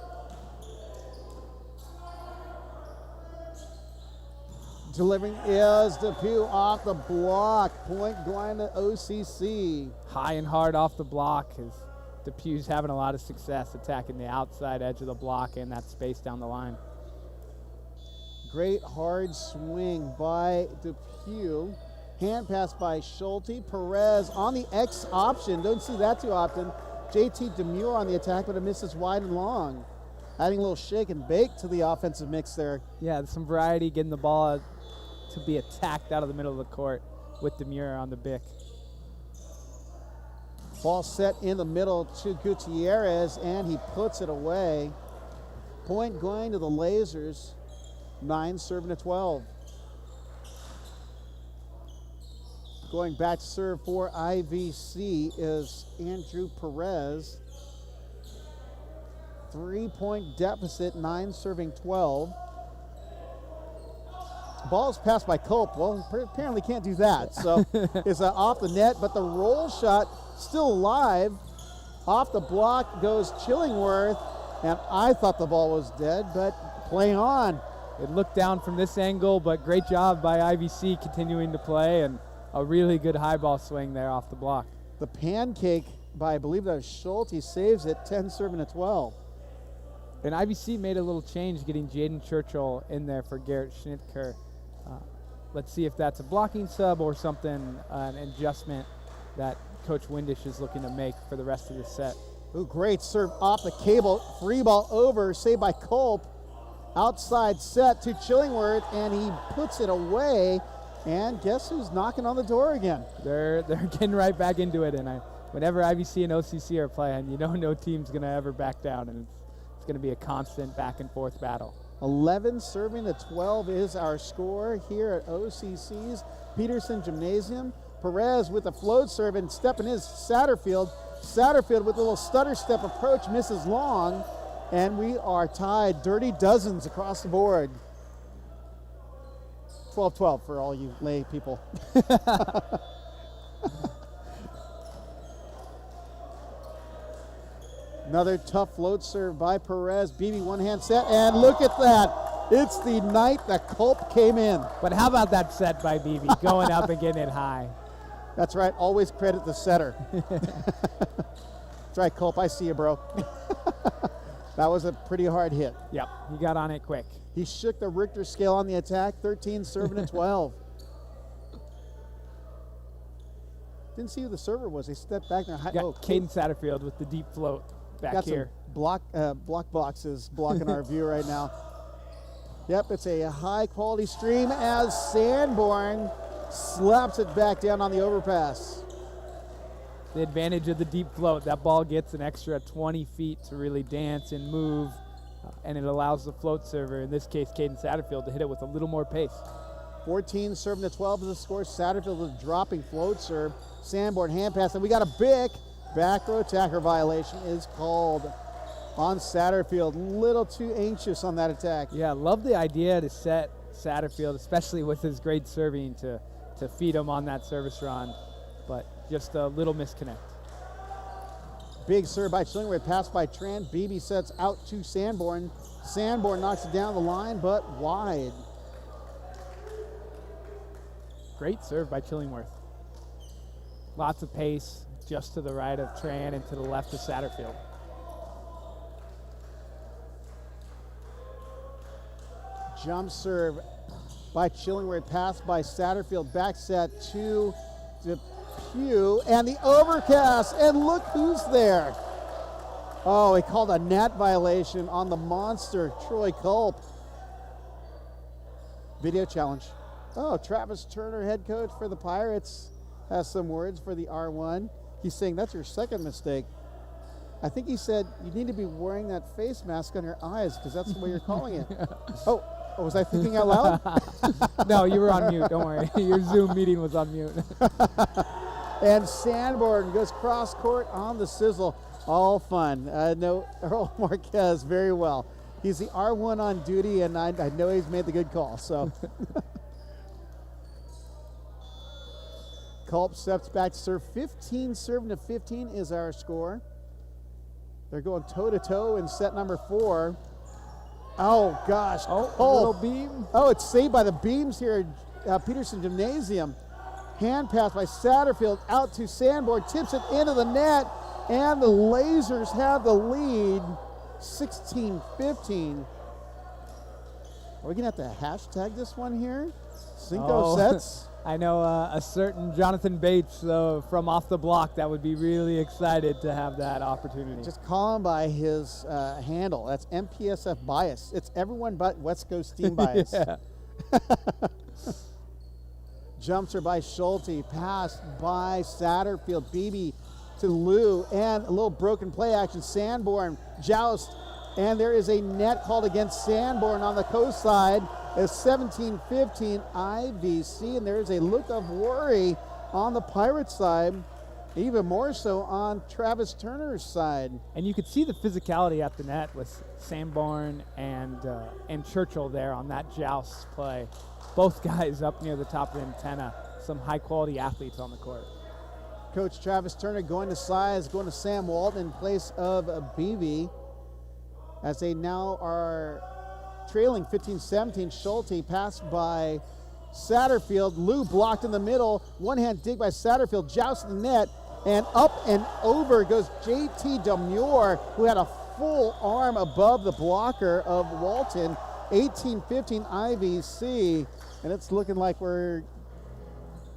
Delivering is Depew off the block. Point going to OCC. High and hard off the block. Depew's having a lot of success attacking the outside edge of the block and that space down the line. Great hard swing by Depew. Hand pass by Schulte. Perez on the X option. Don't see that too often. JT Demure on the attack, but it misses wide and long. Adding a little shake and bake to the offensive mix there. Yeah, some variety, getting the ball to be attacked out of the middle of the court with Demure on the Bic. Ball set in the middle to Gutierrez, and he puts it away. Point going to the Lasers. 9 serving to 12. Going back to serve for IVC is Andrew Perez. 3-point deficit, 9 serving 12. Ball's passed by Culp. Well, apparently can't do that. So it's off the net, but the roll shot still alive. Off the block goes Chillingworth, and I thought the ball was dead, but play on. It looked down from this angle, but great job by IVC continuing to play, and a really good high ball swing there off the block. The pancake by, I believe that was Schulte, saves it, 10 serving to 12. And IVC made a little change, getting Jaden Churchill in there for Garrett Schnitker. Let's see if that's a blocking sub or something, an adjustment that Coach Windish is looking to make for the rest of the set. Ooh, great serve off the cable. Free ball over, saved by Culp. Outside set to Chillingworth, and he puts it away. And guess who's knocking on the door again? They're getting right back into it. And whenever IVC and OCC are playing, you know no team's going to ever back down. And it's going to be a constant back and forth battle. 11 serving to 12 is our score here at OCC's Peterson Gymnasium. Perez with a float serve, and stepping is Satterfield. Satterfield with a little stutter step approach, misses long, and we are tied. Dirty dozens across the board. 12-12 for all you lay people. Another tough float serve by Perez. BB one-hand set, and look at that. It's the night that Culp came in. But how about that set by BB, going up and getting it high? That's right, always credit the setter. That's right, Culp, I see you, bro. That was a pretty hard hit. Yep, he got on it quick. He shook the Richter scale on the attack, 13 serving to 12. Didn't see who the server was. They stepped back there. Got Caden Satterfield with the deep float back got here. Some block boxes blocking our view right now. Yep, it's a high quality stream as Sanborn slaps it back down on the overpass. The advantage of the deep float, that ball gets an extra 20 feet to really dance and move, and it allows the float server, in this case Caden Satterfield, to hit it with a little more pace. 14 serving to 12 is the score. Satterfield with a dropping float serve. Sanborn hand pass, and we got a Bic. Back row attacker violation is called on Satterfield. Little too anxious on that attack. Yeah, love the idea to set Satterfield, especially with his great serving, to feed him on that service run, but just a little misconnect. Big serve by Chillingworth, pass by Tran. BB sets out to Sanborn. Sanborn knocks it down the line, but wide. Great serve by Chillingworth. Lots of pace, just to the right of Tran and to the left of Satterfield. Jump serve by Chillingworth, pass by Satterfield, back set to Depew, and the overcast, and look who's there. Oh, he called a net violation on the monster, Troy Culp. Video challenge. Oh, Travis Turner, head coach for the Pirates, has some words for the R1. He's saying that's your second mistake. I think he said you need to be wearing that face mask on your eyes because that's the way you're calling it. Oh, was I thinking out loud? No, you were on mute, don't worry. Your Zoom meeting was on mute. And Sanborn goes cross court on the sizzle. All fun. No, Earl Marquez very well. He's the R1 on duty, and I know he's made the good call. So Culp steps back to serve. 15 serving to 15 is our score. They're going toe-to-toe in set number 4. Oh, gosh. Oh, a little beam. Oh, it's saved by the beams here at Peterson Gymnasium. Hand pass by Satterfield out to Sanborn. Tips it into the net, and the Lasers have the lead, 16-15. Are we going to have to hashtag this one here? Cinco sets? I know a certain Jonathan Bates from Off the Block that would be really excited to have that opportunity. Just call him by his handle. That's MPSF Bias. It's everyone but West Coast Team Bias. Yeah. Jumper by Schulte, passed by Satterfield. Beebe to Lou, and a little broken play action. Sanborn, joust, and there is a net called against Sanborn on the coast side. It's 17-15 IVC, and there is a look of worry on the Pirates side, even more so on Travis Turner's side. And you could see the physicality at the net with Sanborn and Churchill there on that joust play. Both guys up near the top of the antenna. Some high-quality athletes on the court. Coach Travis Turner going to size, going to Sam Walton in place of Beebe, as they now are trailing 15-17. Schulte passed by Satterfield. Lou blocked in the middle. One-hand dig by Satterfield. Joust in the net. And up and over goes J.T. Demure, who had a full arm above the blocker of Walton. 18-15 IVC. And it's looking like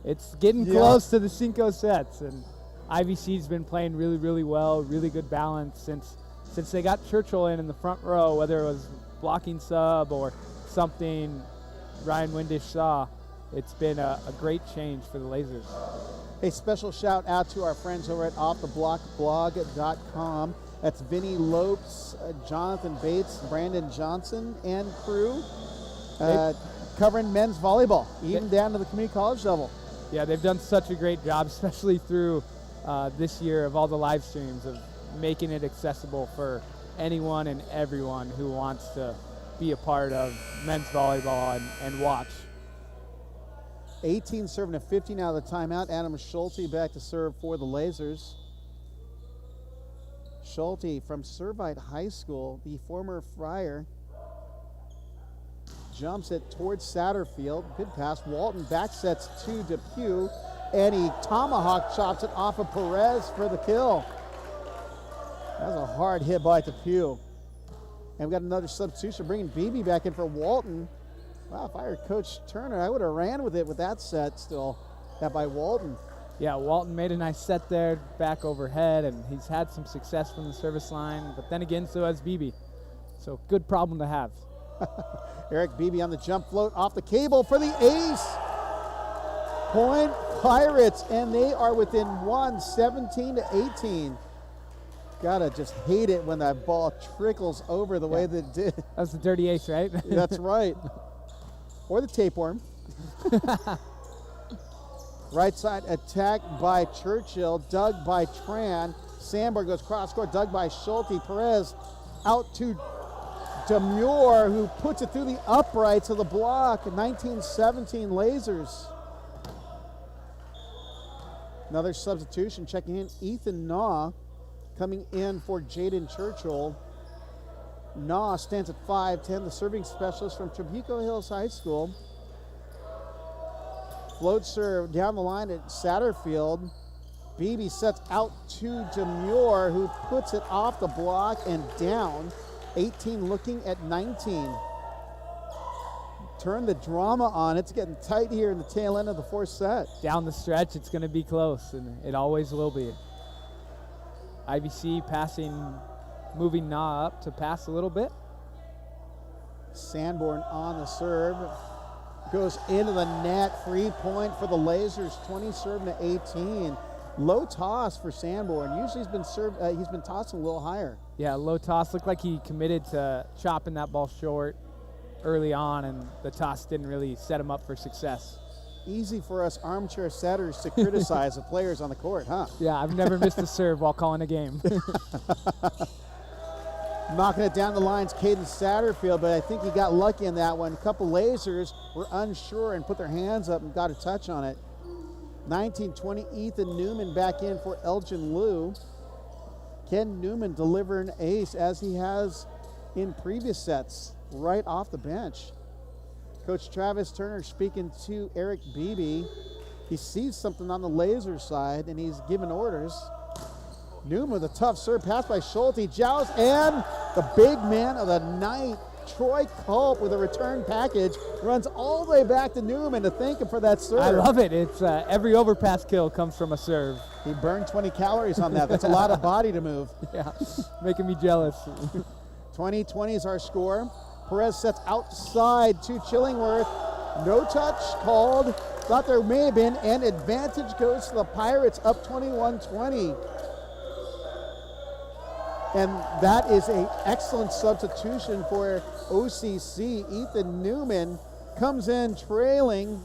it's getting close to the Cinco sets. And IVC's been playing really, really well. Really good balance since they got Churchill in the front row, whether it was blocking sub or something Ryan Windish saw. It's been a great change for the Lasers. A special shout out to our friends over at offtheblockblog.com. That's Vinny Lopes, Jonathan Bates, Brandon Johnson, and crew covering men's volleyball, even down to the community college level. Yeah, they've done such a great job, especially through this year of all the live streams, of making it accessible for anyone and everyone who wants to be a part of men's volleyball and watch. 18 serving a 15 out of the timeout. Adam Schulte back to serve for the Lasers. Schulte from Servite High School, the former Friar, jumps it towards Satterfield. Good pass. Walton back sets to Depew, and he tomahawk chops it off of Perez for the kill. That was a hard hit by Depew. And we got another substitution, bringing Beebe back in for Walton. Wow, if I were Coach Turner, I would have ran with it with that set still. That by Walton. Yeah, Walton made a nice set there, back overhead, and he's had some success from the service line. But then again, so has Beebe. So good problem to have. Eric Beebe on the jump float off the cable for the ace. Point Pirates, and they are within one, 17-18. Gotta just hate it when that ball trickles over the way that it did. That was the dirty ace, right? That's right. Or the tapeworm. Right side attack by Churchill, dug by Tran. Sandberg goes cross court, dug by Schulte. Perez out to Demure, who puts it through the uprights of the block. 19-17 Lasers. Another substitution checking in. Ethan Naw coming in for Jaden Churchill. Naw stands at 5'10", the serving specialist from Trabuco Hills High School. Float serve down the line at Satterfield. Beebe sets out to Demure, who puts it off the block and down. 18 looking at 19. Turn the drama on. It's getting tight here in the tail end of the fourth set. Down the stretch, it's going to be close, and it always will be. IVC moving Naw up to pass a little bit. Sanborn on the serve. Goes into the net. Free point for the Lasers. 20 serving to 18. Low toss for Sanborn. Usually he's been tossing a little higher. Yeah, low toss. Looked like he committed to chopping that ball short early on, and the toss didn't really set him up for success. Easy for us armchair setters to criticize the players on the court, huh? Yeah, I've never missed a serve while calling a game. Knocking it down the lines, Caden Satterfield, but I think he got lucky in that one. A couple Lasers were unsure and put their hands up and got a touch on it. 19-20, Ethan Newman back in for Elgin Liu. Ken Newman delivering ace as he has in previous sets, right off the bench. Coach Travis Turner speaking to Eric Beebe. He sees something on the Laser side and he's giving orders. Newman with a tough serve, pass by Schulte, joust, and the big man of the night Troy Culp with a return package runs all the way back to Newman to thank him for that serve. I love it. It's every overpass kill comes from a serve. He burned 20 calories on that. That's a lot of body to move. Yeah, making me jealous. 20-20 is our score. Perez sets outside to Chillingworth. No touch called. Thought there may have been, and advantage goes to the Pirates, up 21-20. And that is an excellent substitution for OCC. Ethan Newman comes in trailing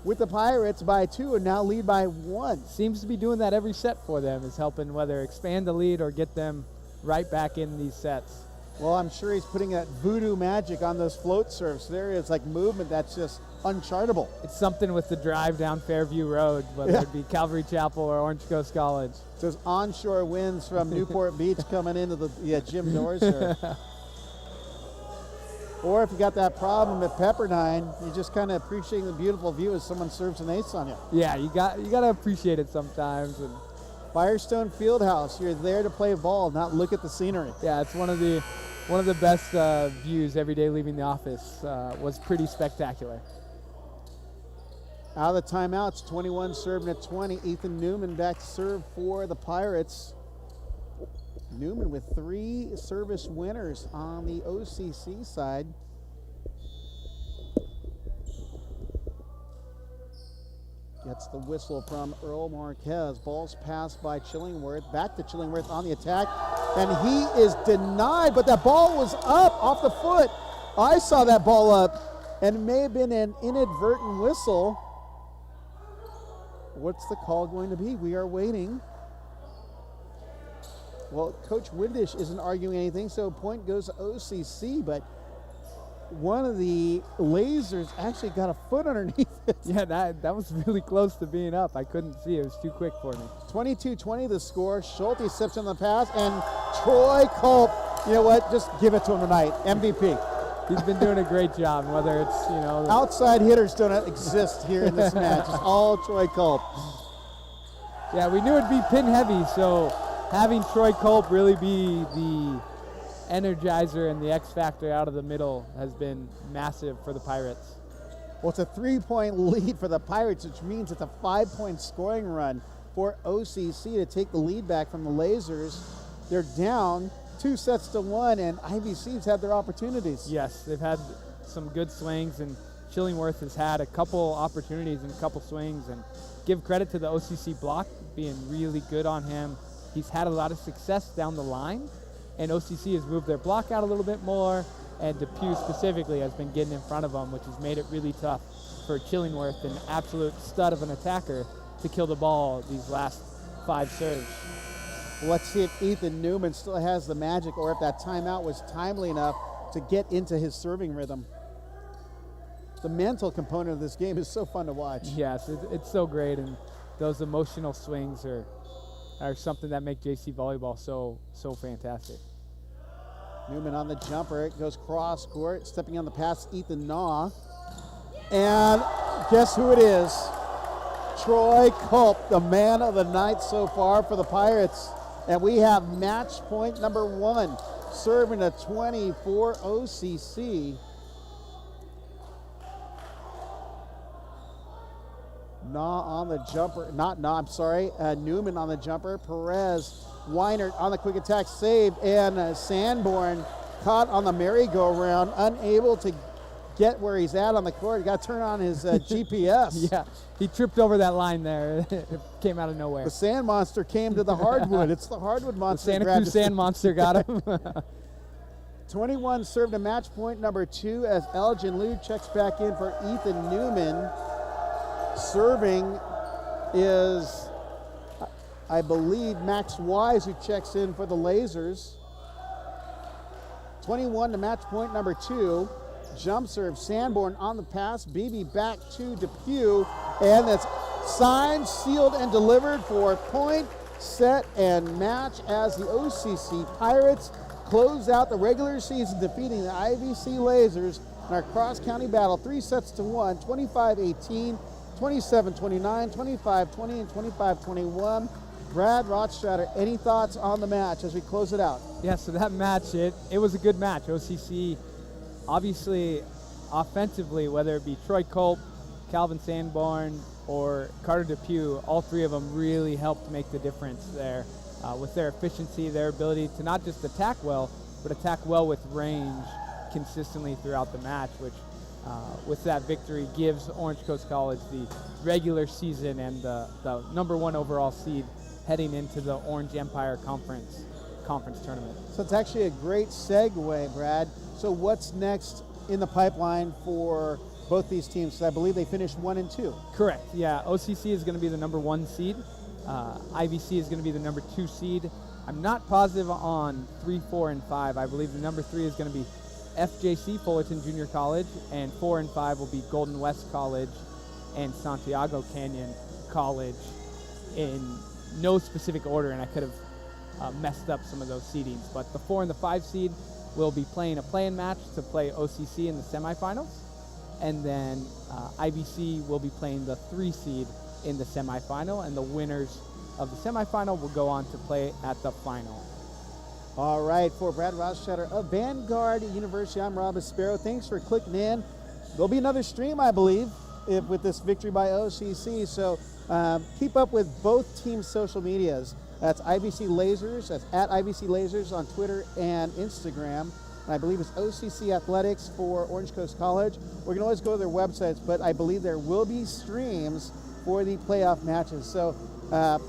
with the Pirates by 2 and now lead by 1. Seems to be doing that every set for them, is helping whether expand the lead or get them right back in these sets. Well, I'm sure he's putting that voodoo magic on those float serves. There is like movement that's just unchartable. It's something with the drive down Fairview Road, whether it be Calvary Chapel or Orange Coast College. Those onshore winds from Newport Beach coming into the gym doors here. Or if you got that problem at Pepperdine, you're just kind of appreciating the beautiful view as someone serves an ace on you. Yeah, you got to appreciate it sometimes. And Firestone Fieldhouse, you're there to play ball, not look at the scenery. yeah, it's one of the best views every day leaving the office. Was pretty spectacular. Out of the timeouts, 21 serving at 20. Ethan Newman back to serve for the Pirates. Newman with 3 service winners on the OCC side. Gets the whistle from Earl Marquez. Ball's passed by Chillingworth. Back to Chillingworth on the attack. And he is denied, but that ball was up off the foot. I saw that ball up, and it may have been an inadvertent whistle. What's the call going to be? We are waiting. Well, Coach Windish isn't arguing anything, so point goes to OCC, but one of the lasers actually got a foot underneath it. Yeah, that was really close to being up. I couldn't see. It was too quick for me. 22-20 the score. Schulte steps on the pass, and Troy Culp, you know what? Just give it to him tonight. MVP. He's been doing a great job, and whether it's, Outside hitters don't exist here in this match. It's all Troy Culp. Yeah, we knew it'd be pin heavy, so having Troy Culp really be the energizer and the X factor out of the middle has been massive for the Pirates. Well, it's a 3-point lead for the Pirates, which means it's a 5-point scoring run for OCC to take the lead back from the Lasers. They're down 2-1, and IVC's had their opportunities. Yes, they've had some good swings, and Chillingworth has had a couple opportunities and a couple swings, and give credit to the OCC block being really good on him. He's had a lot of success down the line, and OCC has moved their block out a little bit more, and Depew specifically has been getting in front of them, which has made it really tough for Chillingworth, an absolute stud of an attacker, to kill the ball these last 5 serves. Let's see if Ethan Newman still has the magic, or if that timeout was timely enough to get into his serving rhythm. The mental component of this game is so fun to watch. Yes, it's so great, and those emotional swings are something that make JC volleyball so fantastic. Newman on the jumper. It goes cross court. Stepping on the pass, Ethan Naw. And guess who it is? Troy Culp, the man of the night so far for the Pirates. And we have match point number 1, serving a 20 for OCC. Newman on the jumper. Perez, Weinert on the quick attack, saved, and Sanborn caught on the merry-go-round, unable to get where he's at on the court. He got to turn on his GPS. Yeah, he tripped over that line there. It came out of nowhere. The sand monster came to the hardwood. It's the hardwood monster. The Santa Cruz sand monster got him. 21 served a match point number 2 as Elgin Liu checks back in for Ethan Newman. Serving is, I believe, Max Wise, who checks in for the Lasers. 21 to match point number 2. Jump serve, Sanborn on the pass. Beebe back to Depew. And that's signed, sealed, and delivered for point, set, and match as the OCC Pirates close out the regular season, defeating the IVC Lasers in our cross-county battle 3-1, 25-18, 27-29, 25-20, and 25-21. Brad Rothstrader, any thoughts on the match as we close it out? Yeah, so that match, it was a good match. OCC obviously, offensively, whether it be Troy Culp, Calvin Sanborn, or Carter Depew, all three of them really helped make the difference there with their efficiency, their ability to not just attack well, but attack well with range consistently throughout the match, which with that victory gives Orange Coast College the regular season and the #1 overall seed heading into the Orange Empire Conference tournament. So it's actually a great segue, Brad. So what's next in the pipeline for both these teams? 'Cause I believe they finished 1 and 2. Correct. Yeah, OCC is going to be the #1 seed. IVC is going to be the #2 seed. I'm not positive on 3, 4, and 5. I believe the #3 is going to be FJC, Fullerton Junior College, and 4 and 5 will be Golden West College and Santiago Canyon College in no specific order, and I could have messed up some of those seedings. But the 4 and the 5 seed will be playing a play-in match to play OCC in the semifinals, and then IVC will be playing the 3 seed in the semifinal, and the winners of the semifinal will go on to play at the final. All right, for Brad Rothschitter of Vanguard University, I'm Rob Aspero. Thanks for clicking in. There'll be another stream, I believe, with this victory by OCC. So keep up with both teams' social medias. That's IVC Lasers. That's at IVC Lasers on Twitter and Instagram. And I believe it's OCC Athletics for Orange Coast College. We can always go to their websites, but I believe there will be streams for the playoff matches. So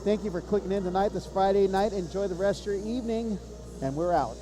thank you for clicking in tonight, this Friday night. Enjoy the rest of your evening, and we're out.